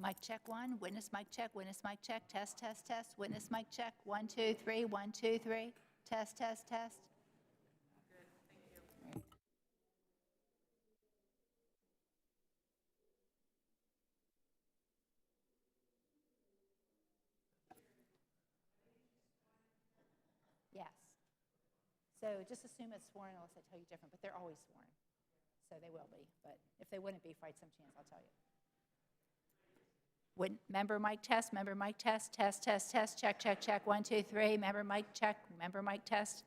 Mic check one, witness mic check, test, test, test, witness mic check, 1, 2, 3, 1, 2, 3, test, test, test. Yes. So just assume it's sworn unless I tell you different, but they're always sworn. So they will be, but if they wouldn't be, fight some chance, I'll tell you. Member mic test, test, test, test, check, check, check, 1, 2, 3, member mic check, member mic test.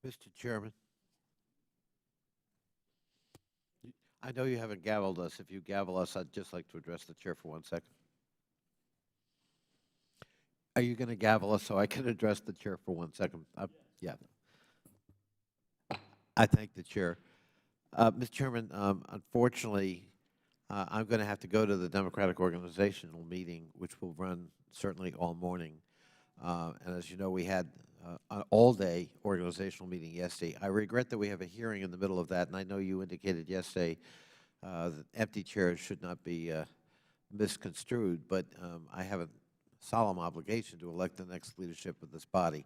Mr. Chairman, I know you haven't gavelled us. If you gavel us, I'd just like to address the chair for 1 second. Are you going to gavel us so I can address the chair for 1 second? Yeah. I thank the chair. Mr. Chairman, unfortunately, I'm going to have to go to the Democratic Organizational meeting, which will run certainly all morning. And as you know, we had an all-day organizational meeting yesterday. I regret that we have a hearing in the middle of that, and I know you indicated yesterday that empty chairs should not be misconstrued, but I have a solemn obligation to elect the next leadership of this body.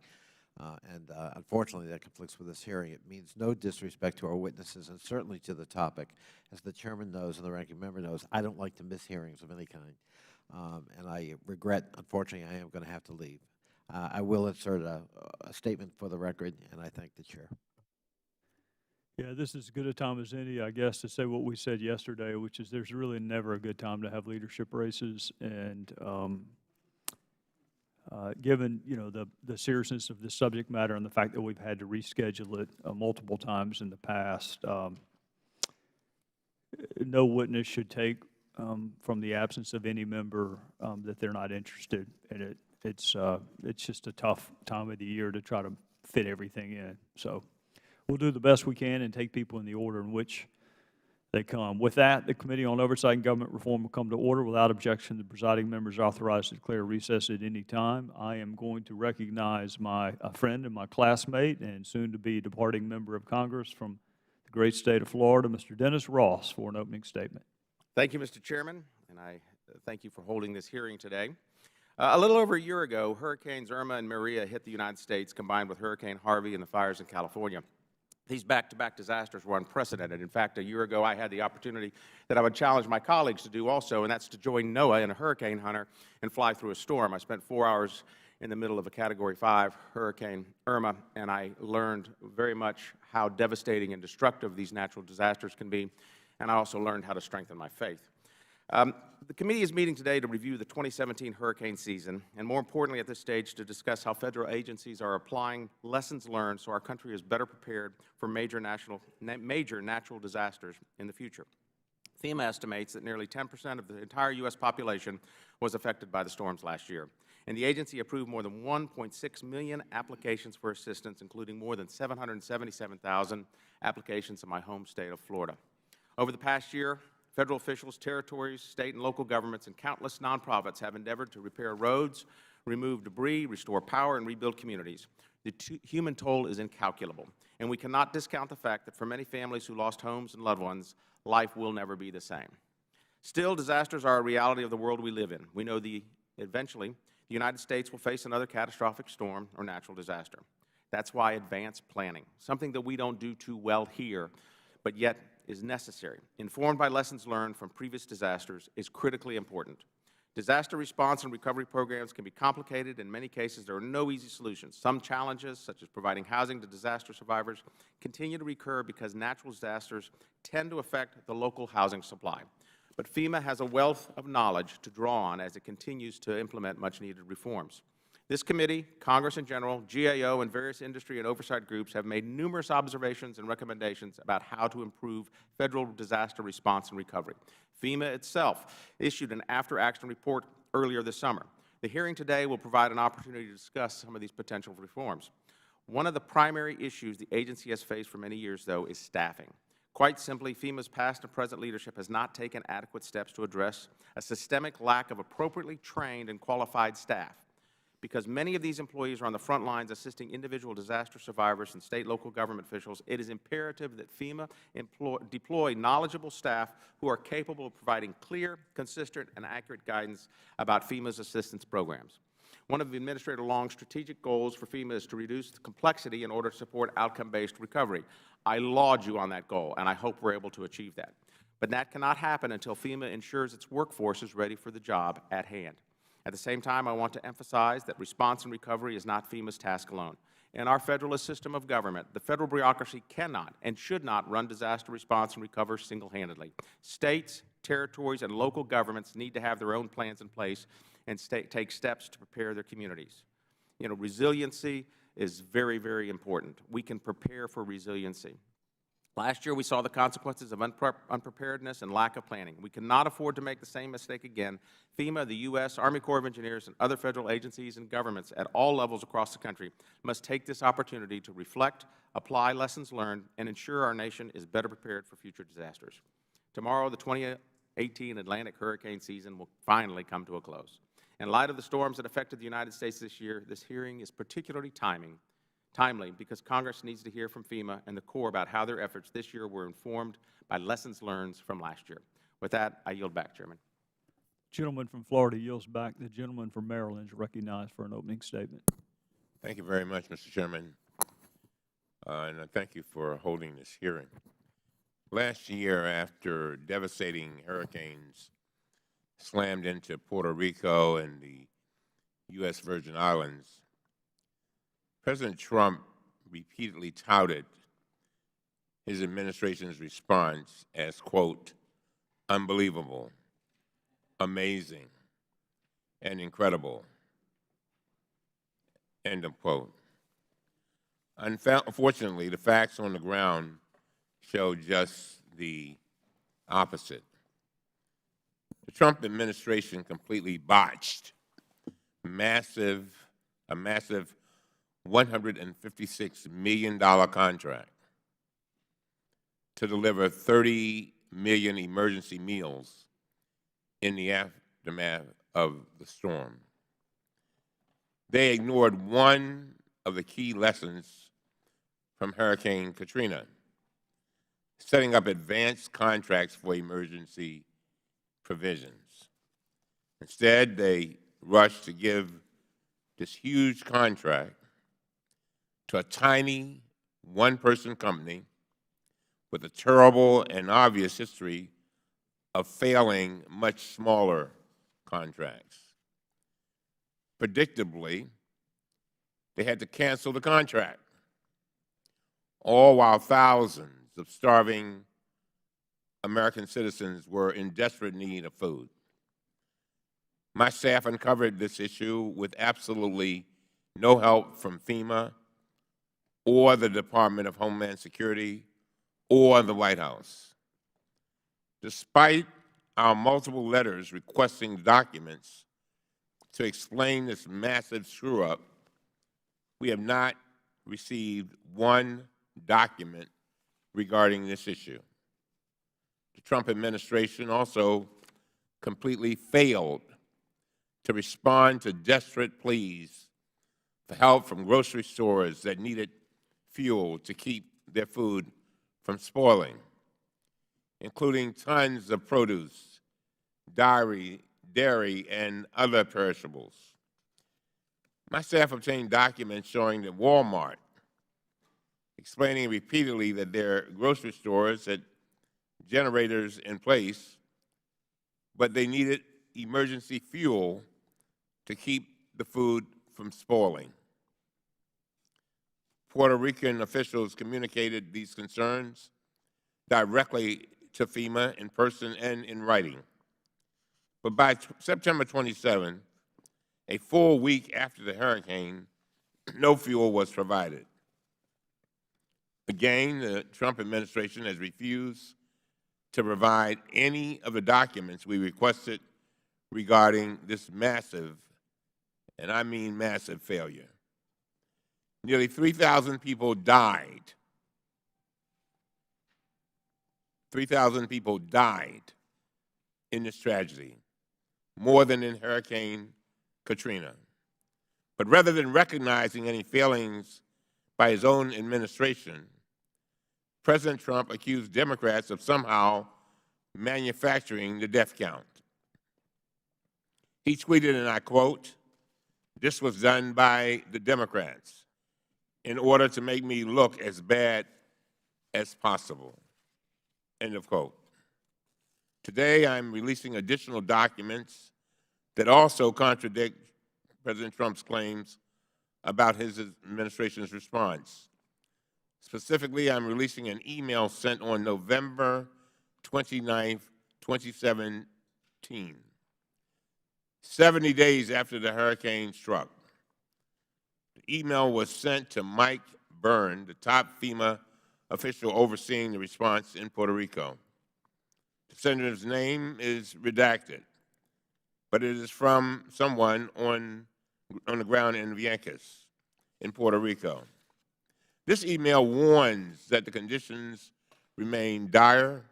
Unfortunately, that conflicts with this hearing. It means no disrespect to our witnesses and certainly to the topic. As the chairman knows and the ranking member knows, I don't like to miss hearings of any kind. And I regret, unfortunately, I am going to have to leave. I will insert a statement for the record, and I thank the chair. Yeah, this is as good a time as any, I guess, to say what we said yesterday, which is there's really never a good time to have leadership races. And given, you know, the seriousness of this subject matter and the fact that we've had to reschedule it multiple times in the past, no witness should take from the absence of any member that they're not interested in it. It's just a tough time of the year to try to fit everything in. So we'll do the best we can and take people in the order in which they come. With that, the Committee on Oversight and Government Reform will come to order. Without objection, the presiding member is authorized to declare recess at any time. I am going to recognize my friend and my classmate and soon-to-be departing member of Congress from the great state of Florida, Mr. Dennis Ross, for an opening statement. Thank you, Mr. Chairman, and I thank you for holding this hearing today. A little over a year ago, Hurricanes Irma and Maria hit the United States, combined with Hurricane Harvey and the fires in California. These back-to-back disasters were unprecedented. In fact, a year ago, I had the opportunity that I would challenge my colleagues to do also, and that's to join NOAA in a hurricane hunter and fly through a storm. I spent 4 hours in the middle of a Category 5 Hurricane Irma, and I learned very much how devastating and destructive these natural disasters can be, and I also learned how to strengthen my faith. The committee is meeting today to review the 2017 hurricane season, and more importantly at this stage to discuss how federal agencies are applying lessons learned so our country is better prepared for major natural disasters in the future. FEMA estimates that nearly 10% of the entire U.S. population was affected by the storms last year, and the agency approved more than 1.6 million applications for assistance, including more than 777,000 applications in my home state of Florida. Over the past year, federal officials, territories, state and local governments, and countless nonprofits have endeavored to repair roads, remove debris, restore power, and rebuild communities. The human toll is incalculable, and we cannot discount the fact that for many families who lost homes and loved ones, life will never be the same. Still, disasters are a reality of the world we live in. We know eventually the United States will face another catastrophic storm or natural disaster. That's why advanced planning, something that we don't do too well here, but yet is necessary, informed by lessons learned from previous disasters, is critically important. Disaster response and recovery programs can be complicated. In many cases, there are no easy solutions. Some challenges, such as providing housing to disaster survivors, continue to recur because natural disasters tend to affect the local housing supply. But FEMA has a wealth of knowledge to draw on as it continues to implement much-needed reforms. This committee, Congress in general, GAO, and various industry and oversight groups have made numerous observations and recommendations about how to improve federal disaster response and recovery. FEMA itself issued an after-action report earlier this summer. The hearing today will provide an opportunity to discuss some of these potential reforms. One of the primary issues the agency has faced for many years, though, is staffing. Quite simply, FEMA's past and present leadership has not taken adequate steps to address a systemic lack of appropriately trained and qualified staff. Because many of these employees are on the front lines assisting individual disaster survivors and state local government officials, it is imperative that FEMA deploy knowledgeable staff who are capable of providing clear, consistent, and accurate guidance about FEMA's assistance programs. One of Administrator Long's strategic goals for FEMA is to reduce the complexity in order to support outcome-based recovery. I laud you on that goal, and I hope we're able to achieve that. But that cannot happen until FEMA ensures its workforce is ready for the job at hand. At the same time, I want to emphasize that response and recovery is not FEMA's task alone. In our Federalist system of government, the Federal bureaucracy cannot and should not run disaster response and recovery single-handedly. States, territories, and local governments need to have their own plans in place and take steps to prepare their communities. You know, resiliency is very, very important. We can prepare for resiliency. Last year, we saw the consequences of unpreparedness and lack of planning. We cannot afford to make the same mistake again. FEMA, the U.S., Army Corps of Engineers, and other federal agencies and governments at all levels across the country must take this opportunity to reflect, apply lessons learned, and ensure our nation is better prepared for future disasters. Tomorrow, the 2018 Atlantic hurricane season will finally come to a close. In light of the storms that affected the United States this year, this hearing is particularly timely because Congress needs to hear from FEMA and the Corps about how their efforts this year were informed by lessons learned from last year. With that, I yield back, Chairman. Gentleman from Florida yields back. The gentleman from Maryland is recognized for an opening statement. Thank you very much, Mr. Chairman, and I thank you for holding this hearing. Last year, after devastating hurricanes slammed into Puerto Rico and the U.S. Virgin Islands, President Trump repeatedly touted his administration's response as, quote, unbelievable, amazing, and incredible, end of quote. Unfortunately, the facts on the ground show just the opposite. The Trump administration completely botched a massive $156 million contract to deliver 30 million emergency meals in the aftermath of the storm. They ignored one of the key lessons from Hurricane Katrina, setting up advanced contracts for emergency provisions. Instead, they rushed to give this huge contract to a tiny one-person company with a terrible and obvious history of failing much smaller contracts. Predictably, they had to cancel the contract, all while thousands of starving American citizens were in desperate need of food. My staff uncovered this issue with absolutely no help from FEMA or the Department of Homeland Security or the White House. Despite our multiple letters requesting documents to explain this massive screw-up, we have not received one document regarding this issue. The Trump administration also completely failed to respond to desperate pleas for help from grocery stores that needed fuel to keep their food from spoiling, including tons of produce, dairy, and other perishables. My staff obtained documents showing that Walmart, explaining repeatedly that their grocery stores had generators in place, but they needed emergency fuel to keep the food from spoiling. Puerto Rican officials communicated these concerns directly to FEMA in person and in writing. But by September 27, a full week after the hurricane, no fuel was provided. Again, the Trump administration has refused to provide any of the documents we requested regarding this massive, and I mean massive, failure. Nearly 3,000 people died. 3,000 people died in this tragedy, more than in Hurricane Katrina. But rather than recognizing any failings by his own administration, President Trump accused Democrats of somehow manufacturing the death count. He tweeted, and I quote, "This was done by the Democrats in order to make me look as bad as possible," end of quote. Today, I'm releasing additional documents that also contradict President Trump's claims about his administration's response. Specifically, I'm releasing an email sent on November 29, 2017, 70 days after the hurricane struck. The The email was sent to Mike Byrne, the top FEMA official overseeing the response in Puerto Rico. The senator's name is redacted, but it is from someone on the ground in Vieques, in Puerto Rico. This email warns that the conditions remain dire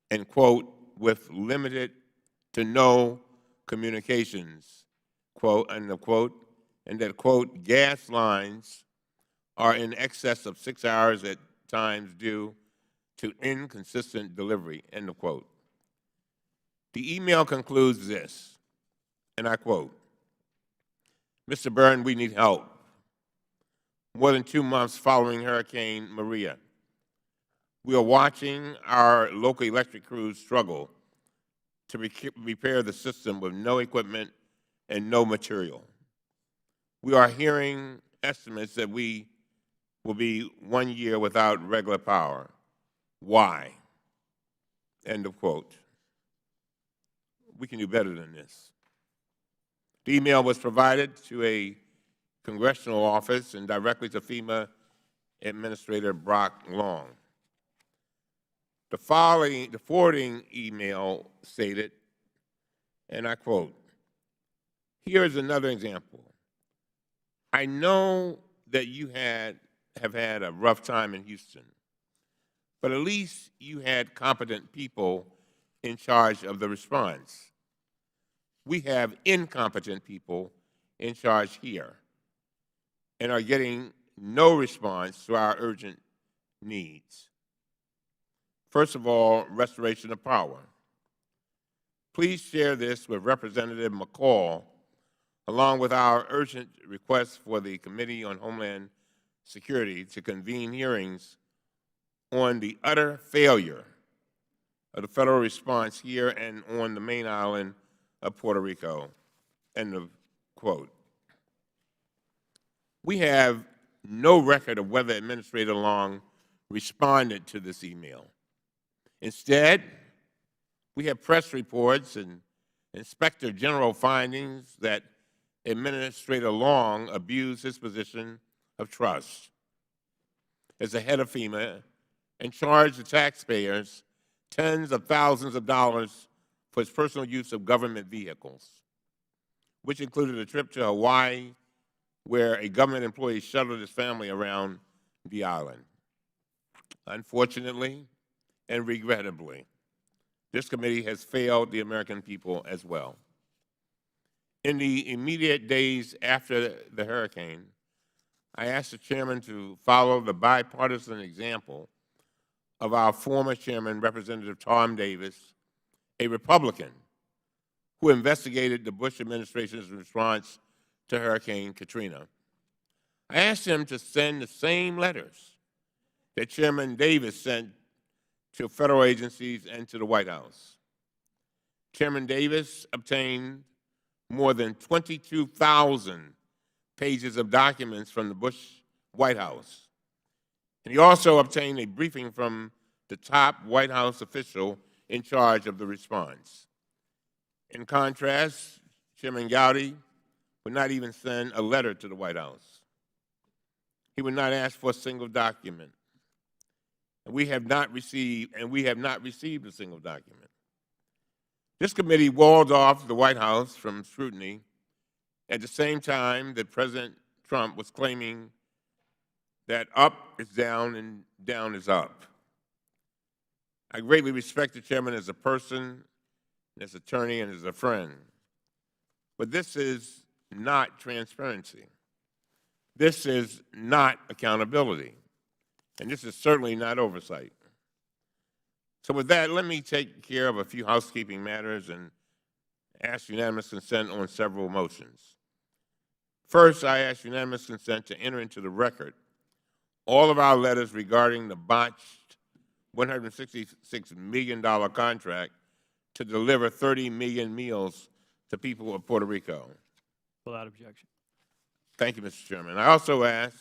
and, quote, with limited to no communications, quote, unquote, and that, quote, gas lines are in excess of 6 hours at times due to inconsistent delivery, end of quote. The email concludes this, and I quote, Mr. Byrne, we need help. More than 2 months following Hurricane Maria, we are watching our local electric crews struggle to repair the system with no equipment and no material. We are hearing estimates that we will be 1 year without regular power. Why? End of quote. We can do better than this. The email was provided to a congressional office and directly to FEMA Administrator Brock Long. The forwarding email stated, and I quote, here is another example. I know that you have had a rough time in Houston, but at least you had competent people in charge of the response. We have incompetent people in charge here and are getting no response to our urgent needs. First of all, restoration of power. Please share this with Representative McCall, along with our urgent request for the Committee on Homeland Security to convene hearings on the utter failure of the federal response here and on the main island of Puerto Rico, end of quote. We have no record of whether Administrator Long responded to this email. Instead, we have press reports and Inspector General findings that Administrator Long abused his position of trust as the head of FEMA and charged the taxpayers tens of thousands of dollars for his personal use of government vehicles, which included a trip to Hawaii where a government employee shuttled his family around the island. Unfortunately and regrettably, this committee has failed the American people as well. In the immediate days after the hurricane, I asked the chairman to follow the bipartisan example of our former chairman, Representative Tom Davis, a Republican who investigated the Bush administration's response to Hurricane Katrina. I asked him to send the same letters that Chairman Davis sent to federal agencies and to the White House. Chairman Davis obtained more than 22,000 pages of documents from the Bush White House. And he also obtained a briefing from the top White House official in charge of the response. In contrast, Chairman Gowdy would not even send a letter to the White House. He would not ask for a single document. And we have not received a single document. This committee walled off the White House from scrutiny at the same time that President Trump was claiming that up is down and down is up. I greatly respect the chairman as a person, as an attorney, and as a friend. But this is not transparency. This is not accountability. And this is certainly not oversight. So with that, let me take care of a few housekeeping matters and ask unanimous consent on several motions. First, I ask unanimous consent to enter into the record all of our letters regarding the botched $166 million contract to deliver 30 million meals to people of Puerto Rico. Without objection. Thank you, Mr. Chairman. I also ask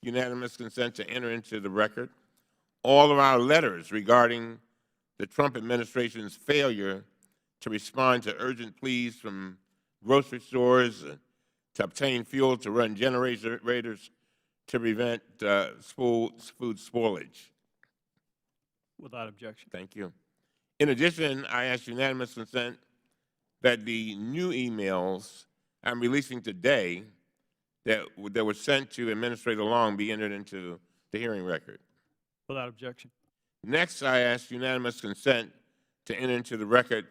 unanimous consent to enter into the record all of our letters regarding the Trump administration's failure to respond to urgent pleas from grocery stores, to obtain fuel to run generators to prevent food spoilage. Without objection. Thank you. In addition, I ask unanimous consent that the new emails I'm releasing today that were sent to Administrator Long be entered into the hearing record. Without objection. Next, I ask unanimous consent to enter into the record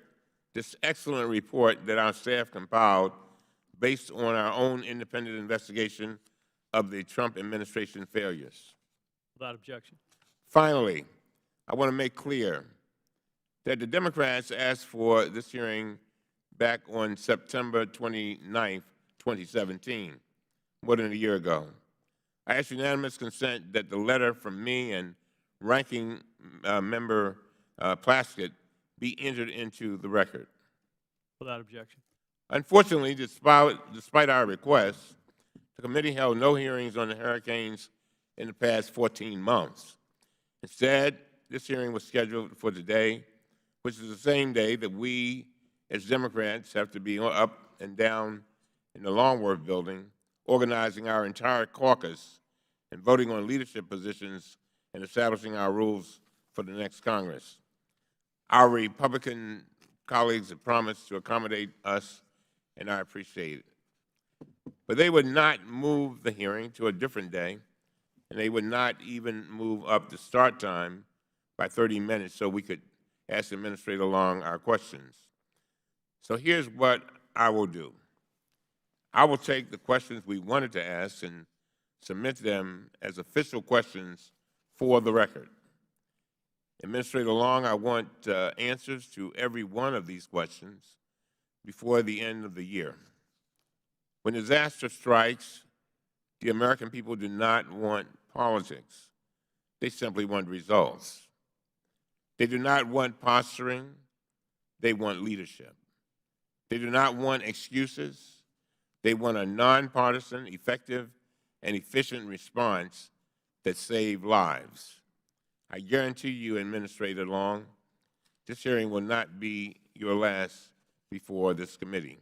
this excellent report that our staff compiled based on our own independent investigation of the Trump administration failures. Without objection. Finally, I want to make clear that the Democrats asked for this hearing back on September 29th, 2017, more than a year ago. I ask unanimous consent that the letter from me and Ranking Member Plaskett be entered into the record. Without objection. Unfortunately, despite our requests, the committee held no hearings on the hurricanes in the past 14 months. Instead, this hearing was scheduled for today, which is the same day that we, as Democrats, have to be up and down in the Longworth building, organizing our entire caucus and voting on leadership positions and establishing our rules for the next Congress. Our Republican colleagues have promised to accommodate us, and I appreciate it. But they would not move the hearing to a different day, and they would not even move up the start time by 30 minutes so we could ask Administrator Long our questions. So here's what I will do. I will take the questions we wanted to ask and submit them as official questions for the record. Administrator Long, I want answers to every one of these questions before the end of the year. When disaster strikes, the American people do not want politics. They simply want results. They do not want posturing. They want leadership. They do not want excuses. They want a nonpartisan, effective, and efficient response that saves lives. I guarantee you, Administrator Long, this hearing will not be your last before this committee.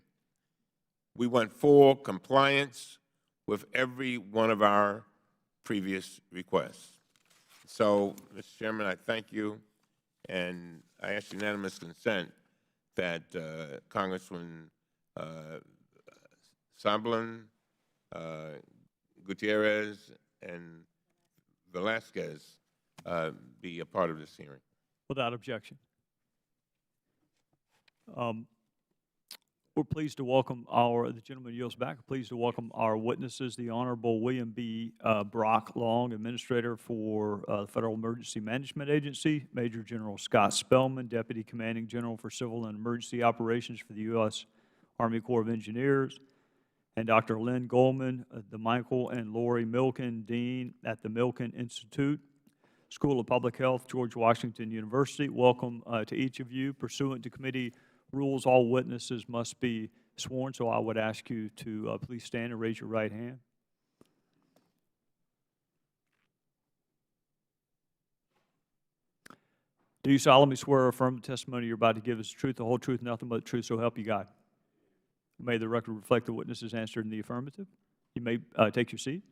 We want full compliance with every one of our previous requests. So, Mr. Chairman, I thank you, and I ask unanimous consent that Congressman Samblin, Gutierrez, and Velasquez be a part of this hearing. Without objection. We're pleased to welcome the gentleman yields back, pleased to welcome our witnesses, the Honorable William B. Brock Long, Administrator for the Federal Emergency Management Agency, Major General Scott Spellman, Deputy Commanding General for Civil and Emergency Operations for the U.S. Army Corps of Engineers, and Dr. Lynn Goldman, the Michael and Lori Milken Dean at the Milken Institute, School of Public Health, George Washington University. Welcome to each of you. Pursuant to committee rules, all witnesses must be sworn, so I would ask you to please stand and raise your right hand. Do you solemnly swear or affirm the testimony you're about to give is the truth, the whole truth, nothing but the truth, so help you God? May the record reflect the witnesses answered in the affirmative. You may take your seat.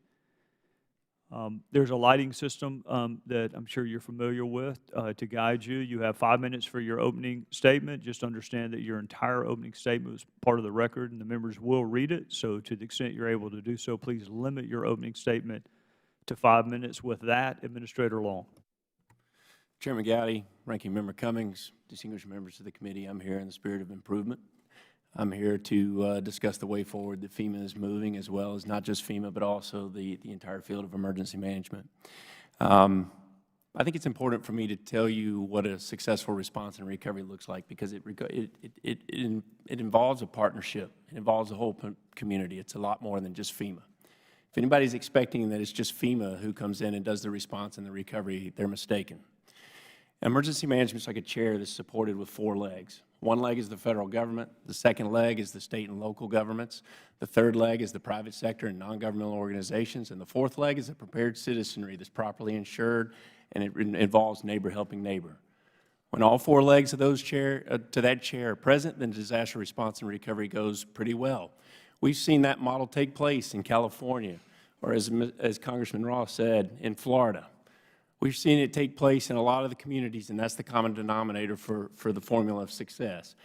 There's a lighting system that I'm sure you're familiar with to guide you. You have 5 minutes for your opening statement. Just understand that your entire opening statement is part of the record, and the members will read it. So to the extent you're able to do so, please limit your opening statement to 5 minutes. With that, Administrator Long. Chairman Gowdy, Ranking Member Cummings, distinguished members of the committee, I'm here in the spirit of improvement. I'm here to discuss the way forward that FEMA is moving, as well as not just FEMA, but also the entire field of emergency management. I think it's important for me to tell you what a successful response and recovery looks like, because it involves a partnership. It involves the whole community. It's a lot more than just FEMA. If anybody's expecting that it's just FEMA who comes in and does the response and the recovery, they're mistaken. Emergency management is like a chair that's supported with 4 legs. One leg is the federal government. The second leg is the state and local governments. The third leg is the private sector and non-governmental organizations. And the fourth leg is a prepared citizenry that's properly insured, and it involves neighbor helping neighbor. When all 4 legs of those to that chair are present, then disaster response and recovery goes pretty well. We've seen that model take place in California, or as Congressman Ross said, in Florida. We've seen it take place in a lot of the communities, and that's the common denominator for the formula of success.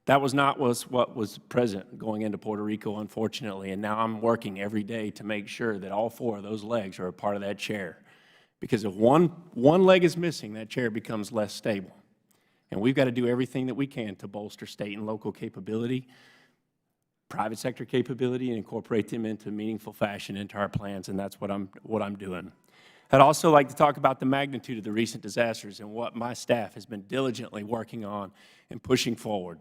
That was not what was present going into Puerto Rico, unfortunately, and now I'm working every day to make sure that all 4 of those legs are a part of that chair. Because if one leg is missing, that chair becomes less stable. And we've got to do everything that we can to bolster state and local capability, private sector capability, and incorporate them into meaningful fashion into our plans, and that's what I'm doing. I'd also like to talk about the magnitude of the recent disasters and what my staff has been diligently working on and pushing forward.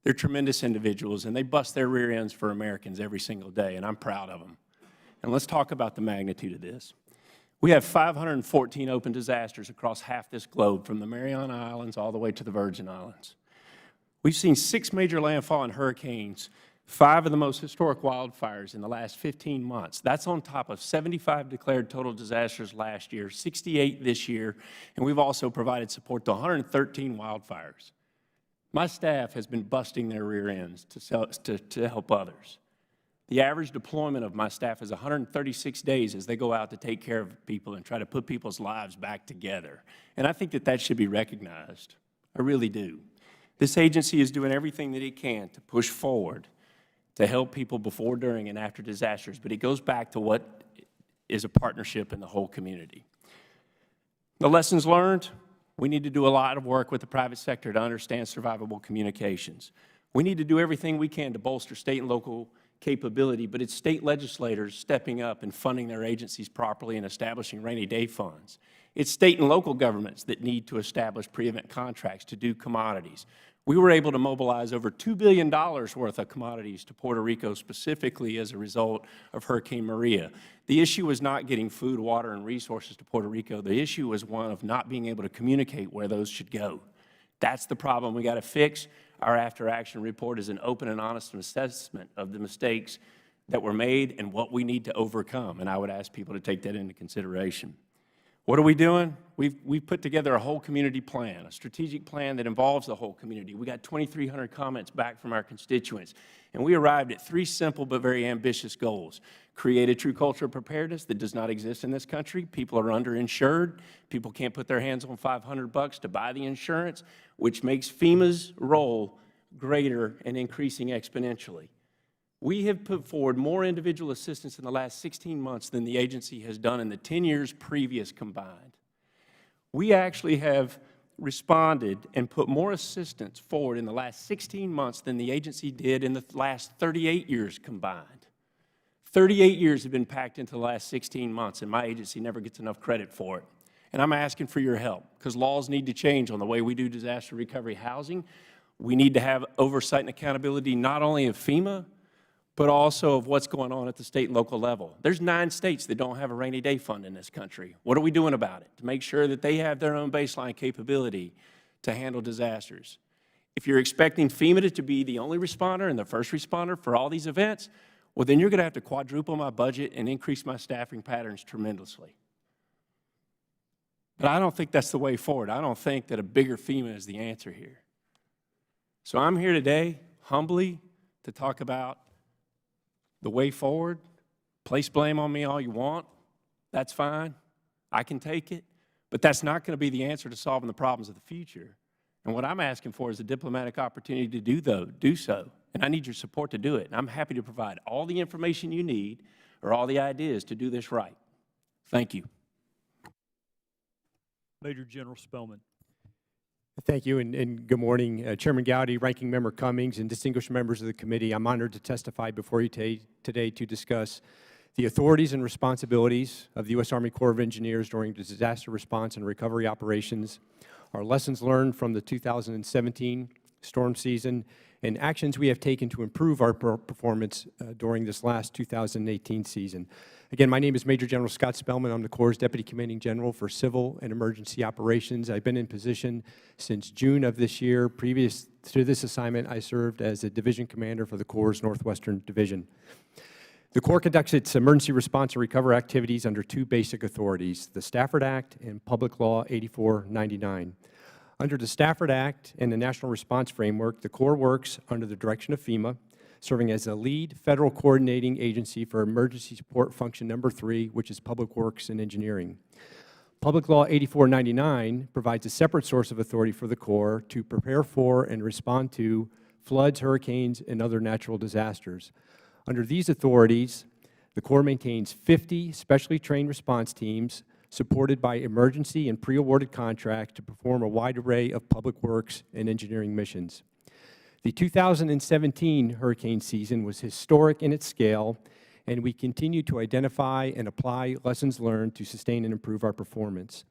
They're tremendous individuals, and they bust their rear ends for Americans every single day, and I'm proud of them. And let's talk about the magnitude of this. We have 514 open disasters across half this globe, from the Mariana Islands all the way to the Virgin Islands. We've seen 6 major landfall and hurricanes, 5 of the most historic wildfires in the last 15 months. That's on top of 75 declared total disasters last year, 68 this year, and we've also provided support to 113 wildfires. My staff has been busting their rear ends to help others. The average deployment of my staff is 136 days as they go out to take care of people and try to put people's lives back together. And I think that should be recognized. I really do. This agency is doing everything that it can to push forward to help people before, during, and after disasters, but it goes back to what is a partnership in the whole community. The lessons learned: we need to do a lot of work with the private sector to understand survivable communications. We need to do everything we can to bolster state and local capability, but it's state legislators stepping up and funding their agencies properly and establishing rainy day funds. It's state and local governments that need to establish pre-event contracts to do commodities. We were able to mobilize over $2 billion worth of commodities to Puerto Rico specifically as a result of Hurricane Maria. The issue was not getting food, water, and resources to Puerto Rico. The issue was one of not being able to communicate where those should go. That's the problem we got to fix. Our after-action report is an open and honest assessment of the mistakes that were made and what we need to overcome, and I would ask people to take that into consideration. What are we doing? We've put together a whole community plan, a strategic plan that involves the whole community. We got 2,300 comments back from our constituents, and we arrived at 3 simple but very ambitious goals. Create a true culture of preparedness that does not exist in this country. People are underinsured. People can't put their hands on $500 to buy the insurance, which makes FEMA's role greater and increasing exponentially. We have put forward more individual assistance in the last 16 months than the agency has done in the 10 years previous combined. We actually have responded and put more assistance forward in the last 16 months than the agency did in the last 38 years combined. 38 years have been packed into the last 16 months, and my agency never gets enough credit for it. And I'm asking for your help, because laws need to change on the way we do disaster recovery housing. We need to have oversight and accountability not only of FEMA, but also of what's going on at the state and local level. There's 9 states that don't have a rainy day fund in this country. What are we doing about it to make sure that they have their own baseline capability to handle disasters? If you're expecting FEMA to be the only responder and the first responder for all these events, well, then you're going to have to quadruple my budget and increase my staffing patterns tremendously. But I don't think that's the way forward. I don't think that a bigger FEMA is the answer here. So I'm here today, humbly, to talk about the way forward. Place blame on me all you want. That's fine. I can take it. But that's not going to be the answer to solving the problems of the future. And what I'm asking for is a diplomatic opportunity to do so. And I need your support to do it. And I'm happy to provide all the information you need or all the ideas to do this right. Thank you. Major General Spellman. Thank you, and good morning. Chairman Gowdy, Ranking Member Cummings, and distinguished members of the committee. I'm honored to testify before you today to discuss the authorities and responsibilities of the U.S. Army Corps of Engineers during disaster response and recovery operations, our lessons learned from the 2017 storm season, and actions we have taken to improve our performance during this last 2018 season. Again, my name is Major General Scott Spellman. I'm the Corps' Deputy Commanding General for Civil and Emergency Operations. I've been in position since June of this year. Previous to this assignment, I served as a division commander for the Corps' Northwestern Division. The Corps conducts its emergency response and recovery activities under 2 basic authorities, the Stafford Act and Public Law 8499. Under the Stafford Act and the National Response Framework, the Corps works under the direction of FEMA serving as the lead federal coordinating agency for Emergency Support Function Number 3, which is Public Works and Engineering. Public Law 8499 provides a separate source of authority for the Corps to prepare for and respond to floods, hurricanes, and other natural disasters. Under these authorities, the Corps maintains 50 specially trained response teams supported by emergency and pre-awarded contracts to perform a wide array of public works and engineering missions. The 2017 hurricane season was historic in its scale, and we continue to identify and apply lessons learned to sustain and improve our performance.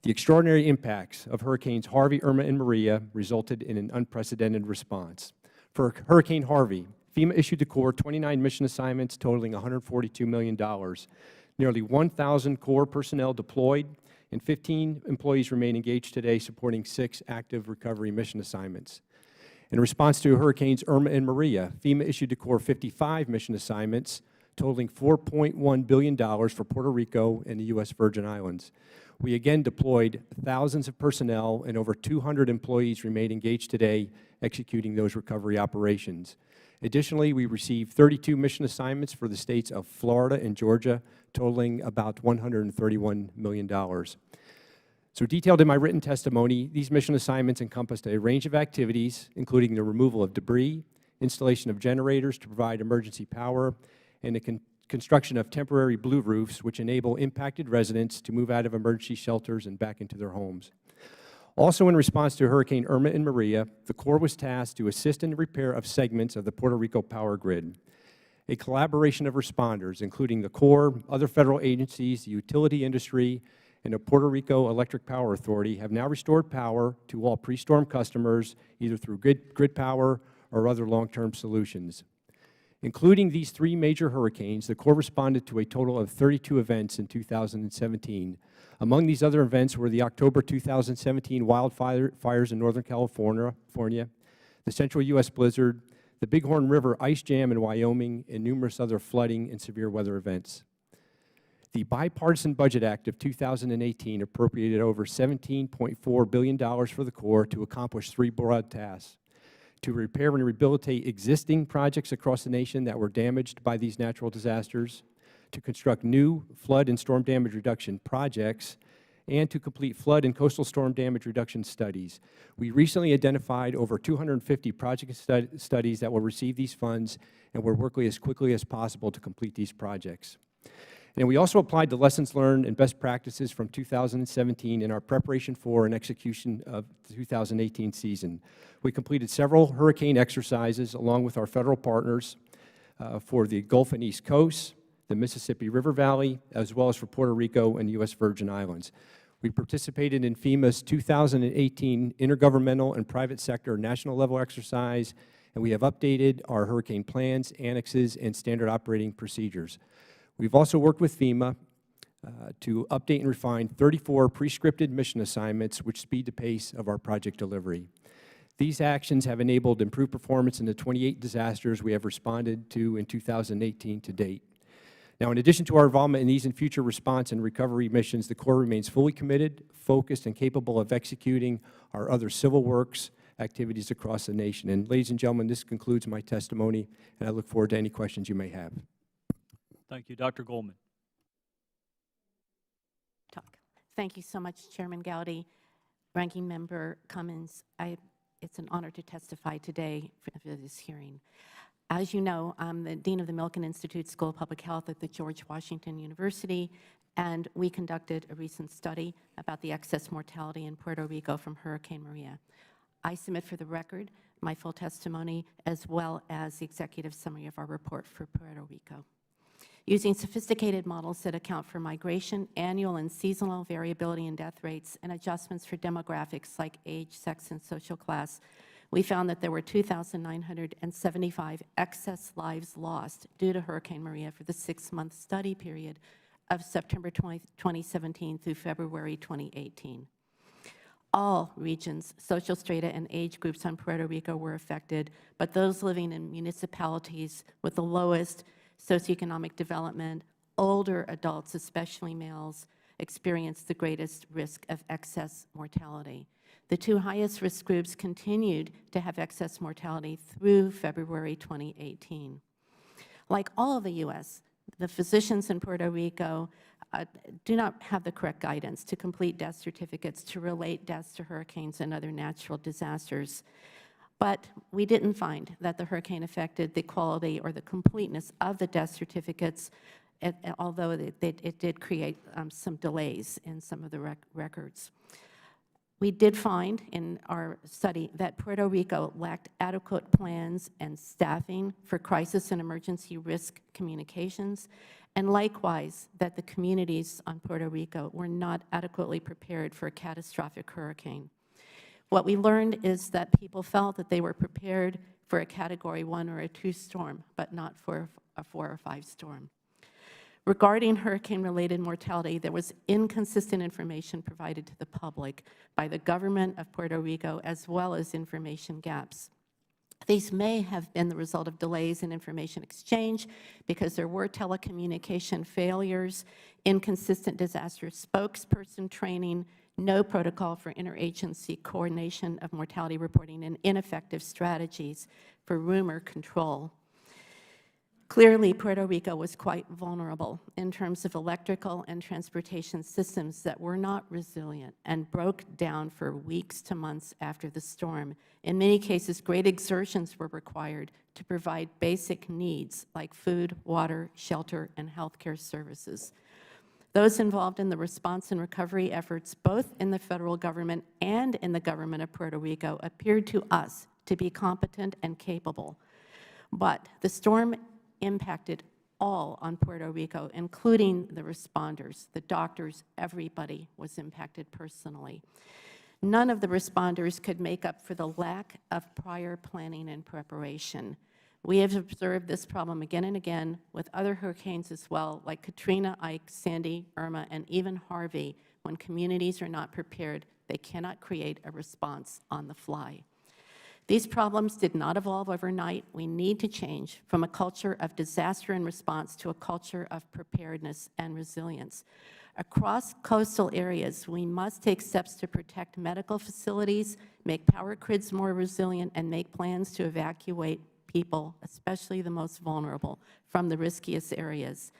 The extraordinary impacts of Hurricanes Harvey, Irma, and Maria resulted in an unprecedented response. For Hurricane Harvey, FEMA issued the Corps 29 mission assignments totaling $142 million. Nearly 1,000 Corps personnel deployed, and 15 employees remain engaged today supporting 6 active recovery mission assignments. In response to Hurricanes Irma and Maria, FEMA issued the Corps 55 mission assignments totaling $4.1 billion for Puerto Rico and the U.S. Virgin Islands. We again deployed thousands of personnel, and over 200 employees remain engaged today executing those recovery operations. Additionally, we received 32 mission assignments for the states of Florida and Georgia, totaling about $131 million. So detailed in my written testimony, these mission assignments encompassed a range of activities, including the removal of debris, installation of generators to provide emergency power, and the construction of temporary blue roofs, which enable impacted residents to move out of emergency shelters and back into their homes. Also in response to Hurricane Irma and Maria, the Corps was tasked to assist in the repair of segments of the Puerto Rico power grid. A collaboration of responders, including the Corps, other federal agencies, the utility industry, and the Puerto Rico Electric Power Authority, have now restored power to all pre-storm customers, either through grid power or other long-term solutions. Including these 3 major hurricanes, the Corps responded to a total of 32 events in 2017. Among these other events were the October 2017 wildfires in Northern California, the Central U.S. blizzard, the Bighorn River ice jam in Wyoming, and numerous other flooding and severe weather events. The Bipartisan Budget Act of 2018 appropriated over $17.4 billion for the Corps to accomplish 3 broad tasks: to repair and rehabilitate existing projects across the nation that were damaged by these natural disasters, to construct new flood and storm damage reduction projects, and to complete flood and coastal storm damage reduction studies. We recently identified over 250 project studies that will receive these funds, and we're working as quickly as possible to complete these projects. And we also applied the lessons learned and best practices from 2017 in our preparation for and execution of the 2018 season. We completed several hurricane exercises along with our federal partners for the Gulf and East Coast, the Mississippi River Valley, as well as for Puerto Rico and U.S. Virgin Islands. We participated in FEMA's 2018 intergovernmental and private sector national level exercise, and we have updated our hurricane plans, annexes, and standard operating procedures. We've also worked with FEMA to update and refine 34 pre-scripted mission assignments which speed the pace of our project delivery. These actions have enabled improved performance in the 28 disasters we have responded to in 2018 to date. Now, in addition to our involvement in these and future response and recovery missions, the Corps remains fully committed, focused, and capable of executing our other civil works activities across the nation. And ladies and gentlemen, this concludes my testimony, and I look forward to any questions you may have. Thank you. Dr. Goldman. Thank you so much, Chairman Gowdy, Ranking Member Cummins. It's an honor to testify today for this hearing. As you know, I'm the Dean of the Milken Institute School of Public Health at the George Washington University, and we conducted a recent study about the excess mortality in Puerto Rico from Hurricane Maria. I submit for the record my full testimony as well as the executive summary of our report for Puerto Rico. Using sophisticated models that account for migration, annual and seasonal variability in death rates, and adjustments for demographics like age, sex, and social class, we found that there were 2,975 excess lives lost due to Hurricane Maria for the 6-month study period of September 2017 through February 2018. All regions, social strata, and age groups on Puerto Rico were affected, but those living in municipalities with the lowest socioeconomic development, older adults, especially males, experienced the greatest risk of excess mortality. The two highest risk groups continued to have excess mortality through February 2018. Like all of the U.S., the physicians in Puerto Rico do not have the correct guidance to complete death certificates to relate deaths to hurricanes and other natural disasters. But we didn't find that the hurricane affected the quality or the completeness of the death certificates, although it did create some delays in some of the records. We did find in our study that Puerto Rico lacked adequate plans and staffing for crisis and emergency risk communications, and likewise that the communities on Puerto Rico were not adequately prepared for a catastrophic hurricane. What we learned is that people felt that they were prepared for a Category 1 or a 2 storm, but not for a 4 or 5 storm. Regarding hurricane-related mortality, there was inconsistent information provided to the public by the government of Puerto Rico, as well as information gaps. These may have been the result of delays in information exchange because there were telecommunication failures, inconsistent disaster spokesperson training, no protocol for interagency coordination of mortality reporting, and ineffective strategies for rumor control. Clearly, Puerto Rico was quite vulnerable in terms of electrical and transportation systems that were not resilient and broke down for weeks to months after the storm. In many cases, great exertions were required to provide basic needs like food, water, shelter, and healthcare services. Those involved in the response and recovery efforts, both in the federal government and in the government of Puerto Rico, appeared to us to be competent and capable. But the storm impacted all on Puerto Rico, including the responders, the doctors, everybody was impacted personally. None of the responders could make up for the lack of prior planning and preparation. We have observed this problem again and again with other hurricanes as well, like Katrina, Ike, Sandy, Irma, and even Harvey. When communities are not prepared, they cannot create a response on the fly. These problems did not evolve overnight. We need to change from a culture of disaster and response to a culture of preparedness and resilience. Across coastal areas, we must take steps to protect medical facilities, make power grids more resilient, and make plans to evacuate people, especially the most vulnerable, from the riskiest areas.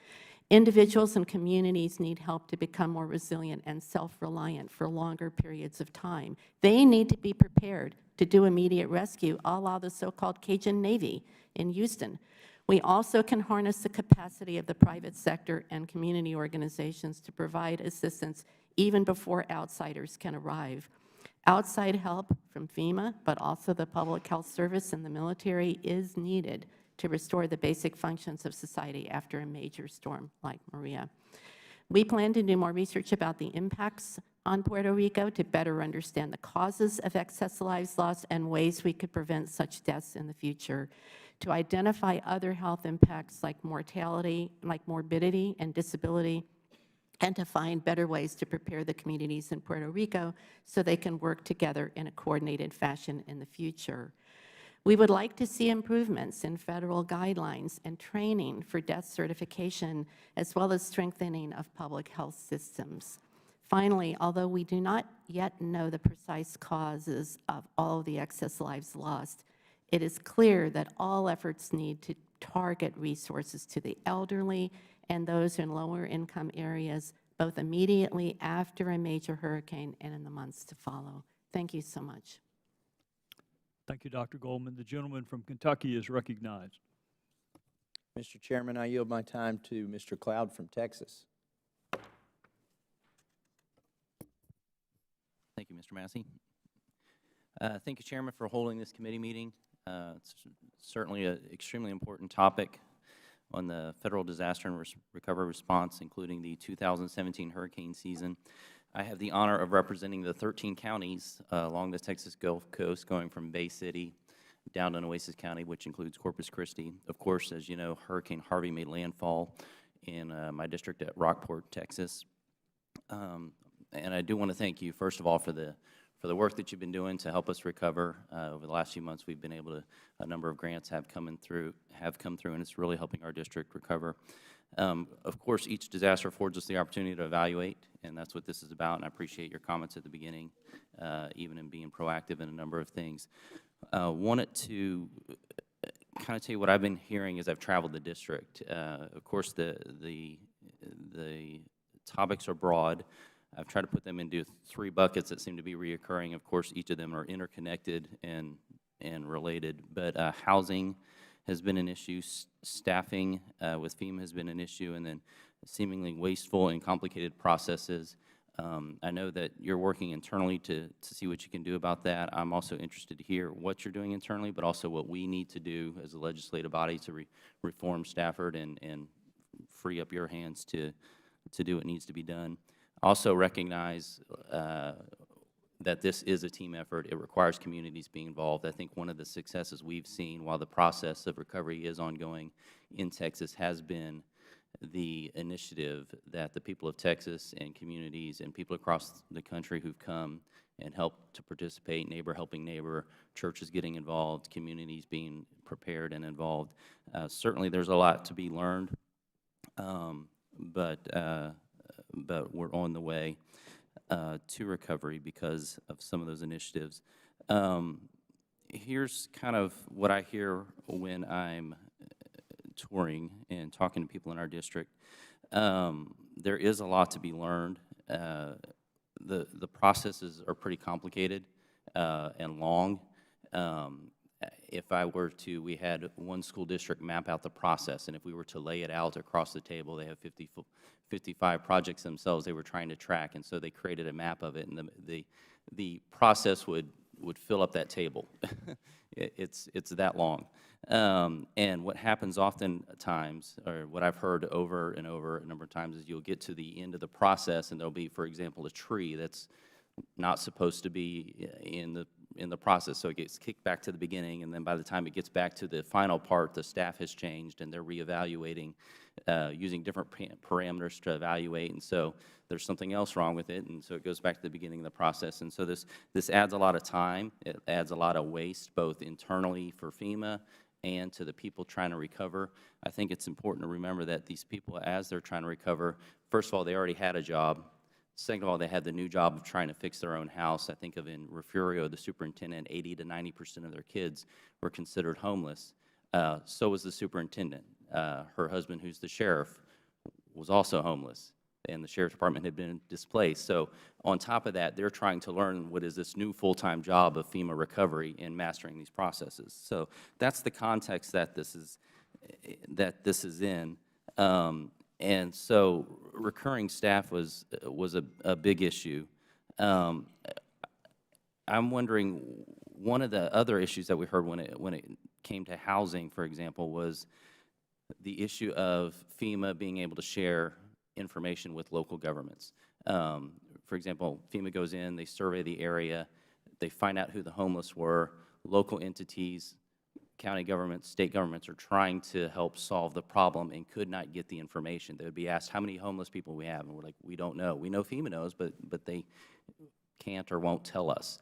Individuals and communities need help to become more resilient and self-reliant for longer periods of time. They need to be prepared to do immediate rescue, a la the so-called Cajun Navy in Houston. We also can harness the capacity of the private sector and community organizations to provide assistance even before outsiders can arrive. Outside help from FEMA, but also the Public Health Service and the military is needed to restore the basic functions of society after a major storm like Maria. We plan to do more research about the impacts on Puerto Rico to better understand the causes of excess lives lost and ways we could prevent such deaths in the future, to identify other health impacts like mortality, like morbidity and disability, and to find better ways to prepare the communities in Puerto Rico so they can work together in a coordinated fashion in the future. We would like to see improvements in federal guidelines and training for death certification, as well as strengthening of public health systems. Finally, although we do not yet know the precise causes of all of the excess lives lost, it is clear that all efforts need to target resources to the elderly and those in lower income areas, both immediately after a major hurricane and in the months to follow. Thank you so much. Thank you, Dr. Goldman. The gentleman from Kentucky is recognized. Mr. Chairman, I yield my time to Mr. Cloud from Texas. Thank you, Mr. Massey. Thank you, Chairman, for holding this committee meeting. It's certainly an extremely important topic on the federal disaster and recovery response, including the 2017 hurricane season. I have the honor of representing the 13 counties along the Texas Gulf Coast, going from Bay City down to Nueces County, which includes Corpus Christi. Of course, as you know, Hurricane Harvey made landfall in my district at Rockport, Texas. And I do want to thank you, first of all, for the work that you've been doing to help us recover. Over the last few months, we've been able to, a number of grants have come through, and it's really helping our district recover. Of course, each disaster affords us the opportunity to evaluate, and that's what this is about, and I appreciate your comments at the beginning, even in being proactive in a number of things. Wanted to kind of tell you what I've been hearing as I've traveled the district. Of course, the topics are broad. I've tried to put them into 3 buckets that seem to be reoccurring. Of course, each of them are interconnected and related, but housing has been an issue, staffing with FEMA has been an issue, and then seemingly wasteful and complicated processes. I know that you're working internally to see what you can do about that. I'm also interested to hear what you're doing internally, but also what we need to do as a legislative body to reform Stafford and free up your hands to do what needs to be done. Also recognize that this is a team effort. It requires communities being involved. I think one of the successes we've seen while the process of recovery is ongoing in Texas has been the initiative that the people of Texas and communities and people across the country who've come and helped to participate, neighbor helping neighbor, churches getting involved, communities being prepared and involved. Certainly there's a lot to be learned, but we're on the way to recovery because of some of those initiatives. Here's kind of what I hear when I'm touring and talking to people in our district. There is a lot to be learned. The processes are pretty complicated and long. If I were to, we had one school district map out the process, and if we were to lay it out across the table, they have 55 projects themselves they were trying to track, and so they created a map of it, and the process would fill up that table. It's that long. And what happens oftentimes, or what I've heard over and over a number of times, is you'll get to the end of the process, and there'll be, for example, a tree that's not supposed to be in the process, so it gets kicked back to the beginning, and then by the time it gets back to the final part, the staff has changed, and they're reevaluating using different parameters to evaluate, and so there's something else wrong with it, and so it goes back to the beginning of the process. And so this adds a lot of time. It adds a lot of waste, both internally for FEMA and to the people trying to recover. I think it's important to remember that these people, as they're trying to recover, first of all, they already had a job. Second of all, they had the new job of trying to fix their own house. I think of in Refugio, the superintendent, 80 to 90% of their kids were considered homeless. So was the superintendent. Her husband, who's the sheriff, was also homeless, and the sheriff's department had been displaced. So on top of that, they're trying to learn what is this new full-time job of FEMA recovery and mastering these processes. So that's the context that this is in. And so recurring staff was a big issue. I'm wondering, one of the other issues that we heard when it came to housing, for example, was the issue of FEMA being able to share information with local governments. For example, FEMA goes in, they survey the area, they find out who the homeless were, local entities, county governments, state governments are trying to help solve the problem and could not get the information. They would be asked how many homeless people we have, and we're like, we don't know. We know FEMA knows, but they can't or won't tell us.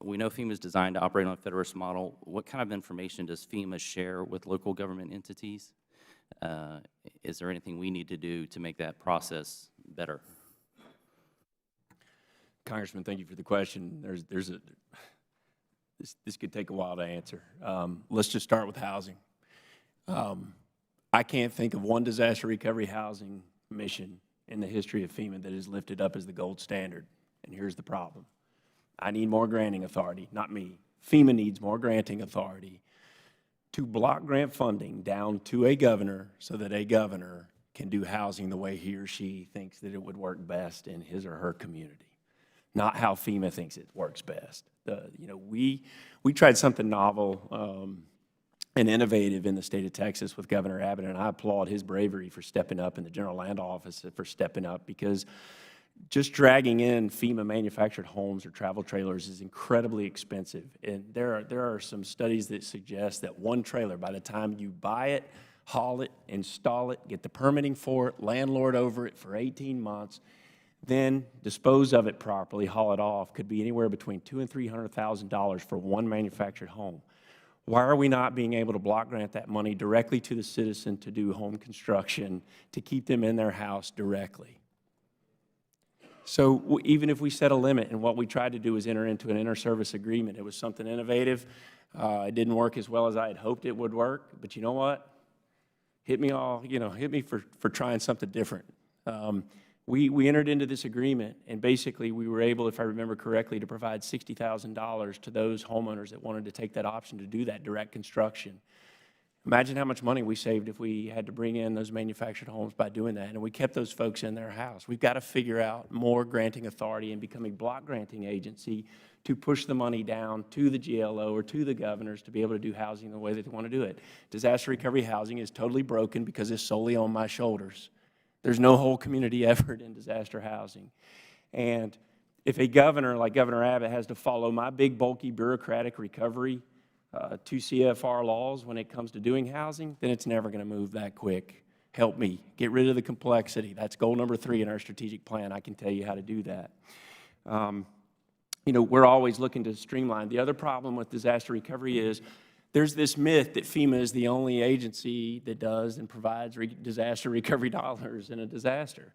We know FEMA is designed to operate on a federalist model. What kind of information does FEMA share with local government entities? Is there anything we need to do to make that process better? Congressman, thank you for the question. This could take a while to answer. Let's just start with housing. I can't think of one disaster recovery housing mission in the history of FEMA that is lifted up as the gold standard. And here's the problem. I need more granting authority, not me. FEMA needs more granting authority to block grant funding down to a governor so that a governor can do housing the way he or she thinks that it would work best in his or her community, not how FEMA thinks it works best. We tried something novel and innovative in the state of Texas with Governor Abbott, and I applaud his bravery for stepping up and the General Land Office for stepping up, because just dragging in FEMA manufactured homes or travel trailers is incredibly expensive. And there are some studies that suggest that one trailer, by the time you buy it, haul it, install it, get the permitting for it, landlord over it for 18 months, then dispose of it properly, haul it off, could be anywhere between $200,000 and $300,000 for one manufactured home. Why are we not being able to block grant that money directly to the citizen to do home construction, to keep them in their house directly? So even if we set a limit, and what we tried to do was enter into an inter-service agreement, it was something innovative. It didn't work as well as I had hoped it would work, but you know what? Hit me for trying something different. We entered into this agreement, and basically we were able, if I remember correctly, to provide $60,000 to those homeowners that wanted to take that option to do that direct construction. Imagine how much money we saved if we had to bring in those manufactured homes by doing that, and we kept those folks in their house. We've got to figure out more granting authority and become a block granting agency to push the money down to the GLO or to the governors to be able to do housing the way that they want to do it. Disaster recovery housing is totally broken because it's solely on my shoulders. There's no whole community effort in disaster housing. And if a governor like Governor Abbott has to follow my big, bulky, bureaucratic recovery 2 CFR laws when it comes to doing housing, then it's never going to move that quick. Help me. Get rid of the complexity. That's goal number 3 in our strategic plan. I can tell you how to do that. We're always looking to streamline. The other problem with disaster recovery is there's this myth that FEMA is the only agency that does and provides disaster recovery dollars in a disaster.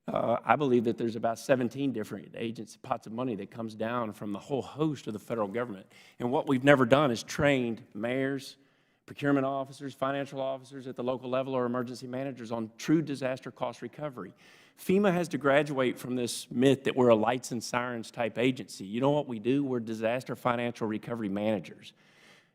I believe that there's about 17 different pots of money that comes down from the whole host of the federal government. And what we've never done is trained mayors, procurement officers, financial officers at the local level, or emergency managers on true disaster cost recovery. FEMA has to graduate from this myth that we're a lights and sirens type agency. You know what we do? We're disaster financial recovery managers.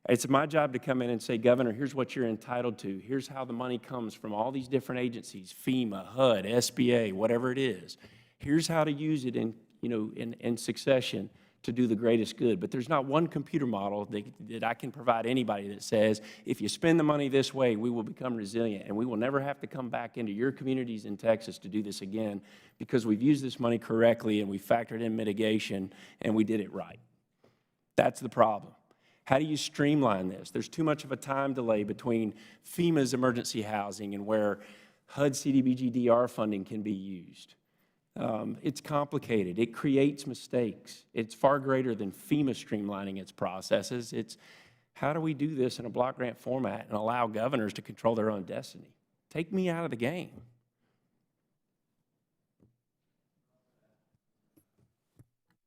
It's my job to come in and say, Governor, here's what you're entitled to. Here's how the money comes from all these different agencies, FEMA, HUD, SBA, whatever it is. Here's how to use it in succession to do the greatest good. But there's not one computer model that I can provide anybody that says, if you spend the money this way, we will become resilient, and we will never have to come back into your communities in Texas to do this again, because we've used this money correctly, and we factored in mitigation, and we did it right. That's the problem. How do you streamline this? There's too much of a time delay between FEMA's emergency housing and where HUD CDBG-DR funding can be used. It's complicated. It creates mistakes. It's far greater than FEMA streamlining its processes. It's how do we do this in a block grant format and allow governors to control their own destiny? Take me out of the game.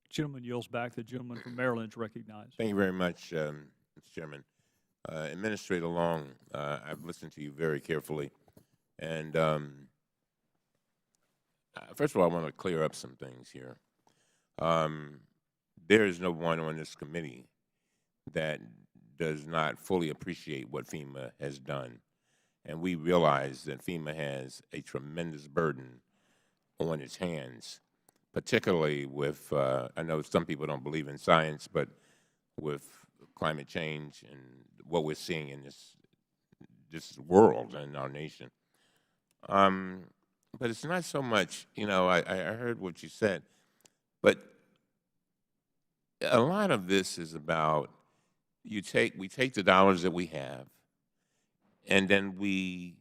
Gentleman yields back. The gentleman from Maryland is recognized. Thank you very much, Mr. Chairman. Administrator Long, I've listened to you very carefully. And first of all, I want to clear up some things here. There is no one on this committee that does not fully appreciate what FEMA has done. And we realize that FEMA has a tremendous burden on its hands, particularly with, I know some people don't believe in science, but with climate change and what we're seeing in this world and our nation. But it's not so much, I heard what you said, but a lot of this is about we take the dollars that we have, and then we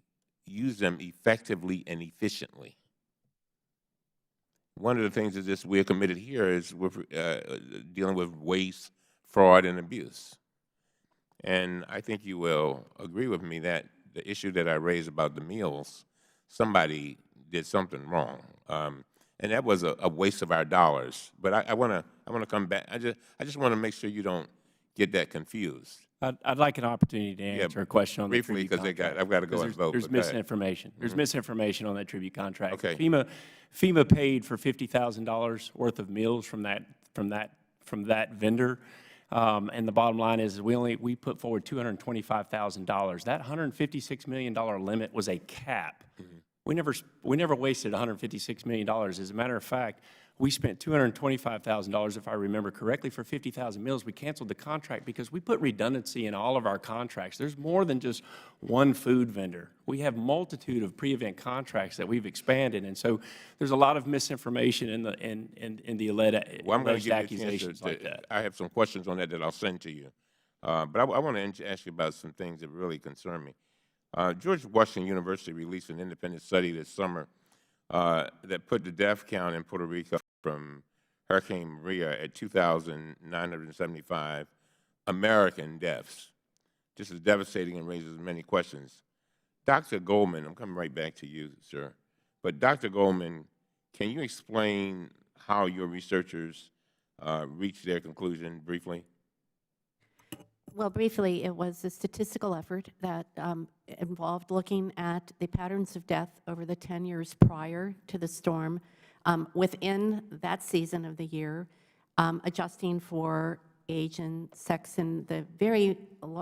use them effectively and efficiently. One of the things that we're committed here is dealing with waste, fraud, and abuse. And I think you will agree with me that the issue that I raised about the meals, somebody did something wrong, and that was a waste of our dollars. But I want to come back. I just want to make sure you don't get that confused. I'd like an opportunity to answer a question on briefly, the tribute because I've got to go and vote. There's misinformation. There's misinformation on that tribute contract. Okay. FEMA paid for $50,000 worth of meals from that vendor. And the bottom line is we put forward $225,000. That $156 million limit was a cap. We never wasted $156 million. As a matter of fact, we spent $225,000, if I remember correctly, for 50,000 meals. We canceled the contract because we put redundancy in all of our contracts. There's more than just one food vendor. We have multitude of pre-event contracts that we've expanded, and so there's a lot of misinformation in the alleged accusations like that. I have some questions on that I'll send to you, but I want to ask you about some things that really concern me. George Washington University released an independent study this summer that put the death count in Puerto Rico from Hurricane Maria at 2,975 American deaths. just as devastating and raises many questions. Dr. Goldman, I'm coming right back to you, sir. But Dr. Goldman, can you explain how your researchers reached their conclusion briefly? Well, briefly, it was a statistical effort that involved looking at the patterns of death over the 10 years prior to the storm within that season of the year, adjusting for age and sex and the very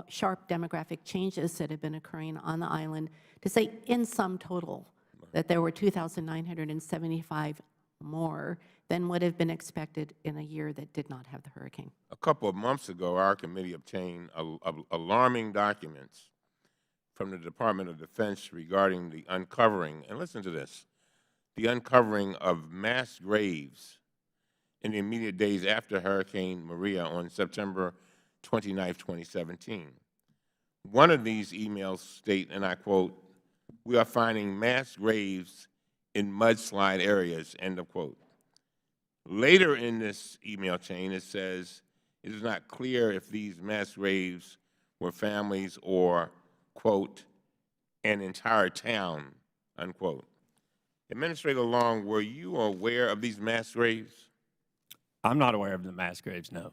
sharp demographic changes that have been occurring on the island, to say in sum total that there were 2,975 more than would have been expected in a year that did not have the hurricane. A couple of months ago, our committee obtained alarming documents from the Department of Defense regarding the uncovering, and listen to this, the uncovering of mass graves in the immediate days after Hurricane Maria on September 29, 2017. One of these emails state, and I quote, "We are finding mass graves in mudslide areas," end of quote. Later in this email chain, it says, "It is not clear if these mass graves were families or, quote, an entire town," unquote. Administrator Long, were you aware of these mass graves? I'm not aware of the mass graves, no.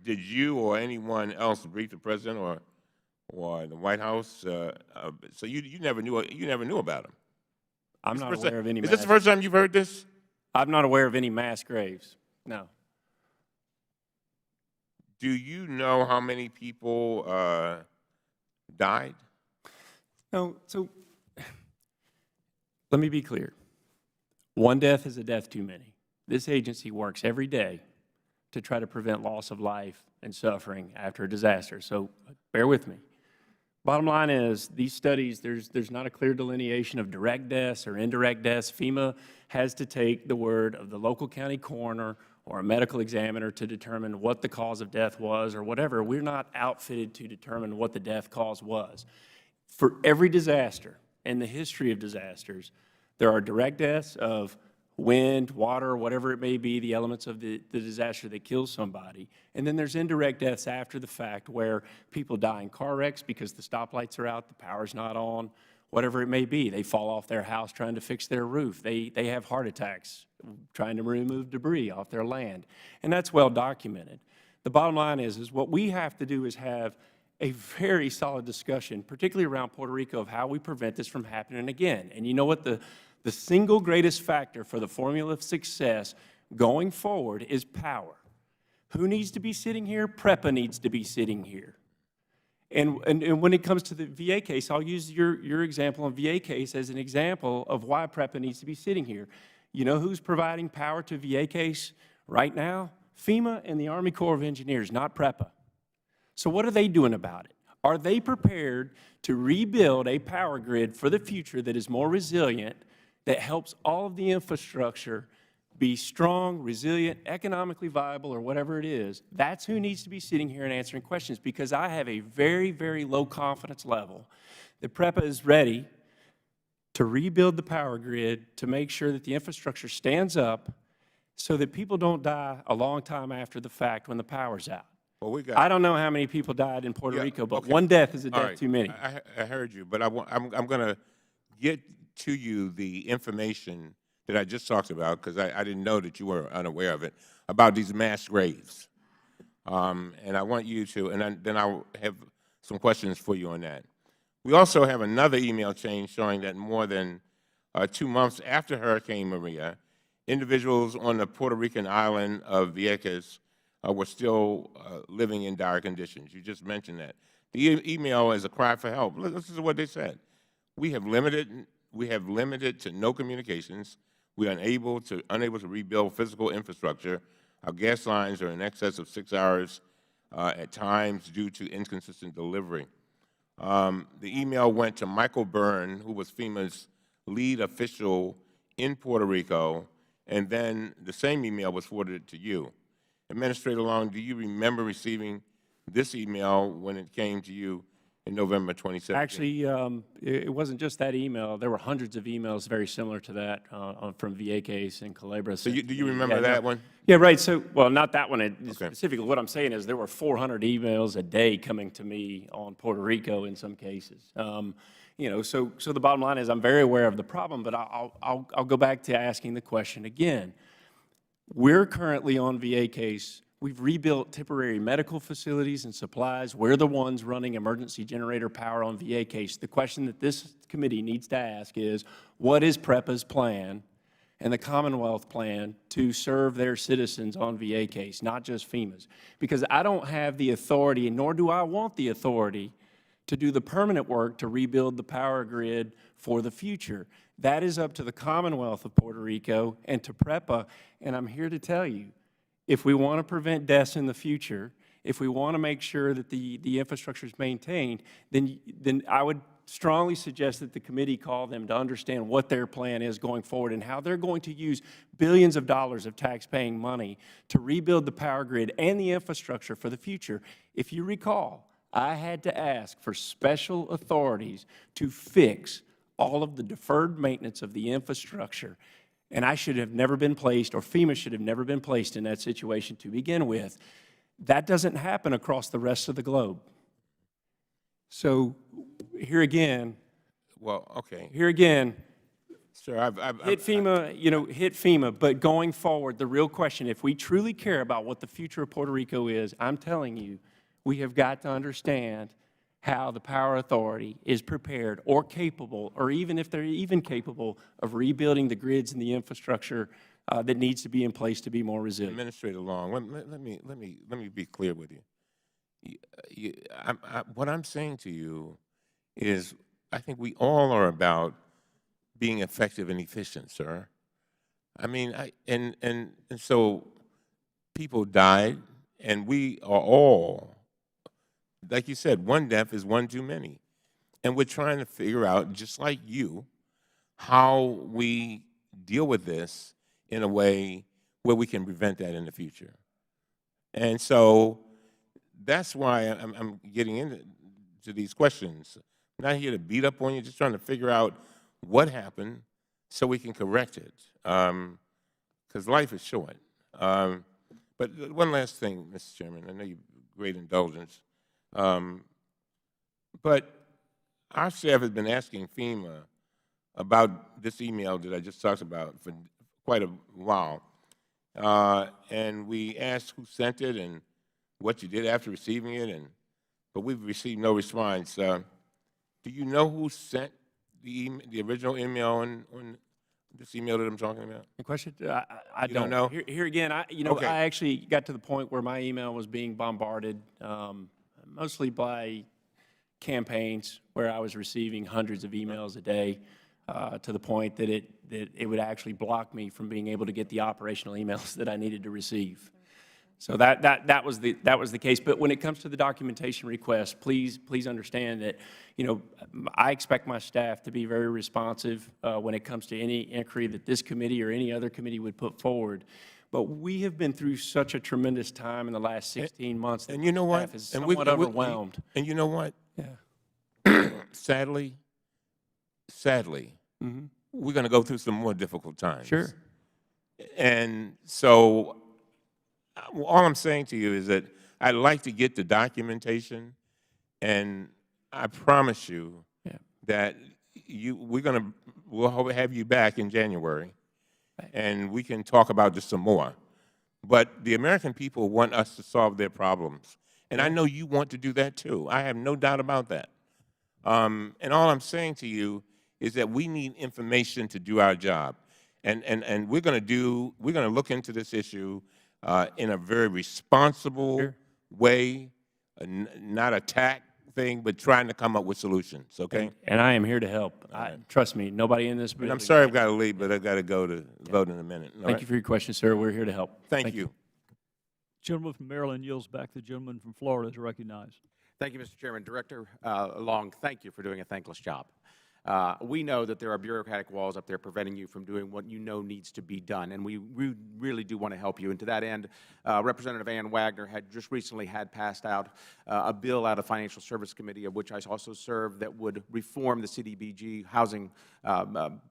Did you or anyone else brief the President or the White House? So you never knew about them? I'm not aware of any Is this the first time you've heard this? I'm not aware of any mass graves, no. Do you know how many people died? No, so let me be clear. One death is a death too many. This agency works every day to try to prevent loss of life and suffering after a disaster, so bear with me. Bottom line is, these studies, there's not a clear delineation of direct deaths or indirect deaths. FEMA has to take the word of the local county coroner or a medical examiner to determine what the cause of death was or whatever. We're not outfitted to determine what the death cause was. For every disaster in the history of disasters, there are direct deaths of wind, water, whatever it may be, the elements of the disaster that kills somebody. And then there's indirect deaths after the fact where people die in car wrecks because the stoplights are out, the power's not on, whatever it may be. They fall off their house trying to fix their roof. They have heart attacks trying to remove debris off their land. And that's well documented. The bottom line is what we have to do is have a very solid discussion, particularly around Puerto Rico, of how we prevent this from happening again. And you know what? The single greatest factor for the formula of success going forward is power. Who needs to be sitting here? PREPA needs to be sitting here. And when it comes to the VA case, I'll use your example on VA case as an example of why PREPA needs to be sitting here. You know who's providing power to VA case right now? FEMA and the Army Corps of Engineers, not PREPA. So what are they doing about it? Are they prepared to rebuild a power grid for the future that is more resilient, that helps all of the infrastructure be strong, resilient, economically viable, or whatever it is? That's who needs to be sitting here and answering questions, because I have a very, very low confidence level that PREPA is ready to rebuild the power grid to make sure that the infrastructure stands up so that people don't die a long time after the fact when the power's out. Well, I don't know how many people died in Puerto Rico, but one death is a death too many. I heard you, but I'm going to get to you the information that I just talked about, because I didn't know that you were unaware of it, about these mass graves. And I want you to, and then I'll have some questions for you on that. We also have another email chain showing that more than 2 months after Hurricane Maria, individuals on the Puerto Rican island of Vieques were still living in dire conditions. You just mentioned that. The email is a cry for help. This is what they said. We have limited to no communications. We are unable to rebuild physical infrastructure. Our gas lines are in excess of 6 hours at times due to inconsistent delivery. The email went to Michael Byrne, who was FEMA's lead official in Puerto Rico, and then the same email was forwarded to you. Administrator Long, do you remember receiving this email when it came to you in November 2017? Actually, it wasn't just that email. There were hundreds of emails very similar to that from VA case and Calabria. So do you remember that one? Yeah, right. So, well, not that one Okay. specifically. What I'm saying is there were 400 emails a day coming to me on Puerto Rico in some cases. You know, so the bottom line is I'm very aware of the problem, but I'll go back to asking the question again. We're currently on VA case. We've rebuilt temporary medical facilities and supplies. We're the ones running emergency generator power on VA case. The question that this committee needs to ask is, what is PREPA's plan and the Commonwealth plan to serve their citizens on VA case, not just FEMA's? Because I don't have the authority, nor do I want the authority, to do the permanent work to rebuild the power grid for the future. That is up to the Commonwealth of Puerto Rico and to PREPA, and I'm here to tell you, if we want to prevent deaths in the future, if we want to make sure that the infrastructure is maintained, then I would strongly suggest that the committee call them to understand what their plan is going forward and how they're going to use billions of dollars of tax-paying money to rebuild the power grid and the infrastructure for the future. If you recall, I had to ask for special authorities to fix all of the deferred maintenance of the infrastructure. And I should have never been placed, or FEMA should have never been placed in that situation to begin with. That doesn't happen across the rest of the globe. So here again, Well, okay. here again, Sir, hit FEMA, you know, hit FEMA, but going forward, the real question, if we truly care about what the future of Puerto Rico is, I'm telling you, we have got to understand how the Power Authority is prepared or capable, or even if they're even capable of rebuilding the grids and the infrastructure that needs to be in place to be more resilient. Administrator Long, let me be clear with you. What I'm saying to you is I think we all are about being effective and efficient, sir. I mean, and so people died, and we are all, like you said, one death is one too many. And we're trying to figure out, just like you, how we deal with this in a way where we can prevent that in the future. And so that's why I'm getting into these questions. I'm not here to beat up on you, just trying to figure out what happened so we can correct it, because life is short. But one last thing, Mr. Chairman, I know you have great indulgence. But our staff has been asking FEMA about this email that I just talked about for quite a while. And we asked who sent it and what you did after receiving it, but we've received no response. Do you know who sent the original email on this email that I'm talking about? The question, I don't know? Here again, I actually got to the point where my email was being bombarded, mostly by campaigns where I was receiving hundreds of emails a day, to the point that it would actually block me from being able to get the operational emails that I needed to receive. So that was the case. But when it comes to the documentation request, please understand that, you know, I expect my staff to be very responsive when it comes to any inquiry that this committee or any other committee would put forward. But we have been through such a tremendous time in the last 16 months that and you know what? staff is somewhat overwhelmed. And you know what? Yeah. Sadly, Mm-hmm. we're going to go through some more difficult times. Sure. And so all I'm saying to you is that I'd like to get the documentation, and I promise you that we'll have you back in January, and we can talk about this some more. But the American people want us to solve their problems, and I know you want to do that too. I have no doubt about that. And all I'm saying to you is that we need information to do our job, and we're going to look into this issue in a very responsible way, not attack thing, but trying to come up with solutions. Okay. And I am here to help. Trust me, nobody in this building. And I'm sorry I've got to leave, but I've got to go to vote in a minute. Thank you for your question, sir. We're here to help. Thank you. Gentleman from Maryland yields back. The gentleman from Florida is recognized. Thank you, Mr. Chairman. Director Long, thank you for doing a thankless job. We know that there are bureaucratic walls up there preventing you from doing what you know needs to be done, and we really do want to help you. And to that end, Representative Ann Wagner had just recently passed out a bill out of Financial Service Committee, of which I also serve, that would reform the CDBG housing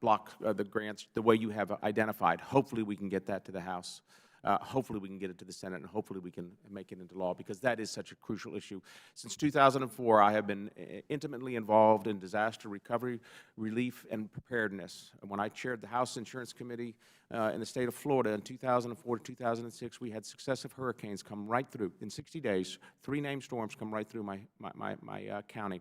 block, the grants, the way you have identified. Hopefully we can get that to the House. Hopefully we can get it to the Senate, and hopefully we can make it into law, because that is such a crucial issue. Since 2004, I have been intimately involved in disaster recovery, relief, and preparedness. And when I chaired the House Insurance Committee in the state of Florida in 2004 to 2006, we had successive hurricanes come right through. In 60 days, 3 named storms come right through my county.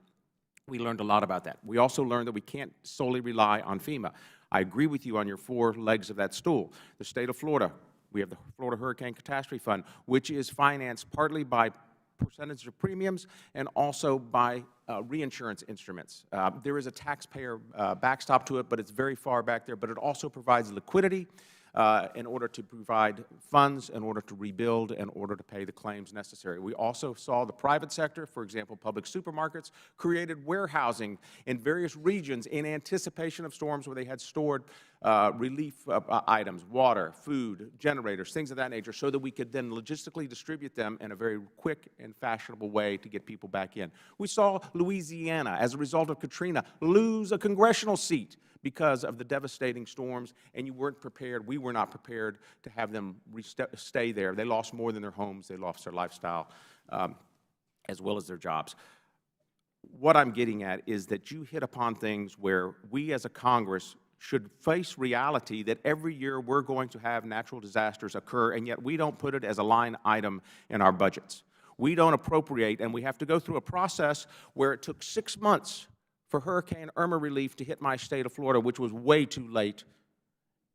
We learned a lot about that. We also learned that we can't solely rely on FEMA. I agree with you on your 4 legs of that stool. The state of Florida, we have the Florida Hurricane Catastrophe Fund, which is financed partly by percentage of premiums and also by reinsurance instruments. There is a taxpayer backstop to it, but it's very far back there. But it also provides liquidity in order to provide funds, in order to rebuild, in order to pay the claims necessary. We also saw the private sector, for example, public supermarkets, created warehousing in various regions in anticipation of storms where they had stored relief items, water, food, generators, things of that nature, so that we could then logistically distribute them in a very quick and fashionable way to get people back in. We saw Louisiana, as a result of Katrina, lose a congressional seat because of the devastating storms, and you weren't prepared. We were not prepared to have them stay there. They lost more than their homes. They lost their lifestyle as well as their jobs. What I'm getting at is that you hit upon things where we as a Congress should face reality that every year we're going to have natural disasters occur, and yet we don't put it as a line item in our budgets. We don't appropriate, and we have to go through a process where it took 6 months for Hurricane Irma relief to hit my state of Florida, which was way too late.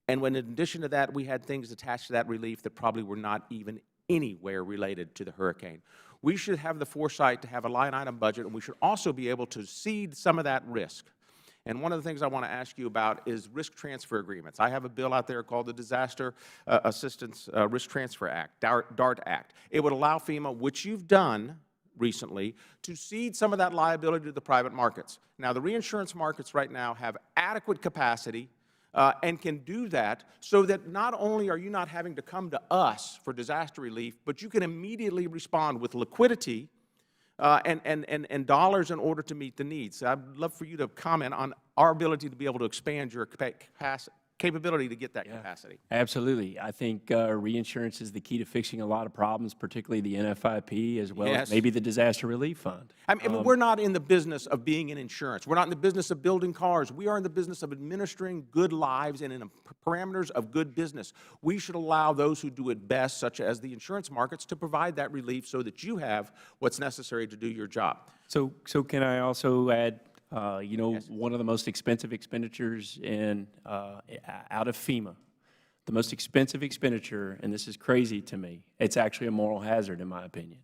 And when in addition to that, we had things attached to that relief that probably were not even anywhere related to the hurricane. We should have the foresight to have a line item budget, and we should also be able to cede some of that risk. And one of the things I want to ask you about is risk transfer agreements. I have a bill out there called the Disaster Assistance Risk Transfer Act, DART Act. It would allow FEMA, which you've done recently, to cede some of that liability to the private markets. Now, the reinsurance markets right now have adequate capacity and can do that, so that not only are you not having to come to us for disaster relief, but you can immediately respond with liquidity and dollars in order to meet the needs. I'd love for you to comment on our ability to be able to expand your capability to get that capacity. Absolutely. I think reinsurance is the key to fixing a lot of problems, particularly the NFIP, as well as maybe the Disaster Relief Fund. I mean, we're not in the business of being in insurance. We're not in the business of building cars. We are in the business of administering good lives and in the parameters of good business. We should allow those who do it best, such as the insurance markets, to provide that relief so that you have what's necessary to do your job. So can I also add, you know, one of the most expensive expenditures out of FEMA, the most expensive expenditure, and this is crazy to me, it's actually a moral hazard in my opinion.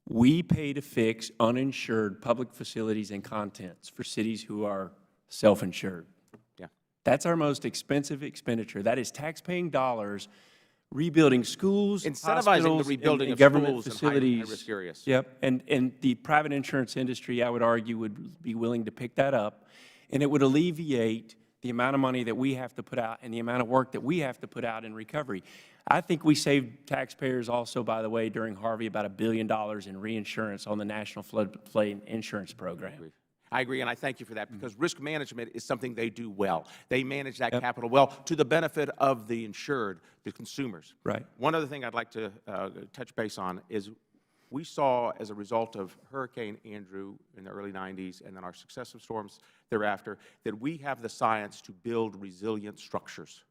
We pay to fix uninsured public facilities and contents for cities who are self-insured. Yeah. That's our most expensive expenditure. That is taxpaying dollars rebuilding schools, incentivizing the rebuilding and of government schools facilities. in high-risk areas. Yep, and the private insurance industry, I would argue, would be willing to pick that up, and it would alleviate the amount of money that we have to put out and the amount of work that we have to put out in recovery. I think we saved taxpayers also, by the way, during Harvey, about $1 billion in reinsurance on the National Flood Insurance Program. I agree, and I thank you for that, because risk management is something they do well. They manage that capital well to the benefit of the insured, the consumers. Right. One other thing I'd like to touch base on is we saw, as a result of Hurricane Andrew in the early 90s and then our successive storms thereafter, that we have the science to build resilient structures.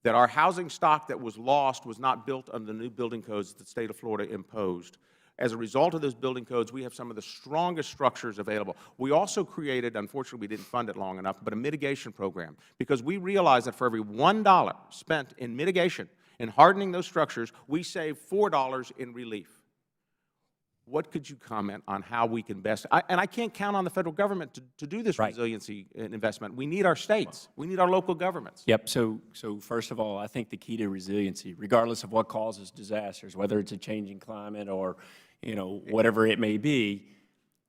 That our housing stock that was lost was not built under the new building codes that the state of Florida imposed. As a result of those building codes, we have some of the strongest structures available. We also created, unfortunately we didn't fund it long enough, but a mitigation program, because we realized that for every $1 spent in mitigation, in hardening those structures, we save $4 in relief. What could you comment on how we can best, and I can't count on the Federal Government to do this resiliency investment. We need our states. We need our local governments. Yep. So first of all, I think the key to resiliency, regardless of what causes disasters, whether it's a changing climate or, you know, whatever it may be,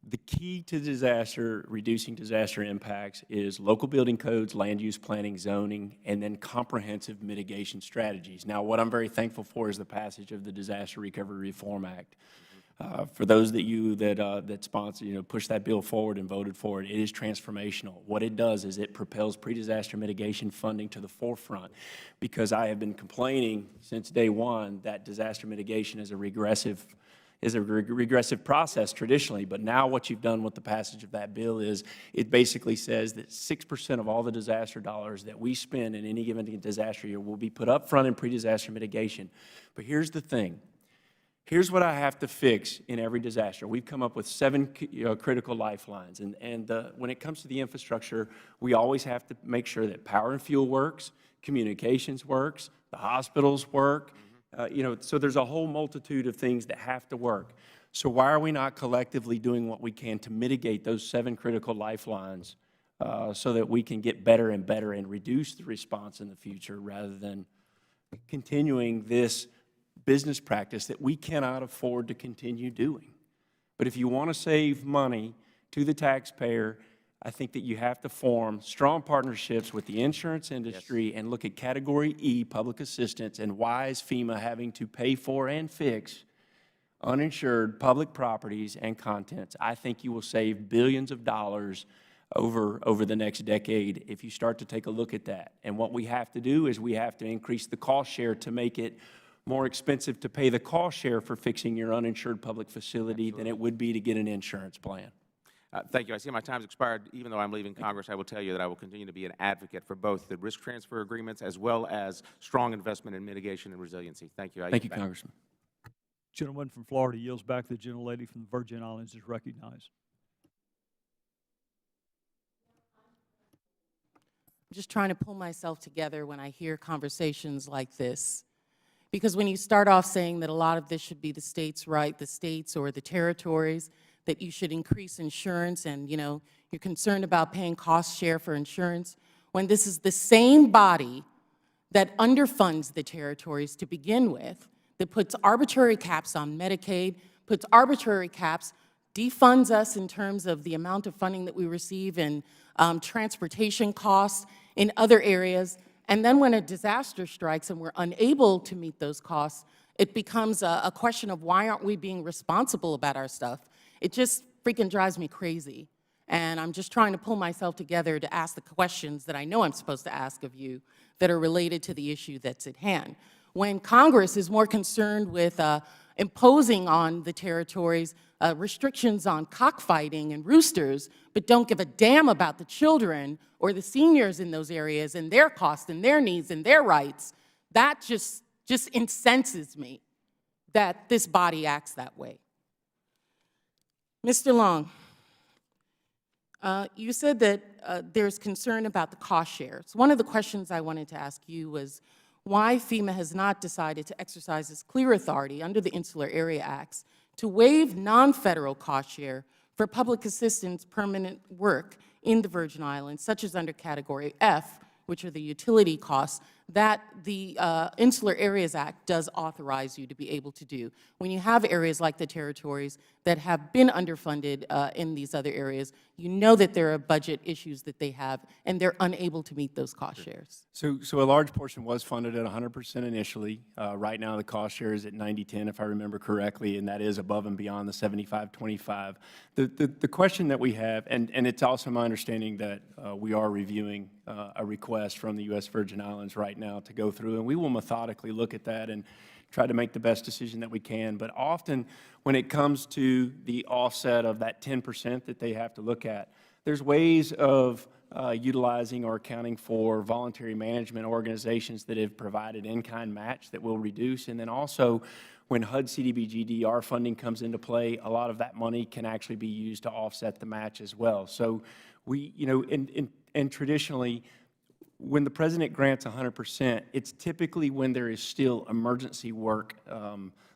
The key to disaster, reducing disaster impacts, is local building codes, land use planning, zoning, and then comprehensive mitigation strategies. Now, what I'm very thankful for is the passage of the Disaster Recovery Reform Act. For those that that sponsor, pushed that bill forward and voted for it, it is transformational. What it does is it propels pre-disaster mitigation funding to the forefront, because I have been complaining since day one that disaster mitigation is a regressive process traditionally. But now what you've done with the passage of that bill is it basically says that 6% of all the disaster dollars that we spend in any given disaster year will be put up front in pre-disaster mitigation. But here's the thing. Here's what I have to fix in every disaster. We've come up with 7 critical lifelines. And when it comes to the infrastructure, we always have to make sure that power and fuel works, communications works, the hospitals work. So there's a whole multitude of things that have to work. So why are we not collectively doing what we can to mitigate those 7 critical lifelines so that we can get better and better and reduce the response in the future, rather than continuing this business practice that we cannot afford to continue doing? But if you want to save money to the taxpayer, I think that you have to form strong partnerships with the insurance industry and look at Category E public assistance, and why is FEMA having to pay for and fix uninsured public properties and contents. I think you will save billions of dollars over the next decade if you start to take a look at that. And what we have to do is we have to increase the cost share to make it more expensive to pay the cost share for fixing your uninsured public facility than it would be to get an insurance plan. Thank you. I see my time's expired. Even though I'm leaving Congress, I will tell you that I will continue to be an advocate for both the risk transfer agreements as well as strong investment in mitigation and resiliency. Thank you. Thank you, Congressman. Gentleman from Florida yields back. The gentlelady from the Virgin Islands is recognized. I'm just trying to pull myself together when I hear conversations like this. Because when you start off saying that a lot of this should be the states' right, the states or the territories, that you should increase insurance and, you're concerned about paying cost share for insurance, when this is the same body that underfunds the territories to begin with, that puts arbitrary caps on Medicaid, puts arbitrary caps, defunds us in terms of the amount of funding that we receive in transportation costs in other areas. And then when a disaster strikes and we're unable to meet those costs, it becomes a question of why aren't we being responsible about our stuff? It just freaking drives me crazy. And I'm just trying to pull myself together to ask the questions that I know I'm supposed to ask of you that are related to the issue that's at hand. When Congress is more concerned with imposing on the territories restrictions on cockfighting and roosters, but don't give a damn about the children or the seniors in those areas and their costs and their needs and their rights, that just incenses me that this body acts that way. Mr. Long, you said that there's concern about the cost shares. One of the questions I wanted to ask you was why FEMA has not decided to exercise its clear authority under the Insular Area Acts to waive non-federal cost share for public assistance permanent work in the Virgin Islands, such as under Category F, which are the utility costs, that the Insular Areas Act does authorize you to be able to do. When you have areas like the territories that have been underfunded in these other areas, you know that there are budget issues that they have, and they're unable to meet those cost shares. So a large portion was funded at 100% initially. Right now, the cost share is at 90-10, if I remember correctly, and that is above and beyond the 75-25. The question that we have, and it's also my understanding that we are reviewing a request from the U.S. Virgin Islands right now to go through, and we will methodically look at that and try to make the best decision that we can. But often, when it comes to the offset of that 10% that they have to look at, there's ways of utilizing or accounting for voluntary management organizations that have provided in-kind match that will reduce. And then also, when HUD CDBG-DR funding comes into play, a lot of that money can actually be used to offset the match as well. So we, and traditionally, when the President grants 100%, it's typically when there is still emergency work,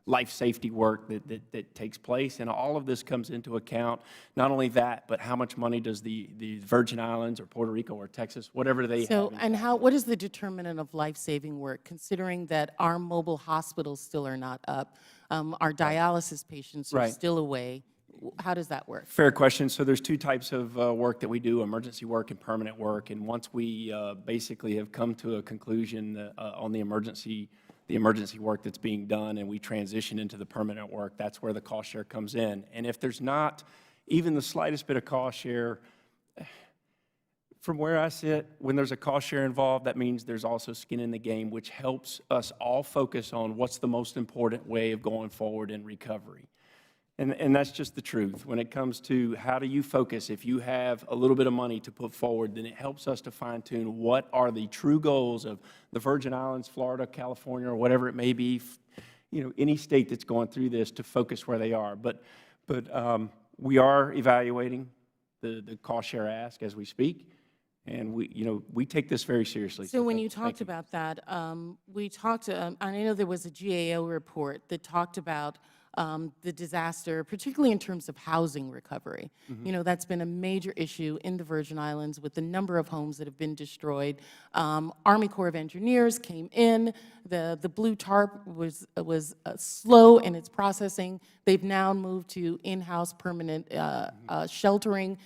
life safety work that takes place, and all of this comes into account. Not only that, but how much money does the Virgin Islands or Puerto Rico or Texas, whatever they have. And what is the determinant of life-saving work, considering that our mobile hospitals still are not up, our dialysis patients are still away? How does that work? Fair question. So there's two types of work that we do, emergency work and permanent work. And once we basically have come to a conclusion on the emergency work that's being done and we transition into the permanent work, that's where the cost share comes in. And if there's not even the slightest bit of cost share, from where I sit, when there's a cost share involved, that means there's also skin in the game, which helps us all focus on what's the most important way of going forward in recovery. And that's just the truth. When it comes to how do you focus, if you have a little bit of money to put forward, then it helps us to fine-tune what are the true goals of the Virgin Islands, Florida, California, or whatever it may be, any state that's going through this to focus where they are. But we are evaluating the cost share ask as we speak. And we take this very seriously. So when you talked about that, we talked, I know there was a GAO report that talked about the disaster, particularly in terms of housing recovery. That's been a major issue in the Virgin Islands with the number of homes that have been destroyed. Army Corps of Engineers came in. The blue tarp was slow in its processing. They've now moved to in-house permanent sheltering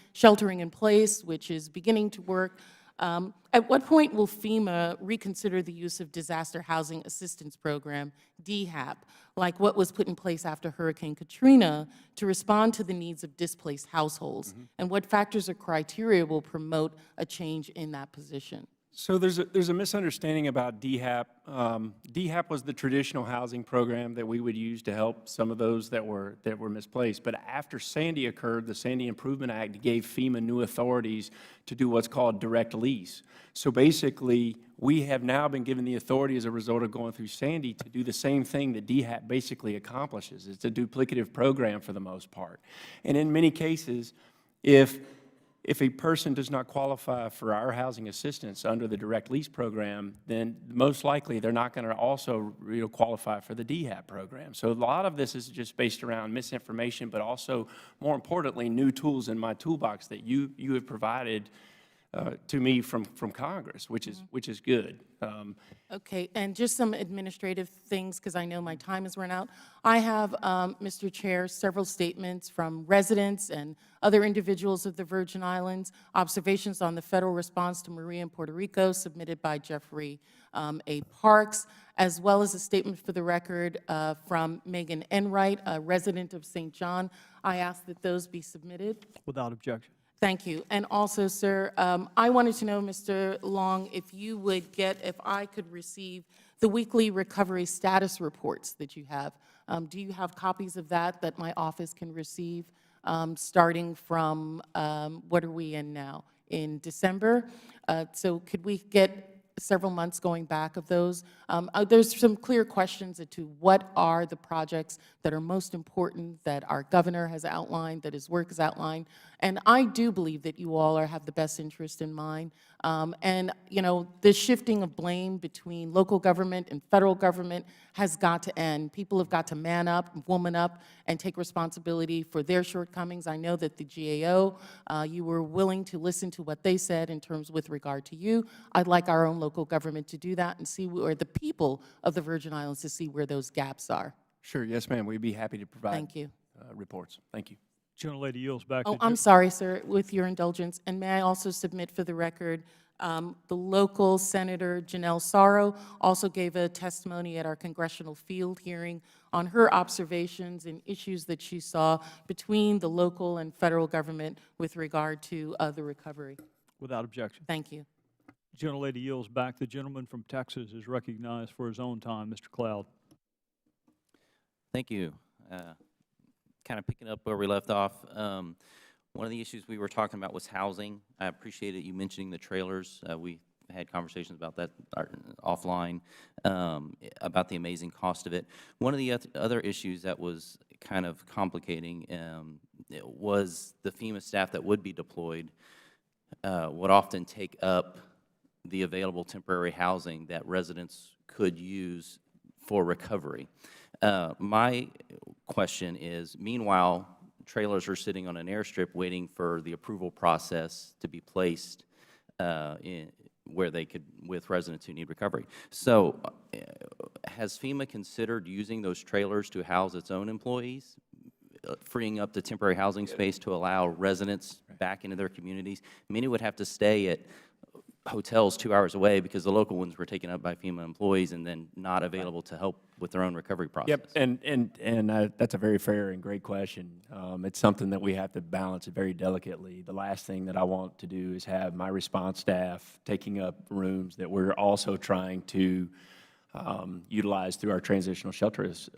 in place, which is beginning to work. At what point will FEMA reconsider the use of Disaster Housing Assistance Program, DHAP, like what was put in place after Hurricane Katrina to respond to the needs of displaced households? And what factors or criteria will promote a change in that position? So there's a misunderstanding about DHAP. DHAP was the traditional housing program that we would use to help some of those that were misplaced. But after Sandy occurred, the Sandy Improvement Act gave FEMA new authorities to do what's called direct lease. So basically, we have now been given the authority as a result of going through Sandy to do the same thing that DHAP basically accomplishes. It's a duplicative program for the most part. And in many cases, if a person does not qualify for our housing assistance under the direct lease program, then most likely they're not going to also qualify for the DHAP program. So a lot of this is just based around misinformation, but also, more importantly, new tools in my toolbox that you have provided to me from Congress, which is good. Okay, and just some administrative things, because I know my time has run out. I have, Mr. Chair, several statements from residents and other individuals of the Virgin Islands, observations on the federal response to Maria in Puerto Rico submitted by Jeffrey A. Parks, as well as a statement for the record from Megan Enright, a resident of St. John. I ask that those be submitted. Without objection. Thank you. And also, sir, I wanted to know, Mr. Long, if I could receive the weekly recovery status reports that you have. Do you have copies of that my office can receive, starting from, what are we in now? In December? So could we get several months going back of those? There's some clear questions as to what are the projects that are most important that our governor has outlined, that his work has outlined. And I do believe that you all have the best interest in mind. And, the shifting of blame between local government and federal government has got to end. People have got to man up, woman up, and take responsibility for their shortcomings. I know that the GAO, you were willing to listen to what they said in terms with regard to you. I'd like our own local government to do that and see where the people of the Virgin Islands to see where those gaps are. Sure, yes, ma'am. We'd be happy to provide Thank you. Reports. Thank you. Gentlelady yields back. Oh, I'm sorry, sir, with your indulgence. And may I also submit for the record, the local Senator Janelle Sorrow also gave a testimony at our congressional field hearing on her observations and issues that she saw between the local and federal government with regard to the recovery. Without objection. Thank you. Gentlelady yields back. The gentleman from Texas is recognized for his own time. Mr. Cloud. Thank you. Kind of picking up where we left off, one of the issues we were talking about was housing. I appreciated you mentioning the trailers. We had conversations about that offline, about the amazing cost of it. One of the other issues that was kind of complicating was the FEMA staff that would be deployed would often take up the available temporary housing that residents could use for recovery. My question is, meanwhile, trailers are sitting on an airstrip waiting for the approval process to be placed where they could, with residents who need recovery. So has FEMA considered using those trailers to house its own employees? freeing up the temporary housing space to allow residents back into their communities. Many would have to stay at hotels 2 hours away because the local ones were taken up by FEMA employees and then not available to help with their own recovery process. Yep, and that's a very fair and great question. It's something that we have to balance very delicately. The last thing that I want to do is have my response staff taking up rooms that we're also trying to utilize through our transitional shelters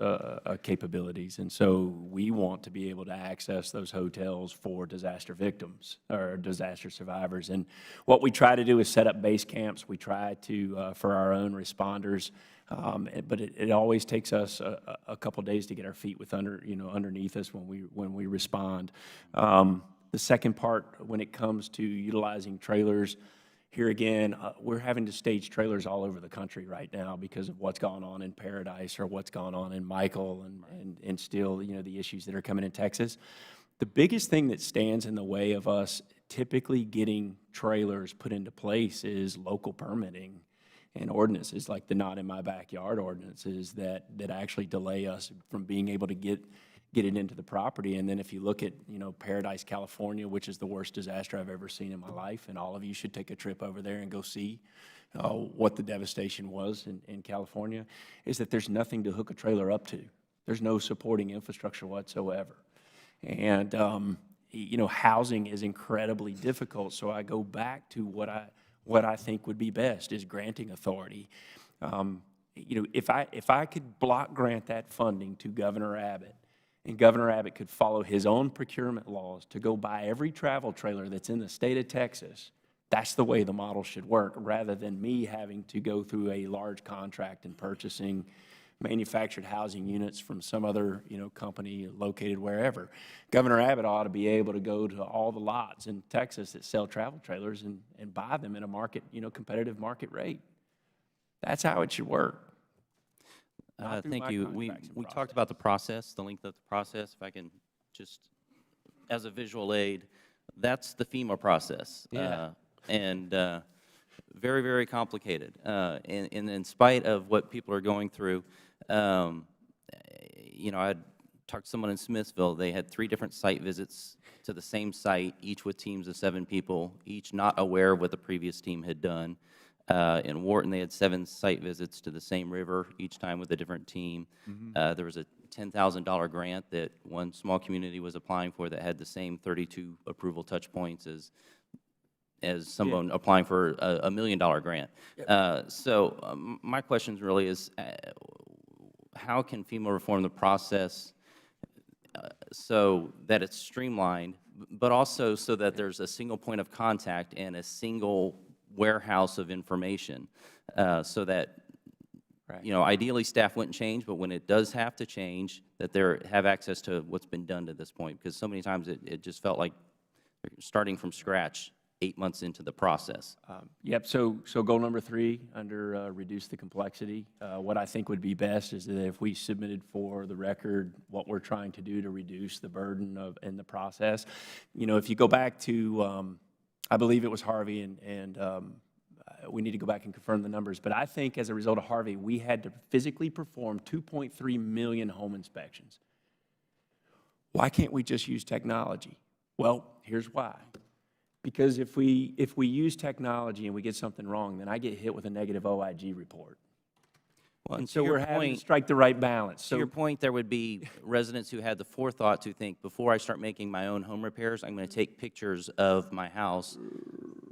capabilities. And so we want to be able to access those hotels for disaster victims or disaster survivors. And what we try to do is set up base camps. We try to, for our own responders, but it always takes us a couple days to get our feet underneath us when we respond. The second part, when it comes to utilizing trailers, here again, we're having to stage trailers all over the country right now because of what's gone on in Paradise or what's gone on in Michael and still, the issues that are coming in Texas. The biggest thing that stands in the way of us typically getting trailers put into place is local permitting and ordinances like the Not in My Backyard ordinances that actually delay us from being able to get it into the property. And then if you look at, Paradise, California, which is the worst disaster I've ever seen in my life, and all of you should take a trip over there and go see what the devastation was in California, is that there's nothing to hook a trailer up to. There's no supporting infrastructure whatsoever. And, housing is incredibly difficult, so I go back to what I think would be best is granting authority. If I could block grant that funding to Governor Abbott, and Governor Abbott could follow his own procurement laws to go buy every travel trailer that's in the state of Texas, that's the way the model should work, rather than me having to go through a large contract and purchasing manufactured housing units from some other, company located wherever. Governor Abbott ought to be able to go to all the lots in Texas that sell travel trailers and buy them at a market, competitive market rate. That's how it should work. Thank you. We talked about the process, the length of the process. If I can just, as a visual aid, that's the FEMA process. Yeah. And very, very complicated. And in spite of what people are going through, I talked to someone in Smithville. They had 3 different site visits to the same site, each with teams of 7 people, each not aware of what the previous team had done. In Wharton, they had 7 site visits to the same river, each time with a different team. There was a $10,000 grant that one small community was applying for that had the same 32 approval touch points as someone applying for a $1 million grant. Yep. My question really is, how can FEMA reform the process so that it's streamlined, but also so that there's a single point of contact and a single warehouse of information, so that, ideally staff wouldn't change, but when it does have to change, that they have access to what's been done to this point, because so many times it just felt like starting from scratch 8 months into the process. Yep, so goal number 3 under reduce the complexity, what I think would be best is that if we submitted for the record what we're trying to do to reduce the burden in the process. If you go back to, I believe it was Harvey, and we need to go back and confirm the numbers, but I think as a result of Harvey, we had to physically perform 2.3 million home inspections. Why can't we just use technology? Well, here's why. Because if we use technology and we get something wrong, then I get hit with a negative OIG report. Well, and so we're having to strike the right balance. To your point, there would be residents who had the forethought to think, before I start making my own home repairs, I'm going to take pictures of my house.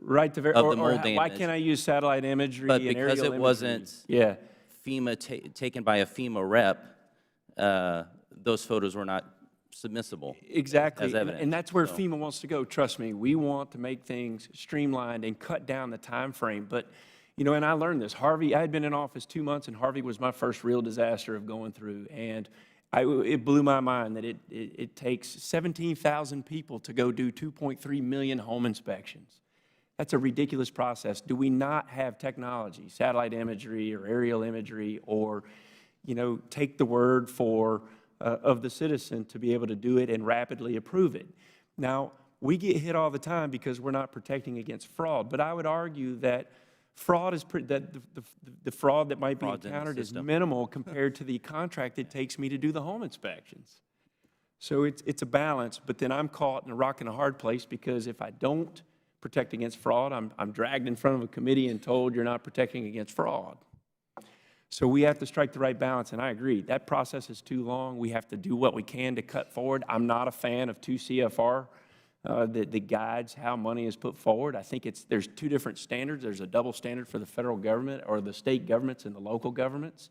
Right, of the mold damage. Why can't I use satellite imagery but and aerial because it imagery? Wasn't FEMA taken by a FEMA rep, those photos were not submissible. Exactly, as evidence. and that's where FEMA wants to go. Trust me, we want to make things streamlined and cut down the time frame. But, and I learned this. Harvey, I had been in office 2 months, and Harvey was my first real disaster of going through. And it blew my mind that it takes 17,000 people to go do 2.3 million home inspections. That's a ridiculous process. Do we not have technology, satellite imagery or aerial imagery, or, take the word of the citizen to be able to do it and rapidly approve it? Now, we get hit all the time because we're not protecting against fraud, but I would argue that fraud is the fraud that might be encountered is minimal compared to the contract it takes me to do the home inspections. So it's a balance, but then I'm caught in a rock and a hard place, because if I don't protect against fraud, I'm dragged in front of a committee and told you're not protecting against fraud. So we have to strike the right balance, and I agree. That process is too long. We have to do what we can to cut forward. I'm not a fan of 2 CFR that guides how money is put forward. I think there's two different standards. There's a double standard for the federal government, or the state governments and the local governments.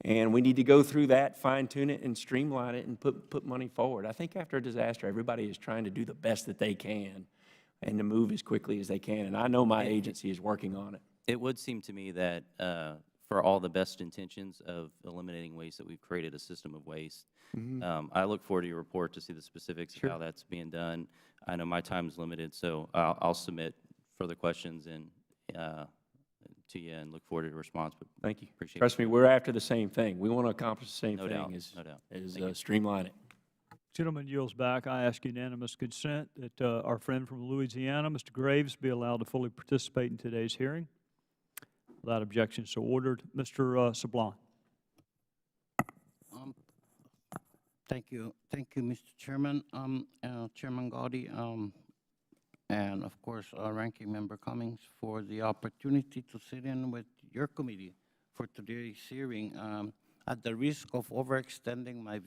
And we need to go through that, fine-tune it, and streamline it, and put money forward. I think after a disaster, everybody is trying to do the best that they can and to move as quickly as they can. And I know my agency is working on it. It would seem to me that for all the best intentions of eliminating waste, that we've created a system of waste. I look forward to your report to see the specifics of how that's being done. I know my time is limited, so I'll submit further questions and to you and look forward to the response. But Thank you. Appreciate it. Trust me, we're after the same thing. We want to accomplish the same No thing, doubt, is, no doubt. is Thank you. streamline it. Gentleman yields back. I ask unanimous consent that our friend from Louisiana, Mr. Graves, be allowed to fully participate in today's hearing. Without objection, so ordered. Mr. Sablon. Thank you, Mr. Chairman, Chairman Gowdy, and of course, Ranking Member Cummings, for the opportunity to sit in with your committee for today's hearing. At the risk of overextending my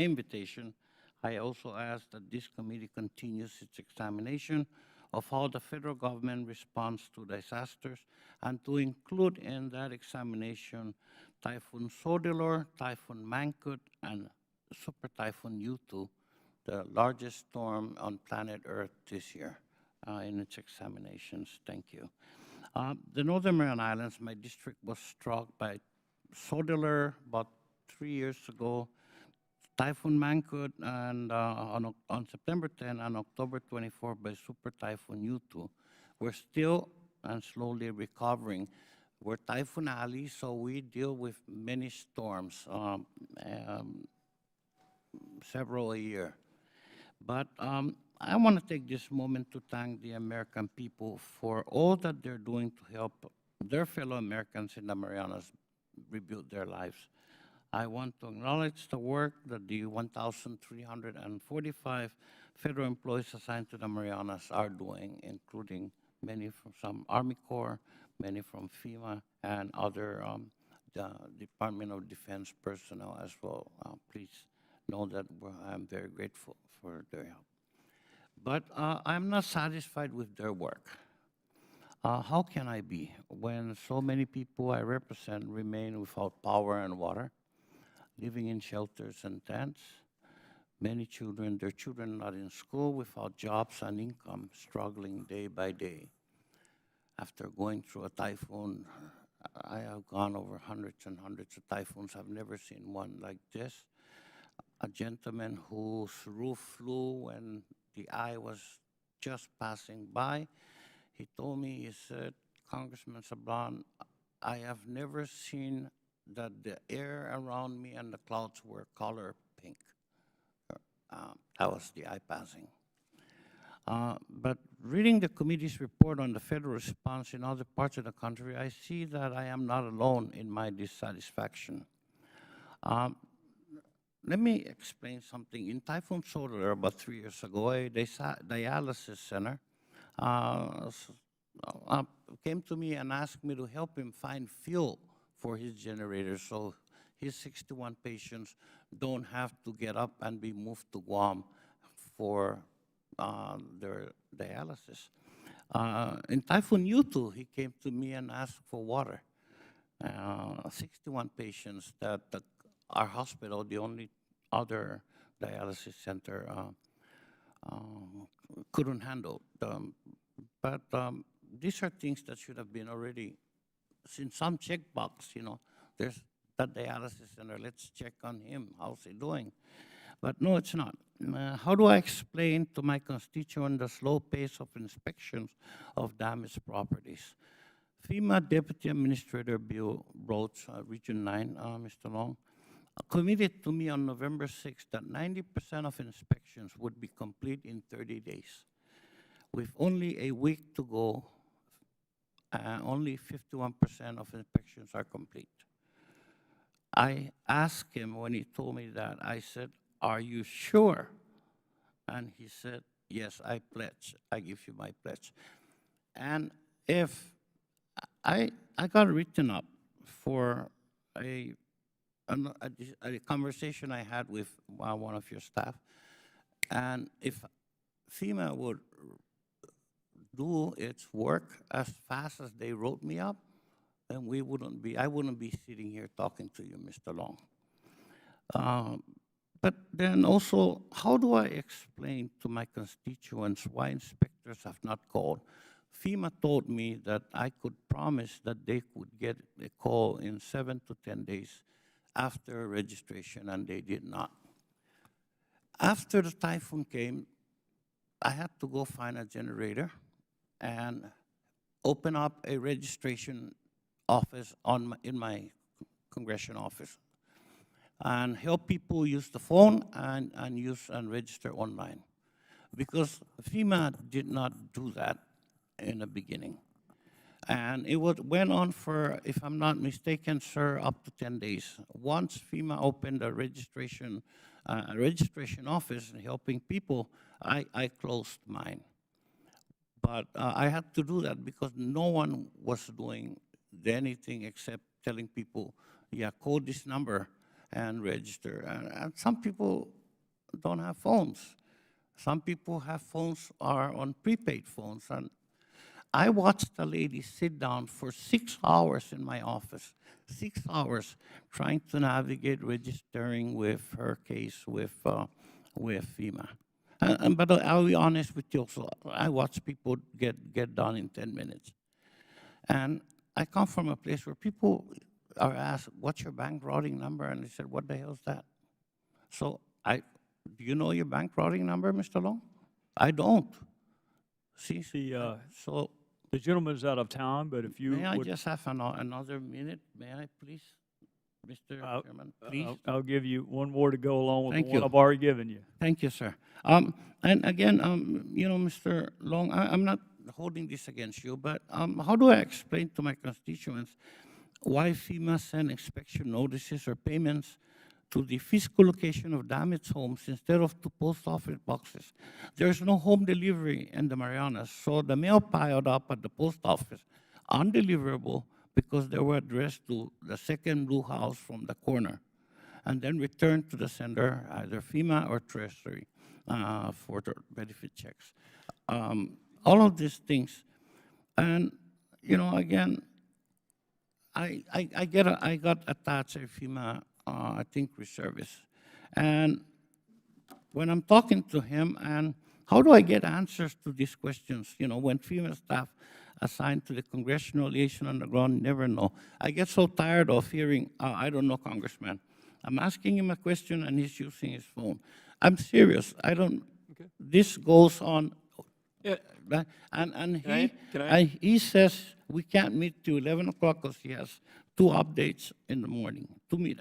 invitation, I also ask that this committee continues its examination of how the federal government responds to disasters, and to include in that examination Typhoon Soudelor, Typhoon Mangkhut, and Super Typhoon Yutu, the largest storm on planet Earth this year, in its examinations. Thank you. The Northern Mariana Islands, my district was struck by Soudelor about 3 years ago, Typhoon Mangkhut, and on September 10 and October 24 by Super Typhoon Yutu. We're still and slowly recovering. We're Typhoon Alley, so we deal with many storms, several a year. But I want to take this moment to thank the American people for all that they're doing to help their fellow Americans in the Marianas rebuild their lives. I want to acknowledge the work that the 1,345 federal employees assigned to the Marianas are doing, including many from some Army Corps, many from FEMA, and other the Department of Defense personnel as well. Please know that I'm very grateful for their help. But I'm not satisfied with their work. How can I be when so many people I represent remain without power and water, living in shelters and tents? Many children, their children not in school, without jobs and income, struggling day by day. After going through a typhoon, I have gone over hundreds and hundreds of typhoons. I've never seen one like this. A gentleman whose roof flew when the eye was just passing by. He told me, he said, Congressman Sablon, I have never seen that the air around me and the clouds were color pink. That was the eye passing. But reading the committee's report on the federal response in other parts of the country, I see that I am not alone in my dissatisfaction. Let me explain something. In Typhoon Soudelor, about 3 years ago, a dialysis center came to me and asked me to help him find fuel for his generator so his 61 patients don't have to get up and be moved to Guam for their dialysis. In Typhoon Yutu, he came to me and asked for water. 61 patients that our hospital, the only other dialysis center, couldn't handle. But these are things that should have been already in some checkbox, you know. There's that dialysis center, let's check on him, how's he doing? But no, it's not. How do I explain to my constituent the slow pace of inspections of damaged properties? FEMA Deputy Administrator Bill Rhodes, Region 9, Mr. Long, committed to me on November 6th that 90% of inspections would be complete in 30 days. With only a week to go, only 51% of inspections are complete. I asked him when he told me that, I said, are you sure? And he said, yes, I pledge. I give you my pledge. And if I got written up for a conversation I had with one of your staff, and if FEMA would do its work as fast as they wrote me up, then I wouldn't be sitting here talking to you, Mr. Long. But then also, how do I explain to my constituents why inspectors have not called? FEMA told me that I could promise that they could get a call in 7 to 10 days after registration, and they did not. After the typhoon came, I had to go find a generator and open up a registration office in my congressional office and help people use the phone and use and register online. Because FEMA did not do that in the beginning. And it went on for, if I'm not mistaken, sir, up to 10 days. Once FEMA opened a registration office and helping people, I closed mine. But I had to do that because no one was doing anything except telling people, yeah, call this number and register. And some people don't have phones. Some people have phones are on prepaid phones. And I watched a lady sit down for 6 hours in my office, 6 hours, trying to navigate registering with her case with FEMA. But I'll be honest with you also, I watch people get done in 10 minutes. And I come from a place where people are asked, what's your bank routing number? And they said, what the hell is that? So do you know your bank routing number, Mr. Long? I don't. See, so The gentleman's out of town, but if you may I would, just have another minute? May I, please, Mr. Chairman? Please. I'll give you one more to go along with Thank the one you. I've already given you. Thank you, sir. And again, you know, Mr. Long, I'm not holding this against you, but how do I explain to my constituents why FEMA send inspection notices or payments to the physical location of damaged homes instead of to post office boxes? There's no home delivery in the Marianas, so the mail piled up at the post office, undeliverable because they were addressed to the second blue house from the corner, and then returned to the sender, either FEMA or Treasury, for the benefit checks. All of these things. And, you know, again, I got attached to FEMA, I think, reservist. And when I'm talking to him, and how do I get answers to these questions? You know, when FEMA staff assigned to the congressional liaison on the ground never know. I get so tired of hearing, I don't know, Congressman. I'm asking him a question and he's using his phone. I'm serious. I don't, this goes on. Yeah. And he says we can't meet till 11 o'clock because he has 2 updates in the morning to meet.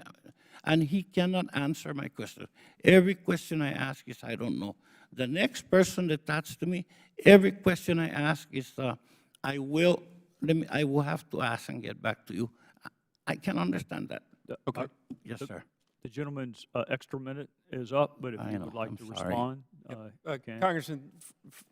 And he cannot answer my question. Every question I ask is, I don't know. The next person that talks to me, every question I ask is, I will have to ask and get back to you. I can understand that. Okay. Yes, sir. The gentleman's extra minute is up, but if I you know, would like I'm to sorry. respond, you can. Congressman,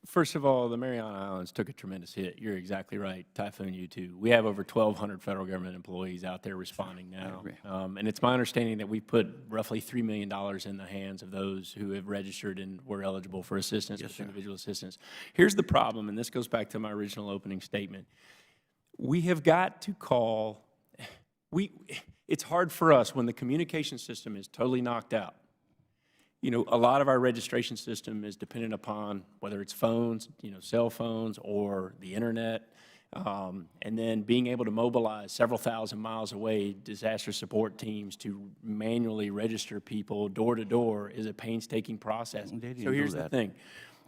first of all, the Mariana Islands took a tremendous hit. You're exactly right. Typhoon U2. We have over 1,200 federal government employees out there responding now. And it's my understanding that we put roughly $3 million in the hands of those who have registered and were eligible for assistance with individual assistance. Here's the problem, and this goes back to my original opening statement. We have got to call, it's hard for us when the communication system is totally knocked out. You know, a lot of our registration system is dependent upon whether it's phones, you know, cell phones or the internet, and then being able to mobilize several thousand miles away disaster support teams to manually register people door to door is a painstaking process. So here's the thing.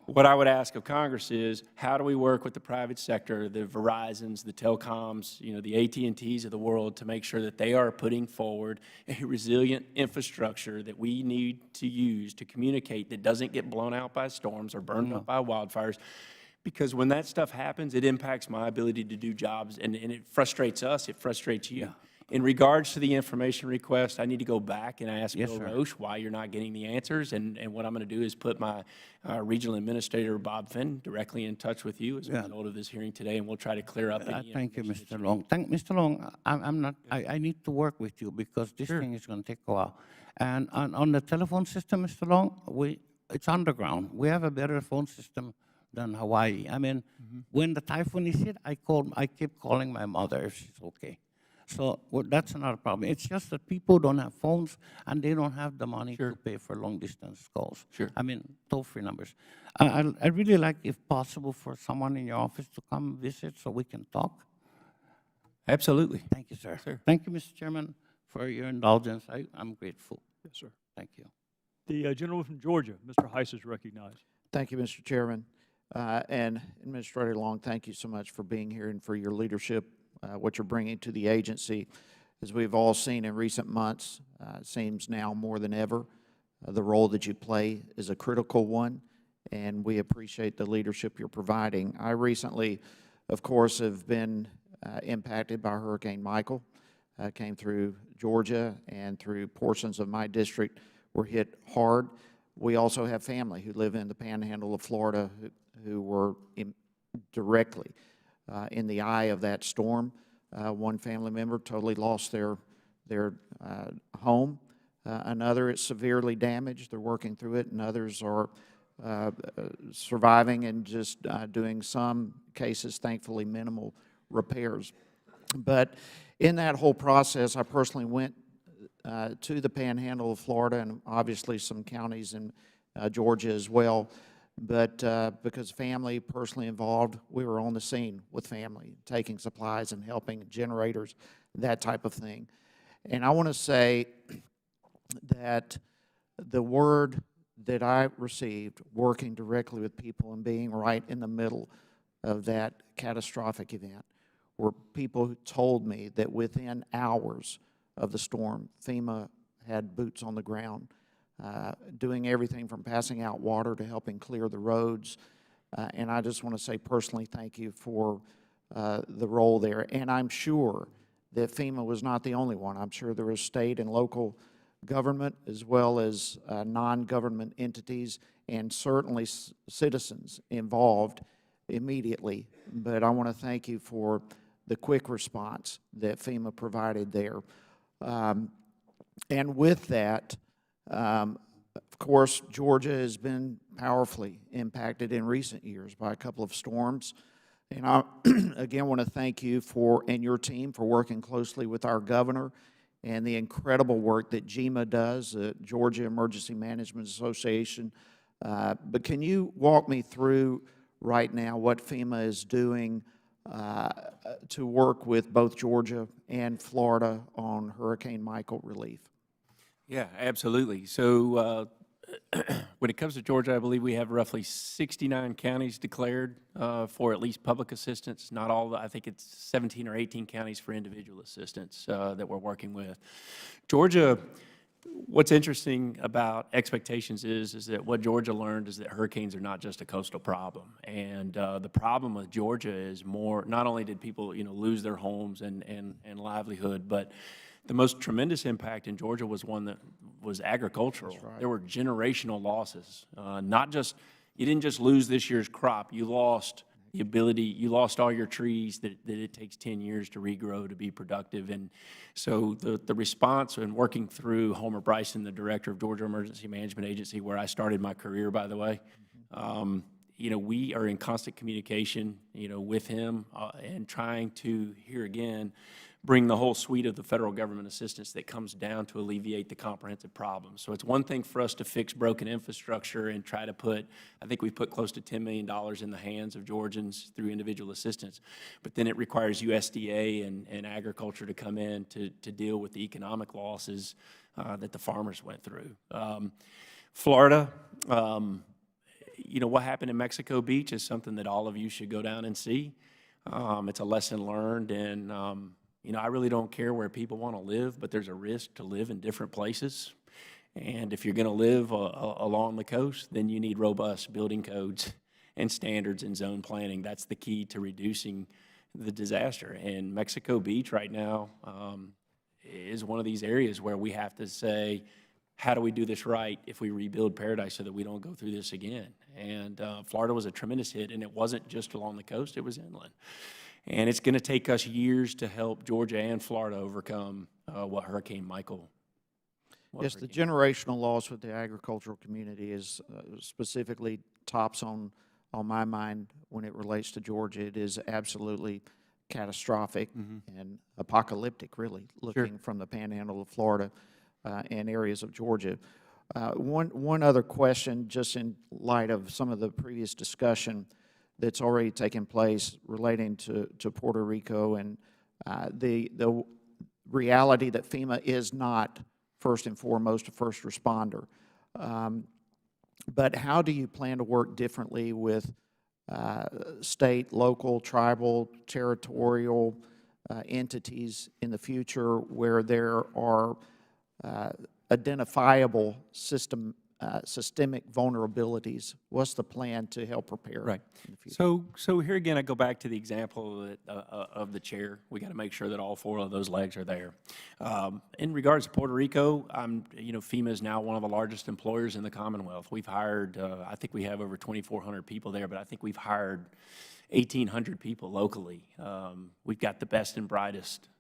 What I would ask of Congress is, how do we work with the private sector, the Verizons, the telecoms, you know, the AT&Ts of the world to make sure that they are putting forward a resilient infrastructure that we need to use to communicate that doesn't get blown out by storms or burned up by wildfires? Because when that stuff happens, it impacts my ability to do jobs, and it frustrates us, it frustrates you. In regards to the information request, I need to go back and ask Yes, Bill sir. Roche why you're not getting the answers. And what I'm going to do is put my regional administrator, Bob Finn, directly in touch with you as a Yeah. result of this hearing today, and we'll try to clear up any Thank you, information that Mr. Long. Mr. Long, I'm not, I need to work with you because this Sure. thing is going to take a while. And on the telephone system, Mr. Long, it's underground. We have a better phone system than Hawaii. I mean, when the typhoon is hit, I keep calling my mother if she's okay. So that's not a problem. It's just that people don't have phones and they don't have the money to pay for long-distance calls. Sure. I mean, toll-free numbers. I'd really like, if possible, for someone in your office to come visit so we can talk. Absolutely. Thank you, sir. Thank you, Mr. Chairman, for your indulgence. I'm grateful. Yes, sir. Thank you. The gentleman from Georgia, Mr. Heiss, is recognized. Thank you, Mr. Chairman. And Administrator Long, thank you so much for being here and for your leadership, what you're bringing to the agency. As we've all seen in recent months, it seems now more than ever, the role that you play is a critical one, and we appreciate the leadership you're providing. I recently, of course, have been impacted by Hurricane Michael. Came through Georgia and through portions of my district were hit hard. We also have family who live in the panhandle of Florida who were directly in the eye of that storm. One family member totally lost their home. Another is severely damaged. They're working through it, and others are surviving and just doing some cases, thankfully, minimal repairs. But in that whole process, I personally went to the panhandle of Florida and obviously some counties in Georgia as well. But because family personally involved, we were on the scene with family, taking supplies and helping generators, that type of thing. And I want to say that the word that I received working directly with people and being right in the middle of that catastrophic event were people who told me that within hours of the storm, FEMA had boots on the ground, doing everything from passing out water to helping clear the roads. And I just want to say personally thank you for the role there. And I'm sure that FEMA was not the only one. I'm sure there was state and local government as well as non-government entities and certainly citizens involved immediately. But I want to thank you for the quick response that FEMA provided there. And with that, of course, Georgia has been powerfully impacted in recent years by a couple of storms. And I, again, want to thank you and your team for working closely with our governor and the incredible work that GEMA does, the Georgia Emergency Management Association. But can you walk me through right now what FEMA is doing to work with both Georgia and Florida on Hurricane Michael relief? Yeah, absolutely. So when it comes to Georgia, I believe we have roughly 69 counties declared for at least public assistance. Not all, I think it's 17 or 18 counties for individual assistance that we're working with. Georgia, what's interesting about expectations is that what Georgia learned is that hurricanes are not just a coastal problem. And the problem with Georgia is more, not only did people, lose their homes and livelihood, but the most tremendous impact in Georgia was one that was agricultural. Right. There were generational losses. You didn't just lose this year's crop, you lost the ability, you lost all your trees that it takes 10 years to regrow to be productive. And so the response and working through Homer Bryson, the director of Georgia Emergency Management Agency, where I started my career, by the way, we are in constant communication, with him and trying to, here again, bring the whole suite of the federal government assistance that comes down to alleviate the comprehensive problem. So it's one thing for us to fix broken infrastructure and try to I think we've put close to $10 million in the hands of Georgians through individual assistance, but then it requires USDA and agriculture to come in to deal with the economic losses that the farmers went through. Florida, what happened in Mexico Beach is something that all of you should go down and see. It's a lesson learned, and I really don't care where people want to live, but there's a risk to live in different places. And if you're going to live along the coast, then you need robust building codes and standards and zone planning. That's the key to reducing the disaster. And Mexico Beach right now, is one of these areas where we have to say, how do we do this right if we rebuild Paradise so that we don't go through this again? And Florida was a tremendous hit, and it wasn't just along the coast, it was inland. And it's going to take us years to help Georgia and Florida overcome what Hurricane Michael. Yes, the generational loss with the agricultural community is specifically tops on my mind when it relates to Georgia. It is absolutely catastrophic and apocalyptic, really, looking from the panhandle of Florida and areas of Georgia. One other question, just in light of some of the previous discussion that's already taken place relating to Puerto Rico and the reality that FEMA is not first and foremost a first responder. But how do you plan to work differently with state, local, tribal, territorial entities in the future where there are identifiable systemic vulnerabilities? What's the plan to help prepare in the future? So here again, I go back to the example of the chair. We got to make sure that all 4 of those legs are there. In regards to Puerto Rico, FEMA is now one of the largest employers in the Commonwealth. We've hired, I think we have over 2,400 people there, but I think we've hired 1,800 people locally. We've got the best and brightest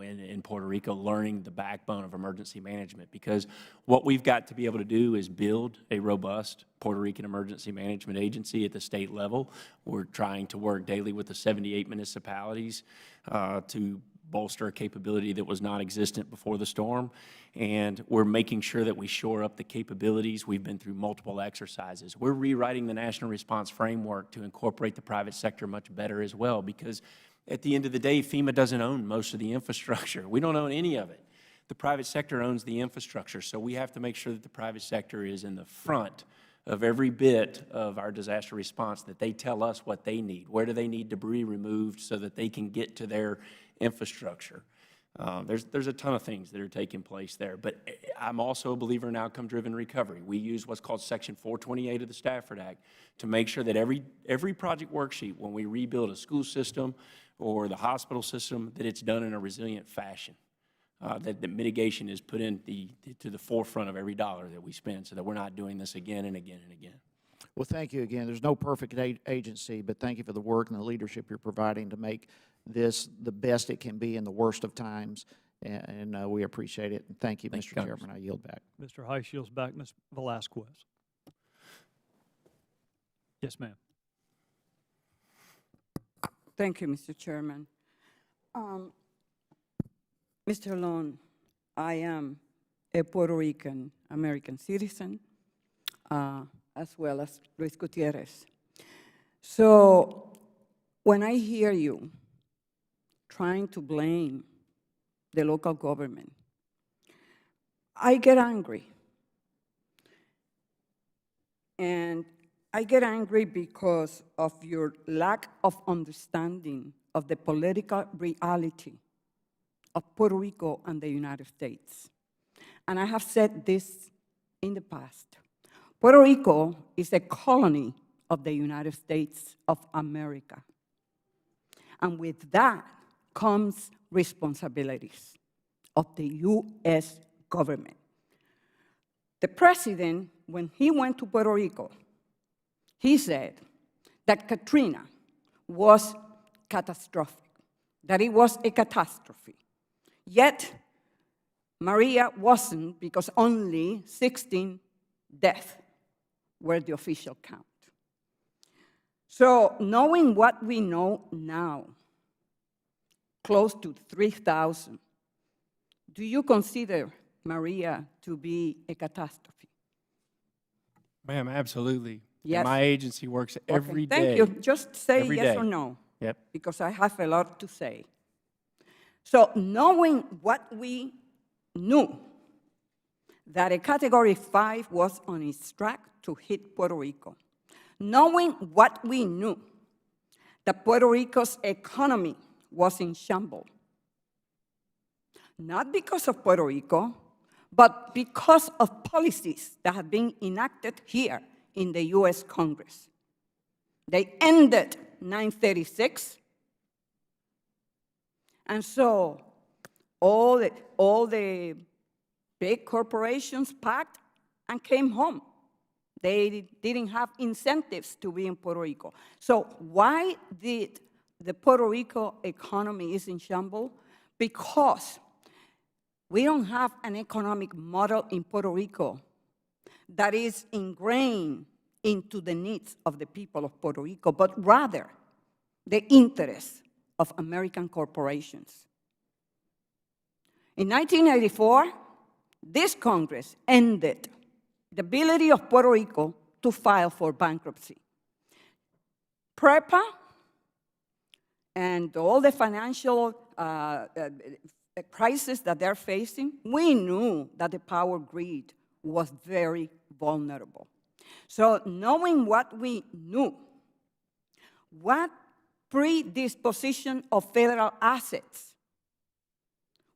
in Puerto Rico learning the backbone of emergency management, because what we've got to be able to do is build a robust Puerto Rican emergency management agency at the state level. We're trying to work daily with the 78 municipalities to bolster a capability that was not existent before the storm, and we're making sure that we shore up the capabilities. We've been through multiple exercises. We're rewriting the National Response Framework to incorporate the private sector much better as well, because at the end of the day, FEMA doesn't own most of the infrastructure. We don't own any of it. The private sector owns the infrastructure, so we have to make sure that the private sector is in the front of every bit of our disaster response, that they tell us what they need. Where do they need debris removed so that they can get to their infrastructure? There's a ton of things that are taking place there, but I'm also a believer in outcome-driven recovery. We use what's called Section 428 of the Stafford Act to make sure that every project worksheet, when we rebuild a school system or the hospital system, that it's done in a resilient fashion, that mitigation is put to the forefront of every dollar that we spend, so that we're not doing this again and again and again. Well, thank you again. There's no perfect agency, but thank you for the work and the leadership you're providing to make this the best it can be in the worst of times, and we appreciate it. And thank you, Mr. Chairman. I yield back. Mr. Heiss yields back. Ms. Velasquez. Yes, ma'am. Thank you, Mr. Chairman. Mr. Long, I am a Puerto Rican American citizen, as well as Luis Gutierrez. So when I hear you trying to blame the local government, I get angry. And I get angry because of your lack of understanding of the political reality of Puerto Rico and the United States. And I have said this in the past. Puerto Rico is a colony of the United States of America. And with that comes responsibilities of the U.S. government. The president, when he went to Puerto Rico, he said that Katrina was catastrophic, that it was a catastrophe. Yet, Maria wasn't, because only 16 deaths were the official count. So knowing what we know now, close to 3,000, do you consider Maria to be a catastrophe? Ma'am, absolutely. Yes. And my agency works every day. Thank you. Just say Every yes day. or no. Yep. Because I have a lot to say. So knowing what we knew, that a Category 5 was on its track to hit Puerto Rico, knowing what we knew, that Puerto Rico's economy was in shambles, not because of Puerto Rico, but because of policies that have been enacted here in the U.S. Congress. They ended 936, and so All the big corporations packed and came home. They didn't have incentives to be in Puerto Rico. So why did the Puerto Rico economy is in shambles? Because we don't have an economic model in Puerto Rico that is ingrained into the needs of the people of Puerto Rico, but rather the interests of American corporations. In 1984, this Congress ended the ability of Puerto Rico to file for bankruptcy. PREPA and all the financial crisis that they're facing, we knew that the power grid was very vulnerable. So knowing what we knew, what predisposition of federal assets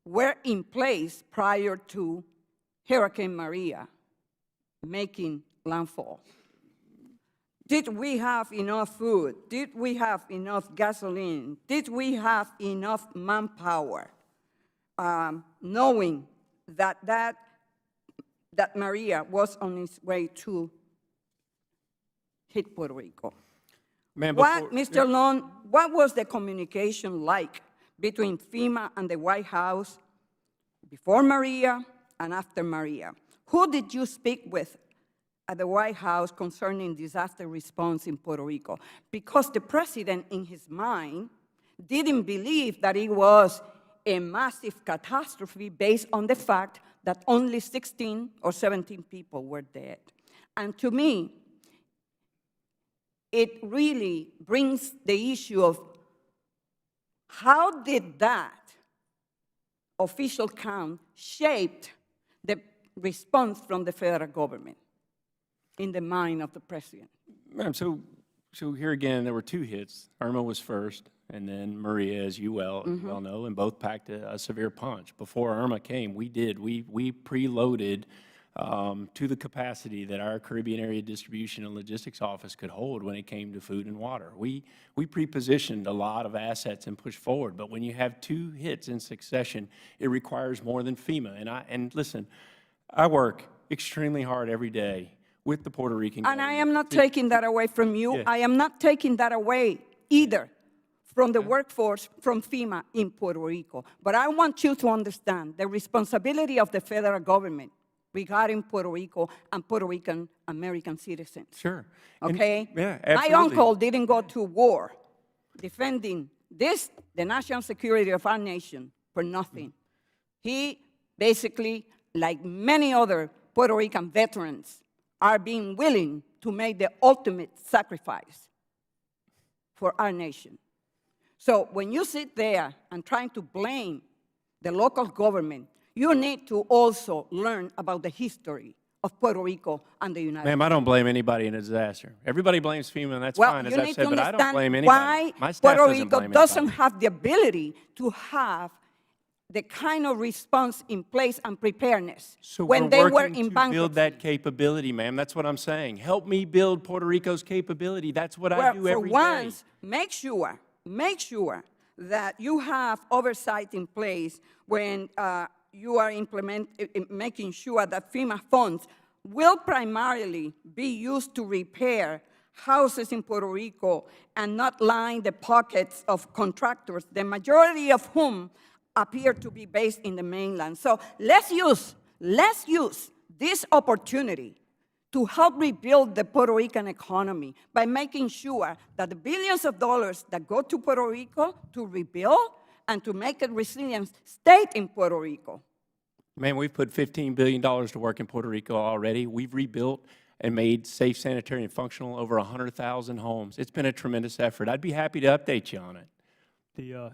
were in place prior to Hurricane Maria making landfall. Did we have enough food? Did we have enough gasoline? Did we have enough manpower? Knowing that Maria was on its way to hit Puerto Rico. Mr. Long, what was the communication like between FEMA and the White House before Maria and after Maria? Who did you speak with at the White House concerning disaster response in Puerto Rico? Because the president, in his mind, didn't believe that it was a massive catastrophe based on the fact that only 16 or 17 people were dead. And to me, it really brings the issue of how did that official count shape the response from the federal government in the mind of the president? Ma'am, so here again, there were two hits. Irma was first, and then Maria, as you well know, and both packed a severe punch. Before Irma came, we preloaded to the capacity that our Caribbean Area Distribution and Logistics Office could hold when it came to food and water. We pre-positioned a lot of assets and pushed forward, but when you have two hits in succession, it requires more than FEMA. And listen, I work extremely hard every day with the Puerto Rican government. And I am not taking that away from you. Yeah. I am not taking that away either from the workforce from FEMA in Puerto Rico. But I want you to understand the responsibility of the federal government regarding Puerto Rico and Puerto Rican American citizens. Sure. Okay? Yeah, absolutely. My uncle didn't go to war defending the national security of our nation for nothing. He basically, like many other Puerto Rican veterans, are being willing to make the ultimate sacrifice for our nation. So when you sit there and trying to blame the local government, you need to also learn about the history of Puerto Rico and the United States. Ma'am, I don't blame anybody in a disaster. Everybody blames FEMA, and that's fine, as I've said, but I don't blame anybody. Why My staff Puerto doesn't Rico blame doesn't anybody. have the ability to have the kind of response in place and preparedness So when we're they were working in to bankruptcy. build that capability, ma'am. That's what I'm saying. Help me build Puerto Rico's capability. That's what I do every day. For once, make sure that you have oversight in place when you are making sure that FEMA funds will primarily be used to repair houses in Puerto Rico and not line the pockets of contractors, the majority of whom appear to be based in the mainland. So let's use this opportunity to help rebuild the Puerto Rican economy by making sure that the billions of dollars that go to Puerto Rico to rebuild and to make it resilient stay in Puerto Rico. Man, we've put $15 billion to work in Puerto Rico already. We've rebuilt and made safe, sanitary, and functional over 100,000 homes. It's been a tremendous effort. I'd be happy to update you on it. The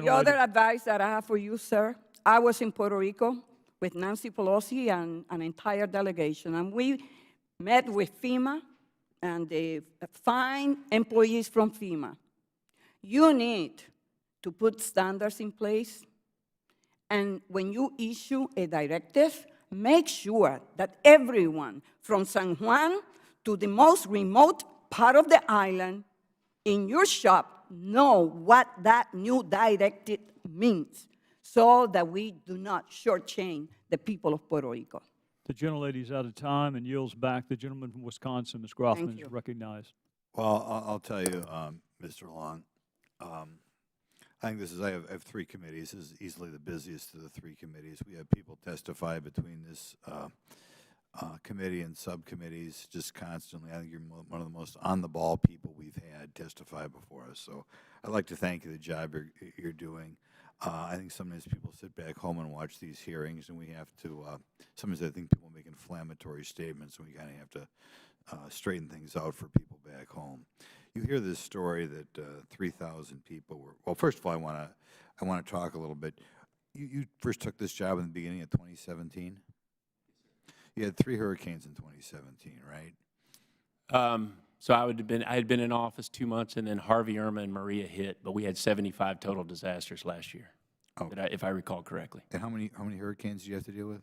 other advice that I have for you, sir, I was in Puerto Rico with Nancy Pelosi and an entire delegation, and we met with FEMA and the fine employees from FEMA. You need to put standards in place, and when you issue a directive, make sure that everyone from San Juan to the most remote part of the island in your shop know what that new directive means. so that we do not shortchange the people of Puerto Rico. The gentlelady's out of time and yields back. The gentleman from Wisconsin, Ms. Groffman, you. is recognized. Well, I'll tell you, Mr. Long, I think I have three committees. This is easily the busiest of the three committees. We have people testify between this committee and subcommittees just constantly. I think you're one of the most on-the-ball people we've had testify before us. So I'd like to thank you for the job you're doing. I think sometimes people sit back home and watch these hearings, and we have to, sometimes I think people make inflammatory statements, and we kind of have to straighten things out for people back home. You hear this story that 3,000 people were, well, first of all, I want to talk a little bit. You first took this job in the beginning of 2017? You had 3 hurricanes in 2017, right? So I had been in office 2 months, and then Harvey, Irma, and Maria hit, but we had 75 total disasters last year, if I recall correctly. And how many hurricanes do you have to deal with?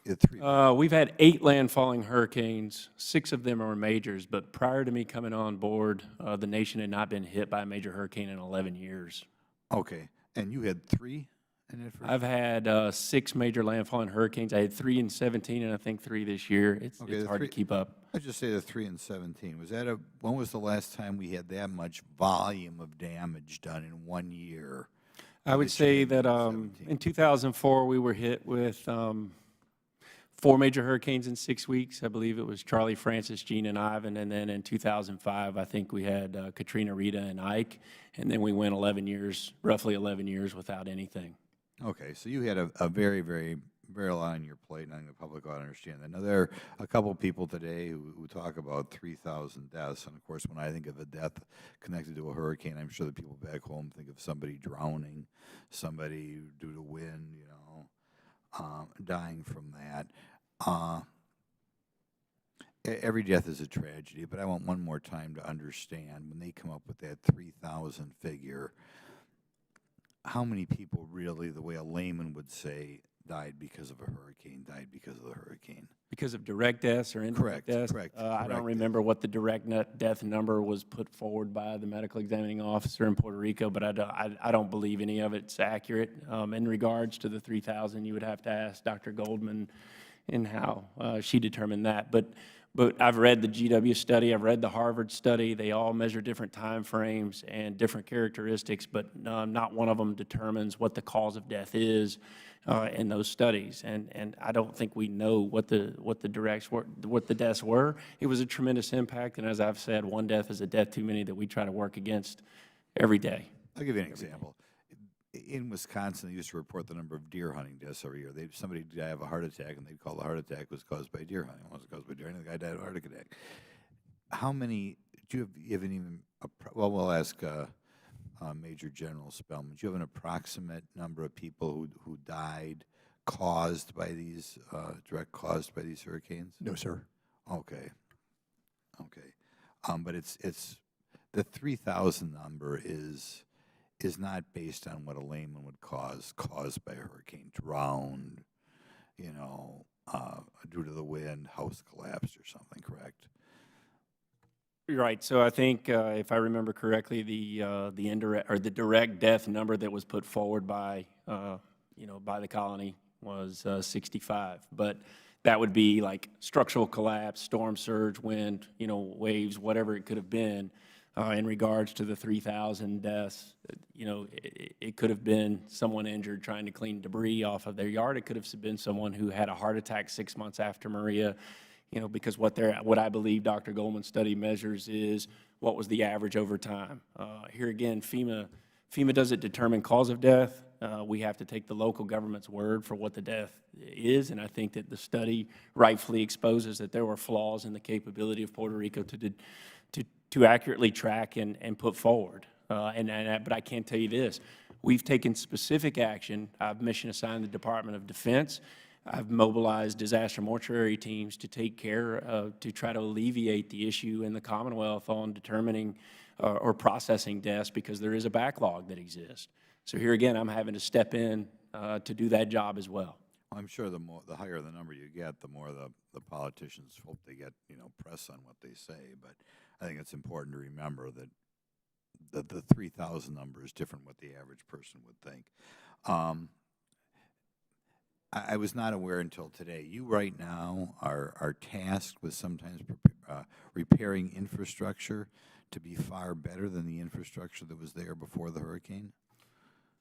You had 3. We've had 8 landfalling hurricanes. 6 of them were majors, but prior to me coming on board, the nation had not been hit by a major hurricane in 11 years. Okay, and you had 3 in it? I've had 6 major landfalling hurricanes. I had 3 in 17, and I think 3 this year. It's hard to keep up. I'd just say the 3 in 17. When was the last time we had that much volume of damage done in 1 year? I would say that in 2004, we were hit with 4 major hurricanes in 6 weeks. I believe it was Charlie, Francis, Gene, and Ivan. And then in 2005, I think we had Katrina, Rita, and Ike. And then we went 11 years, roughly 11 years without anything. Okay, so you had a very, very, very lot on your plate, and I think the public ought to understand that. Now, there are a couple people today who talk about 3,000 deaths, and of course, when I think of a death connected to a hurricane, I'm sure the people back home think of somebody drowning, somebody due to wind, dying from that. Every death is a tragedy, but I want one more time to understand, when they come up with that 3,000 figure, how many people really, the way a layman would say, died because of a hurricane, died because of the hurricane? Because of direct deaths or indirect deaths? Correct. I don't remember what the direct death number was put forward by the medical examining officer in Puerto Rico, but I don't believe any of it's accurate. In regards to the 3,000, you would have to ask Dr. Goldman and how she determined that. But I've read the GW study, I've read the Harvard study. They all measure different time frames and different characteristics, but not one of them determines what the cause of death is in those studies. And I don't think we know what the deaths were. It was a tremendous impact, and as I've said, one death is a death too many that we try to work against every day. I'll give you an example. In Wisconsin, they used to report the number of deer hunting deaths every year. Somebody would die of a heart attack, and they'd call the heart attack was caused by deer hunting. It wasn't caused by deer hunting. The guy died of a heart attack. How many, do you have even, well, we'll ask Major General Spellman. Do you have an approximate number of people who died caused by these, direct caused by these hurricanes? No, sir. Okay. But it's the 3,000 number is not based on what a layman would caused by a hurricane, drowned, due to the wind, house collapsed or something, correct? Right. So I think, if I remember correctly, the indirect or the direct death number that was put forward by by the colony was 65. But that would be like structural collapse, storm surge, wind, waves, whatever it could have been. In regards to the 3,000 deaths, it could have been someone injured trying to clean debris off of their yard. It could have been someone who had a heart attack 6 months after Maria. Because what I believe Dr. Goldman's study measures is what was the average over time. Here again, FEMA doesn't determine cause of death. We have to take the local government's word for what the death is, and I think that the study rightfully exposes that there were flaws in the capability of Puerto Rico to accurately track and put forward. But I can tell you this, we've taken specific action. I've mission assigned the Department of Defense. I've mobilized disaster mortuary teams to take care to try to alleviate the issue in the Commonwealth on determining or processing deaths, because there is a backlog that exists. So here again, I'm having to step in to do that job as well. I'm sure the higher the number you get, the more the politicians hope they get press on what they say. But I think it's important to remember that the 3,000 number is different what the average person would think. I was not aware until today. You right now are tasked with sometimes repairing infrastructure to be far better than the infrastructure that was there before the hurricane?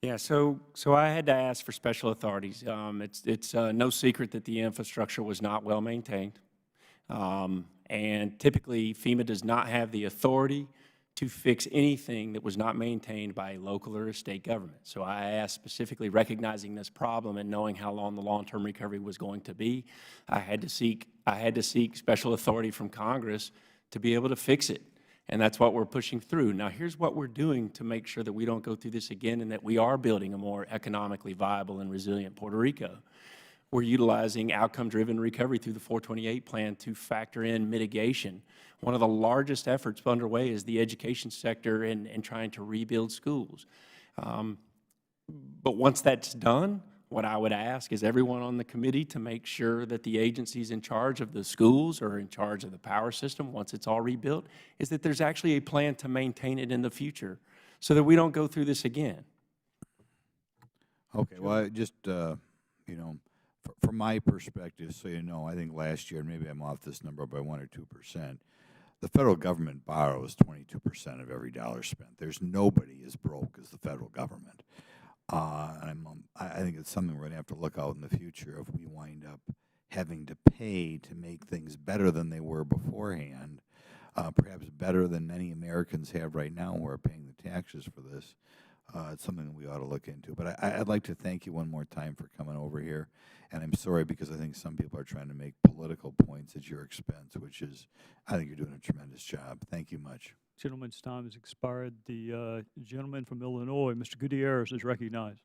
Yeah, so I had to ask for special authorities. It's no secret that the infrastructure was not well maintained. And typically, FEMA does not have the authority to fix anything that was not maintained by a local or a state government. So I asked, specifically recognizing this problem and knowing how long the long-term recovery was going to be, I had to seek special authority from Congress to be able to fix it. And that's what we're pushing through. Now, here's what we're doing to make sure that we don't go through this again and that we are building a more economically viable and resilient Puerto Rico. We're utilizing outcome-driven recovery through the 428 plan to factor in mitigation. One of the largest efforts underway is the education sector and trying to rebuild schools. But once that's done, what I would ask is everyone on the committee to make sure that the agencies in charge of the schools or in charge of the power system, once it's all rebuilt, is that there's actually a plan to maintain it in the future so that we don't go through this again. Okay, well, I just, you know, from my perspective, so you know, I think last year, maybe I'm off this number by 1 or 2%, the federal government borrows 22% of every dollar spent. There's nobody as broke as the federal government. I think it's something we're going to have to look out in the future if we wind up having to pay to make things better than they were beforehand, perhaps better than many Americans have right now who are paying the taxes for this. It's something that we ought to look into. But I'd like to thank you one more time for coming over here. And I'm sorry because I think some people are trying to make political points at your expense, which is, I think you're doing a tremendous job. Thank you much. Gentleman's time has expired. The gentleman from Illinois, Mr. Gutierrez, is recognized.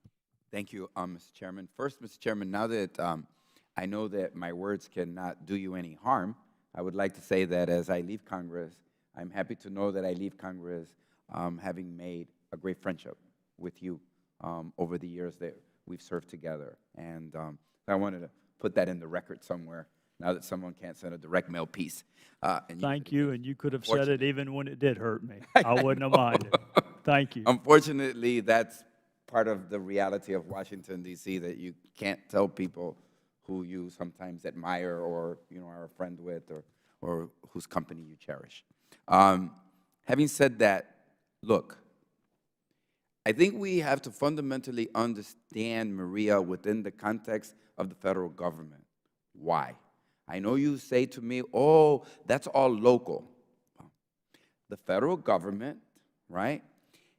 Thank you, Mr. Chairman. First, Mr. Chairman, now that I know that my words cannot do you any harm, I would like to say that as I leave Congress, I'm happy to know that I leave Congress having made a great friendship with you over the years that we've served together. And I wanted to put that in the record somewhere now that someone can't send a direct mail piece. Thank you, and you could have said it even when it did hurt me. I wouldn't have minded. Thank you. Unfortunately, that's part of the reality of Washington, D.C., that you can't tell people who you sometimes admire or, you know, are a friend with or whose company you cherish. Having said that, look, I think we have to fundamentally understand Maria within the context of the federal government. Why? I know you say to me, oh, that's all local. The federal government, right,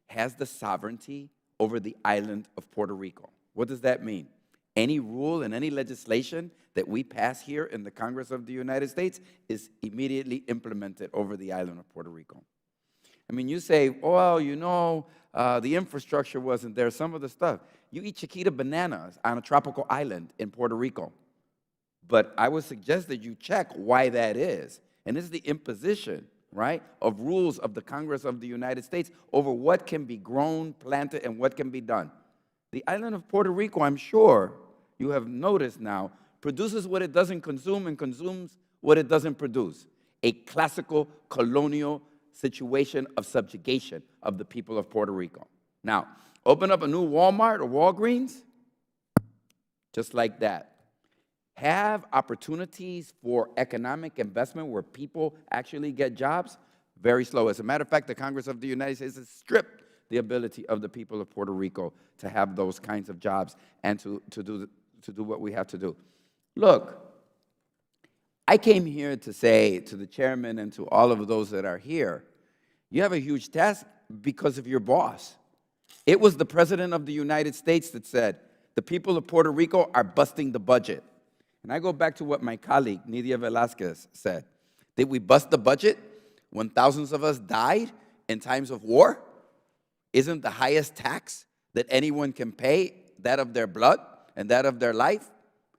has the sovereignty over the island of Puerto Rico. What does that mean? Any rule and any legislation that we pass here in the Congress of the United States is immediately implemented over the island of Puerto Rico. I mean, you say, oh, well, you know, the infrastructure wasn't there, some of the stuff. You eat Chiquita bananas on a tropical island in Puerto Rico. But I would suggest that you check why that is. And this is the imposition, right, of rules of the Congress of the United States over what can be grown, planted, and what can be done. The island of Puerto Rico, I'm sure you have noticed now, produces what it doesn't consume and consumes what it doesn't produce. A classical colonial situation of subjugation of the people of Puerto Rico. Now, open up a new Walmart or Walgreens, just like that. Have opportunities for economic investment where people actually get jobs, very slow. As a matter of fact, the Congress of the United States has stripped the ability of the people of Puerto Rico to have those kinds of jobs and to do what we have to do. Look, I came here to say to the chairman and to all of those that are here, you have a huge task because of your boss. It was the President of the United States that said, the people of Puerto Rico are busting the budget. And I go back to what my colleague, Nydia Velázquez, said. Did we bust the budget when thousands of us died in times of war? Isn't the highest tax that anyone can pay that of their blood and that of their life?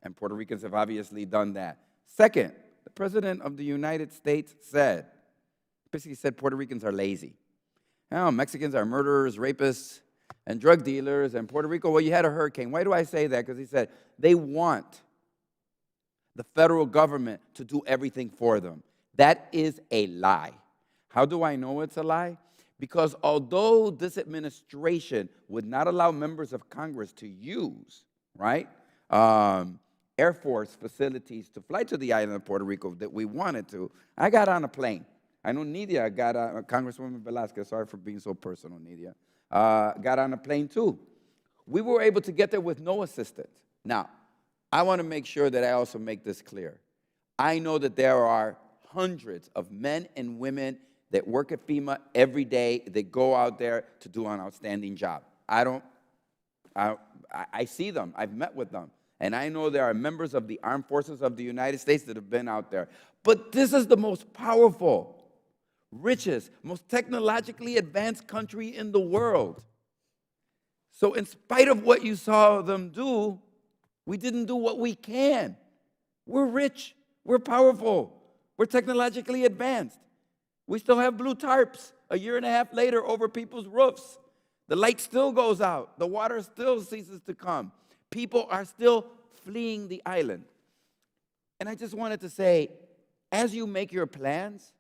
And Puerto Ricans have obviously done that. Second, the President of the United States said, basically said Puerto Ricans are lazy. Now, Mexicans are murderers, rapists, and drug dealers. And Puerto Rico, well, you had a hurricane. Why do I say that? Because he said they want the federal government to do everything for them. That is a lie. How do I know it's a lie? Because although this administration would not allow members of Congress to use, right, Air Force facilities to fly to the island of Puerto Rico that we wanted to, I got on a plane. I know Nidia got on, Congresswoman Velasquez, sorry for being so personal, Nidia, got on a plane too. We were able to get there with no assistance. Now, I want to make sure that I also make this clear. I know that there are hundreds of men and women that work at FEMA every day, that go out there to do an outstanding job. I see them, I've met with them, and I know there are members of the armed forces of the United States that have been out there. But this is the most powerful, richest, most technologically advanced country in the world. So in spite of what you saw them do, we didn't do what we can. We're rich, we're powerful, we're technologically advanced. We still have blue tarps a year and a half later over people's roofs. The light still goes out. The water still ceases to come. People are still fleeing the island. And I just wanted to say, as you make your plans,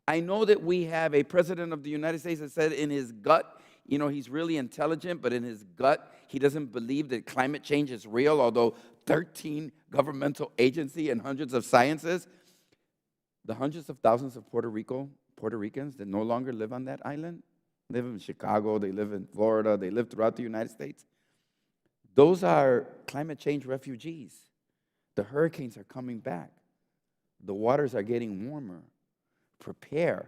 I know that we have a president of the United States that said in his gut, you know, he's really intelligent, but in his gut, he doesn't believe that climate change is real, although 13 governmental agencies and hundreds of scientists, the hundreds of thousands of Puerto Ricans that no longer live on that island, live in Chicago, they live in Florida, they live throughout the United States. Those are climate change refugees. The hurricanes are coming back. The waters are getting warmer. Prepare,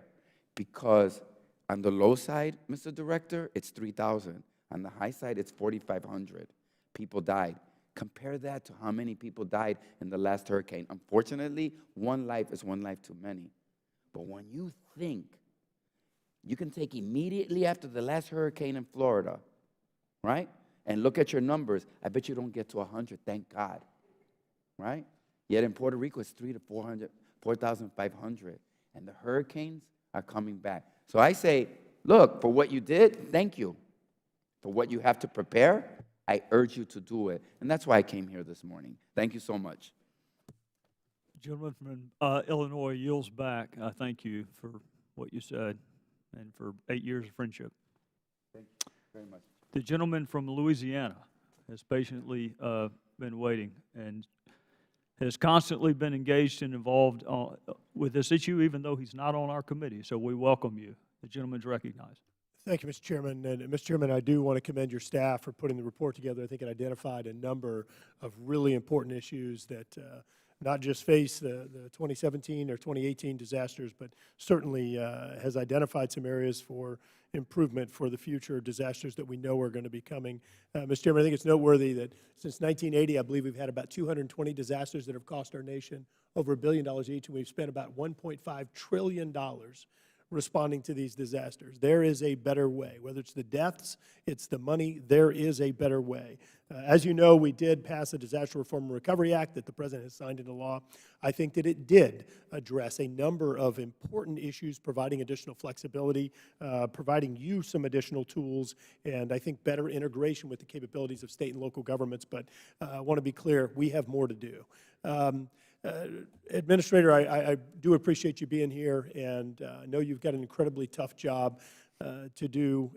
because on the low side, Mr. Director, it's 3,000. On the high side, it's 4,500. People died. Compare that to how many people died in the last hurricane. Unfortunately, one life is one life too many. But when you think you can take immediately after the last hurricane in Florida, right, and look at your numbers, I bet you don't get to 100, thank God, right? Yet in Puerto Rico, it's 3,000 to 4,500, and the hurricanes are coming back. So I say, look, for what you did, thank you. For what you have to prepare, I urge you to do it. And that's why I came here this morning. Thank you so much. Gentleman from Illinois yields back. I thank you for what you said and for 8 years of friendship. Thank you very much. The gentleman from Louisiana has patiently been waiting and has constantly been engaged and involved with this issue, even though he's not on our committee. So we welcome you. The gentleman's recognized. Thank you, Mr. Chairman. And Mr. Chairman, I do want to commend your staff for putting the report together. I think it identified a number of really important issues that not just face the 2017 or 2018 disasters, but certainly has identified some areas for improvement for the future disasters that we know are going to be coming. Mr. Chairman, I think it's noteworthy that since 1980, I believe we've had about 220 disasters that have cost our nation over $1 billion each, and we've spent about $1.5 trillion responding to these disasters. There is a better way. Whether it's the deaths, it's the money, there is a better way. As you know, we did pass a Disaster Reform and Recovery Act that the President has signed into law. I think that it did address a number of important issues, providing additional flexibility, providing you some additional tools, and I think better integration with the capabilities of state and local governments. But I want to be clear, we have more to do. Administrator, I do appreciate you being here, and I know you've got an incredibly tough job to do.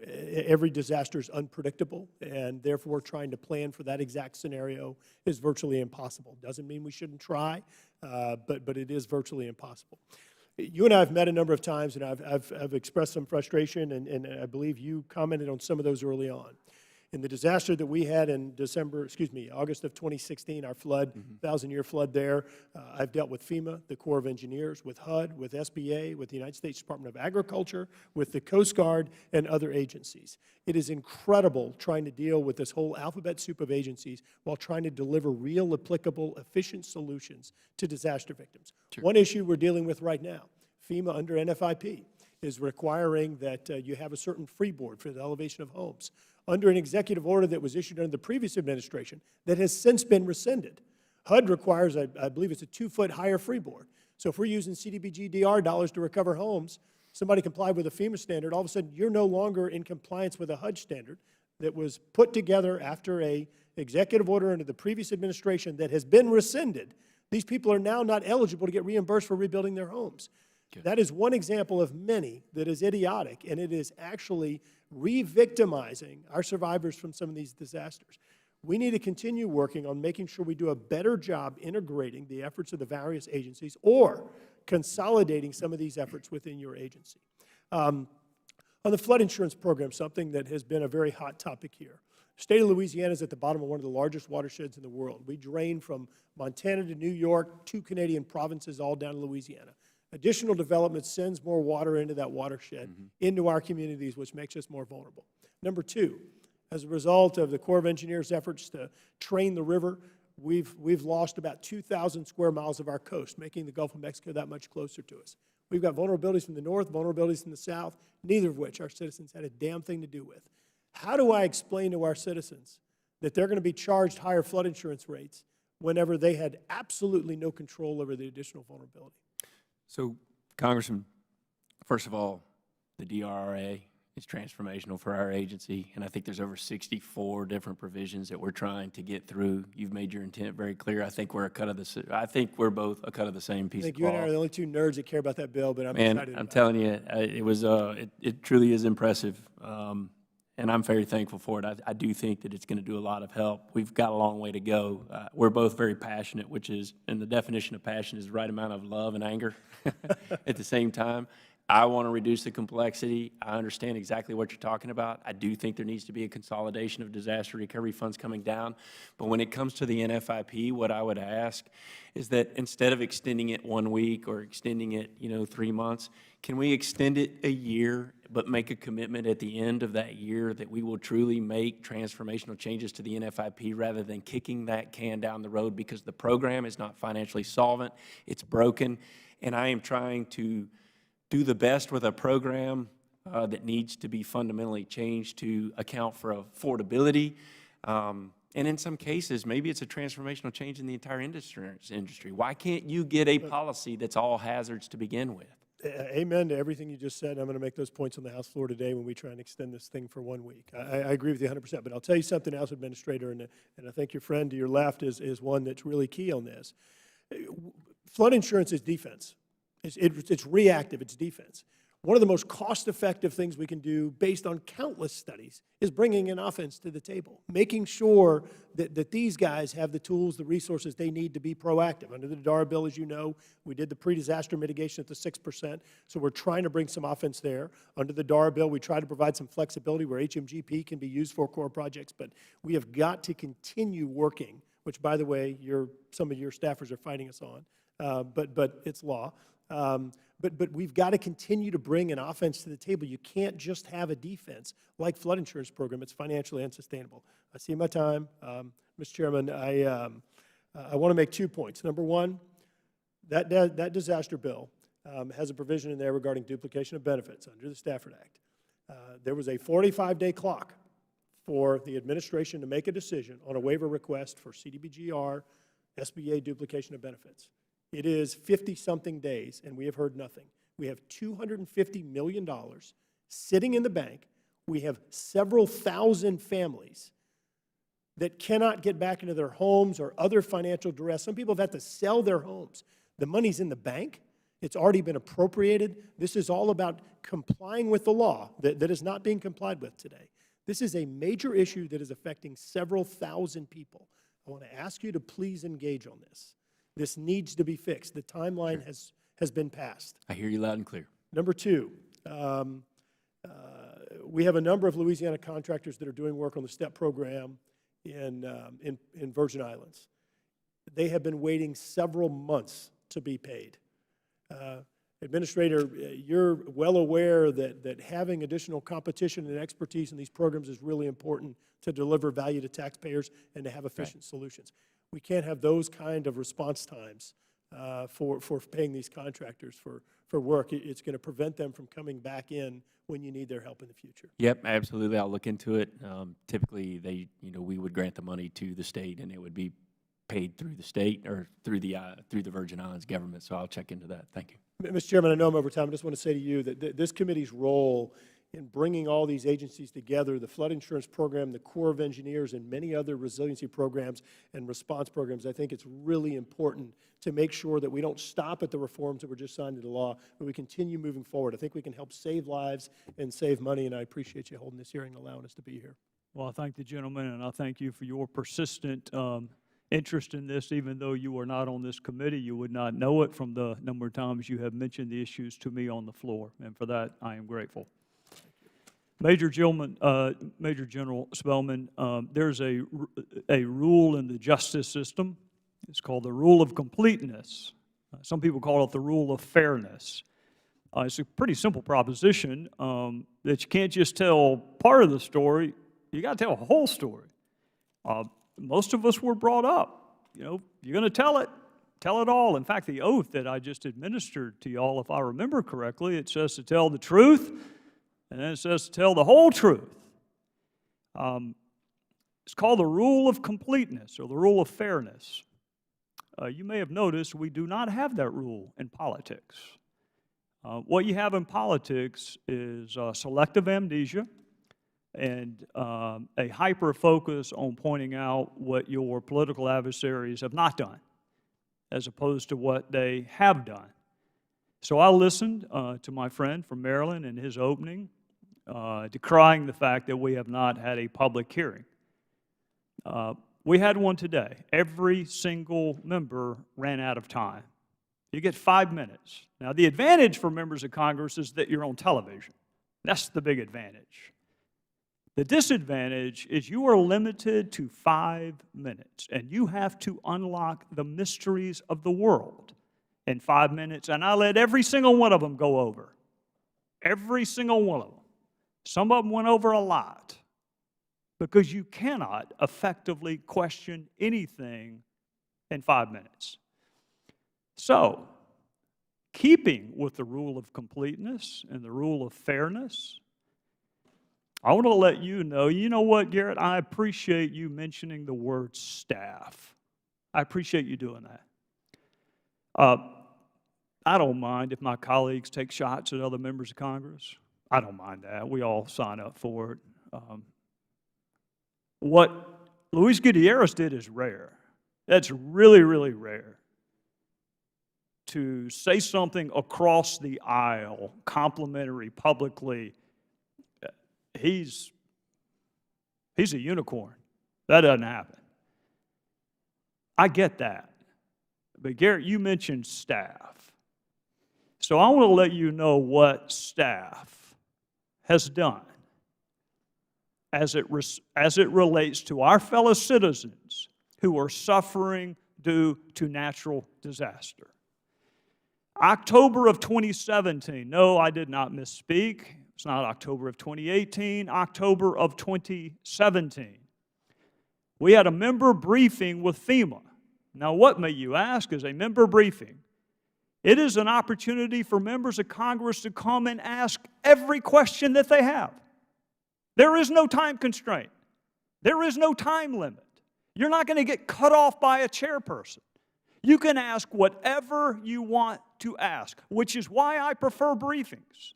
Every disaster is unpredictable, and therefore trying to plan for that exact scenario is virtually impossible. Doesn't mean we shouldn't try, but it is virtually impossible. You and I have met a number of times, and I've expressed some frustration, and I believe you commented on some of those early on. In the disaster that we had in August of 2016, our flood, 1,000-year flood there, I've dealt with FEMA, the Corps of Engineers, with HUD, with SBA, with the United States Department of Agriculture, with the Coast Guard, and other agencies. It is incredible trying to deal with this whole alphabet soup of agencies while trying to deliver real, applicable, efficient solutions to disaster victims. Sure. One issue we're dealing with right now, FEMA under NFIP, is requiring that you have a certain freeboard for the elevation of homes, under an executive order that was issued under the previous administration that has since been rescinded. HUD requires, I believe it's a 2-foot higher freeboard. So if we're using CDBG-DR dollars to recover homes, somebody complied with a FEMA standard, all of a sudden you're no longer in compliance with a HUD standard that was put together after an executive order under the previous administration that has been rescinded. These people are now not eligible to get reimbursed for rebuilding their homes. That is one example of many that is idiotic, and it is actually re-victimizing our survivors from some of these disasters. We need to continue working on making sure we do a better job integrating the efforts of the various agencies or consolidating some of these efforts within your agency. On the flood insurance program, something that has been a very hot topic here. The state of Louisiana is at the bottom of one of the largest watersheds in the world. We drain from Montana to New York, 2 Canadian provinces, all down to Louisiana. Additional development sends more water into that watershed, into our communities, which makes us more vulnerable. Number 2, as a result of the Corps of Engineers' efforts to train the river, we've lost about 2,000 square miles of our coast, making the Gulf of Mexico that much closer to us. We've got vulnerabilities from the north, vulnerabilities from the south, neither of which our citizens had a damn thing to do with. How do I explain to our citizens that they're going to be charged higher flood insurance rates whenever they had absolutely no control over the additional vulnerability? So, Congressman, first of all, the DRRA is transformational for our agency, and I think there's over 64 different provisions that we're trying to get through. You've made your intent very clear. I think we're both a cut of the same piece I of think you and I cloth. are the only 2 nerds that care about that bill, but I'm Man, excited I'm about telling you, it truly is impressive, and I'm very thankful for it. I do think that it's going to do a lot of help. We've got a long way to go. We're both very passionate, and the definition of passion is the right amount of love and anger at the same time. I want to reduce the complexity. I understand exactly what you're talking about. I do think there needs to be a consolidation of disaster recovery funds coming down. But when it comes to the NFIP, what I would ask is that instead of extending it 1 week or extending it, 3 months, can we extend it a year, but make a commitment at the end of that year that we will truly make transformational changes to the NFIP rather than kicking that can down the road because the program is not financially solvent, it's broken, and I am trying to do the best with a program that needs to be fundamentally changed to account for affordability. And in some cases, maybe it's a transformational change in the entire industry. Why can't you get a policy that's all hazards to begin with? Amen to everything you just said. I'm going to make those points on the House floor today when we try and extend this thing for 1 week. I agree with you 100%, but I'll tell you something else, Administrator, and I think your friend to your left is one that's really key on this. Flood insurance is defense. It's reactive, it's defense. One of the most cost-effective things we can do based on countless studies is bringing an offense to the table, making sure that these guys have the tools, the resources they need to be proactive. Under the DARA bill, as you know, we did the pre-disaster mitigation at the 6%, so we're trying to bring some offense there. Under the DARA bill, we try to provide some flexibility where HMGP can be used for core projects, but we have got to continue working, which, by the way, some of your staffers are fighting us on, but it's law. But we've got to continue to bring an offense to the table. You can't just have a defense like flood insurance program. It's financially unsustainable. I see my time. Mr. Chairman, I want to make 2 points. Number one, that disaster bill has a provision in there regarding duplication of benefits under the Stafford Act. There was a 45-day clock for the administration to make a decision on a waiver request for CDBGR, SBA duplication of benefits. It is 50-something days, and we have heard nothing. We have $250 million sitting in the bank. We have several thousand families that cannot get back into their homes or other financial duress. Some people have had to sell their homes. The money's in the bank. It's already been appropriated. This is all about complying with the law that is not being complied with today. This is a major issue that is affecting several thousand people. I want to ask you to please engage on this. This needs to be fixed. The timeline has been passed. I hear you loud and clear. Number 2, we have a number of Louisiana contractors that are doing work on the STEP program in Virgin Islands. They have been waiting several months to be paid. Administrator, you're well aware that having additional competition and expertise in these programs is really important to deliver value to taxpayers and to have efficient solutions. We can't have those kind of response times for paying these contractors for work. It's going to prevent them from coming back in when you need their help in the future. Yep, absolutely. I'll look into it. Typically, we would grant the money to the state, and it would be paid through the state or through the Virgin Islands government. So I'll check into that. Thank you. Mr. Chairman, I know I'm over time. I just want to say to you that this committee's role in bringing all these agencies together, the flood insurance program, the Corps of Engineers, and many other resiliency programs and response programs. I think it's really important to make sure that we don't stop at the reforms that were just signed into law, but we continue moving forward. I think we can help save lives and save money, and I appreciate you holding this hearing and allowing us to be here. Well, I thank the gentleman, and I thank you for your persistent interest in this. Even though you are not on this committee, you would not know it from the number of times you have mentioned the issues to me on the floor, and for that, I am grateful. Major General Spellman, there's a rule in the justice system. It's called the rule of completeness. Some people call it the rule of fairness. It's a pretty simple proposition that you can't just tell part of the story. You got to tell a whole story. Most of us were brought up, you're going to tell it all. In fact, the oath that I just administered to y'all, if I remember correctly, it says to tell the truth, and then it says to tell the whole truth. It's called the rule of completeness or the rule of fairness. You may have noticed we do not have that rule in politics. What you have in politics is selective amnesia and a hyper-focus on pointing out what your political adversaries have not done, as opposed to what they have done. So I listened to my friend from Maryland in his opening, decrying the fact that we have not had a public hearing. We had one today. Every single member ran out of time. You get 5 minutes. Now, the advantage for members of Congress is that you're on television. That's the big advantage. The disadvantage is you are limited to 5 minutes, and you have to unlock the mysteries of the world in 5 minutes, and I let every single one of them go over. Every single one of them. Some of them went over a lot, because you cannot effectively question anything in 5 minutes. So, keeping with the rule of completeness and the rule of fairness, I want to let you know what, Garrett, I appreciate you mentioning the word staff. I appreciate you doing that. I don't mind if my colleagues take shots at other members of Congress. I don't mind that. We all sign up for it. What Luis Gutierrez did is rare. That's really, really rare. To say something across the aisle, complimentary, publicly, he's a unicorn. That doesn't happen. I get that. But Garrett, you mentioned staff. So I want to let you know what staff has done as it relates to our fellow citizens who are suffering due to natural disaster. October of 2017, no, I did not misspeak. It's not October of 2018, October of 2017. We had a member briefing with FEMA. Now, what, may you ask, is a member briefing? It is an opportunity for members of Congress to come and ask every question that they have. There is no time constraint. There is no time limit. You're not going to get cut off by a chairperson. You can ask whatever you want to ask, which is why I prefer briefings.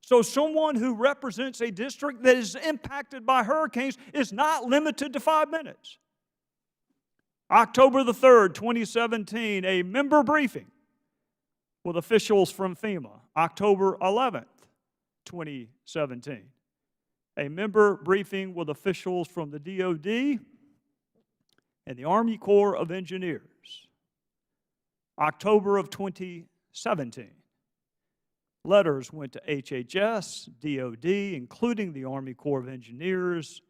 So someone who represents a district that is impacted by hurricanes is not limited to 5 minutes. October the 3rd, 2017, a member briefing with officials from FEMA. October 11th, 2017, a member briefing with officials from the DOD and the Army Corps of Engineers. October of 2017. Letters went to HHS, DOD, including the Army Corps of Engineers,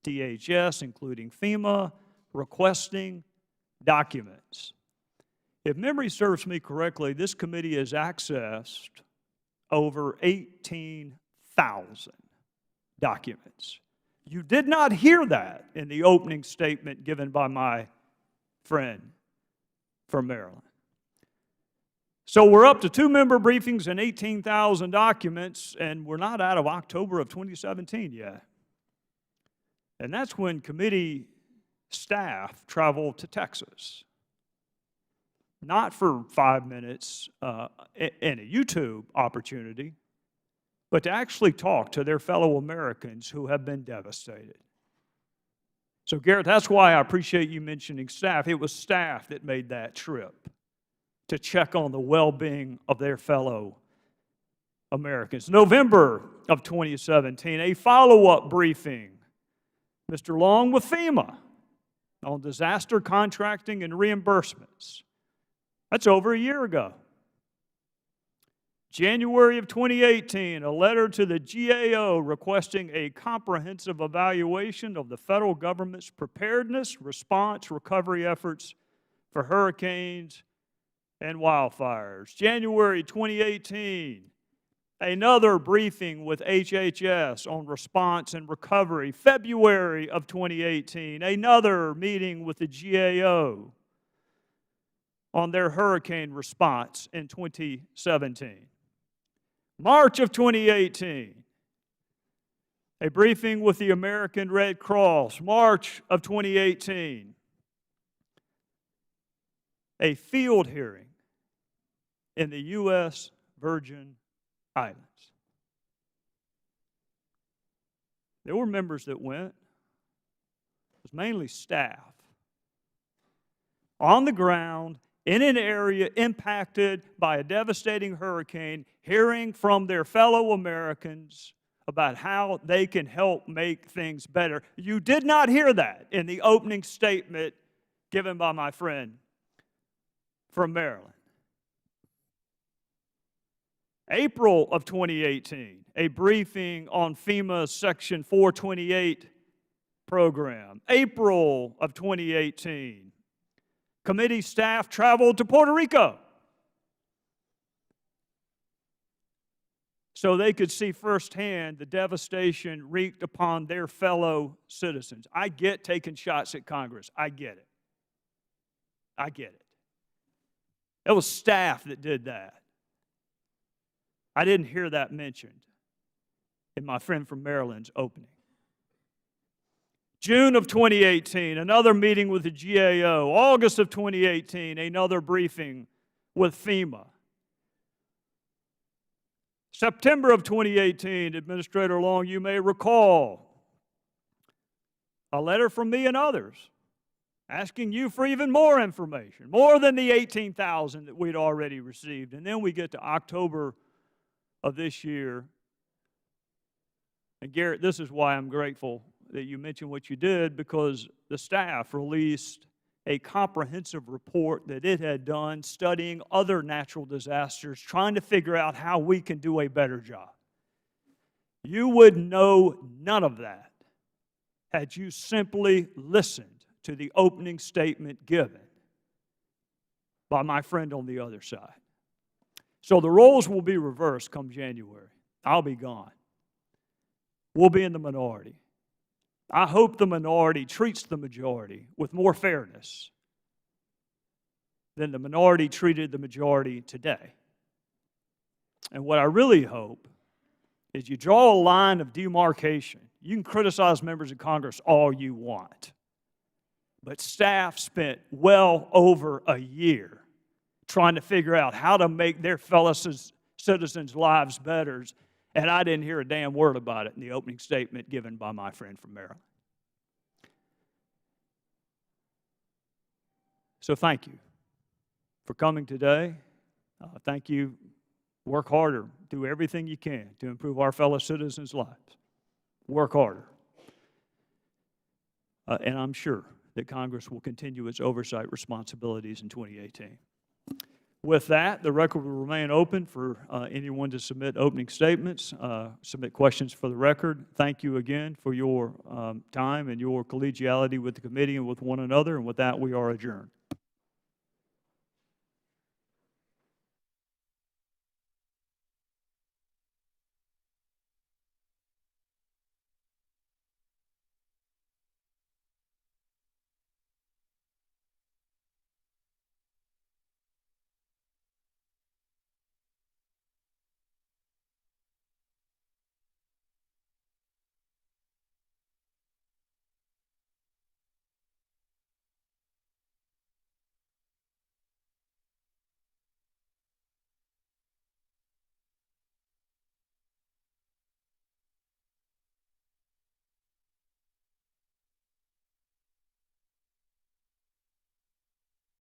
DHS, including FEMA, requesting documents. If memory serves me correctly, this committee has accessed over 18,000 documents. You did not hear that in the opening statement given by my friend from Maryland. So we're up to 2 member briefings and 18,000 documents, and we're not out of October of 2017 yet. And that's when committee staff traveled to Texas. Not for 5 minutes and a YouTube opportunity, but to actually talk to their fellow Americans who have been devastated. So, Garrett, that's why I appreciate you mentioning staff. It was staff that made that trip to check on the well-being of their fellow Americans. November of 2017, a follow-up briefing, Mr. Long with FEMA on disaster contracting and reimbursements. That's over a year ago. January of 2018, a letter to the GAO requesting a comprehensive evaluation of the federal government's preparedness, response, recovery efforts for hurricanes and wildfires. January 2018, another briefing with HHS on response and recovery. February of 2018, another meeting with the GAO on their hurricane response in 2017. March of 2018, a briefing with the American Red Cross. March of 2018, a field hearing in the U.S. Virgin Islands. There were members that went. It was mainly staff. On the ground, in an area impacted by a devastating hurricane, hearing from their fellow Americans about how they can help make things better. You did not hear that in the opening statement given by my friend from Maryland. April of 2018, a briefing on FEMA's Section 428 program. April of 2018, committee staff traveled to Puerto Rico so they could see firsthand the devastation wreaked upon their fellow citizens. I get taking shots at Congress. I get it. I get it. It was staff that did that. I didn't hear that mentioned in my friend from Maryland's opening. June of 2018, another meeting with the GAO. August of 2018, another briefing with FEMA. September of 2018, Administrator Long, you may recall a letter from me and others asking you for even more information, more than the 18,000 that we'd already received. And then we get to October of this year. And Garrett, this is why I'm grateful that you mentioned what you did, because the staff released a comprehensive report that it had done studying other natural disasters, trying to figure out how we can do a better job. You would know none of that had you simply listened to the opening statement given by my friend on the other side. So the roles will be reversed come January. I'll be gone. We'll be in the minority. I hope the minority treats the majority with more fairness than the minority treated the majority today. And what I really hope is you draw a line of demarcation. You can criticize members of Congress all you want, but staff spent well over a year trying to figure out how to make their fellow citizens' lives better, and I didn't hear a damn word about it in the opening statement given by my friend from Maryland. So thank you for coming today. Thank you. Work harder. Do everything you can to improve our fellow citizens' lives. Work harder. And I'm sure that Congress will continue its oversight responsibilities in 2018. With that, the record will remain open for anyone to submit opening statements, submit questions for the record. Thank you again for your time and your collegiality with the committee and with one another. And with that, we are adjourned.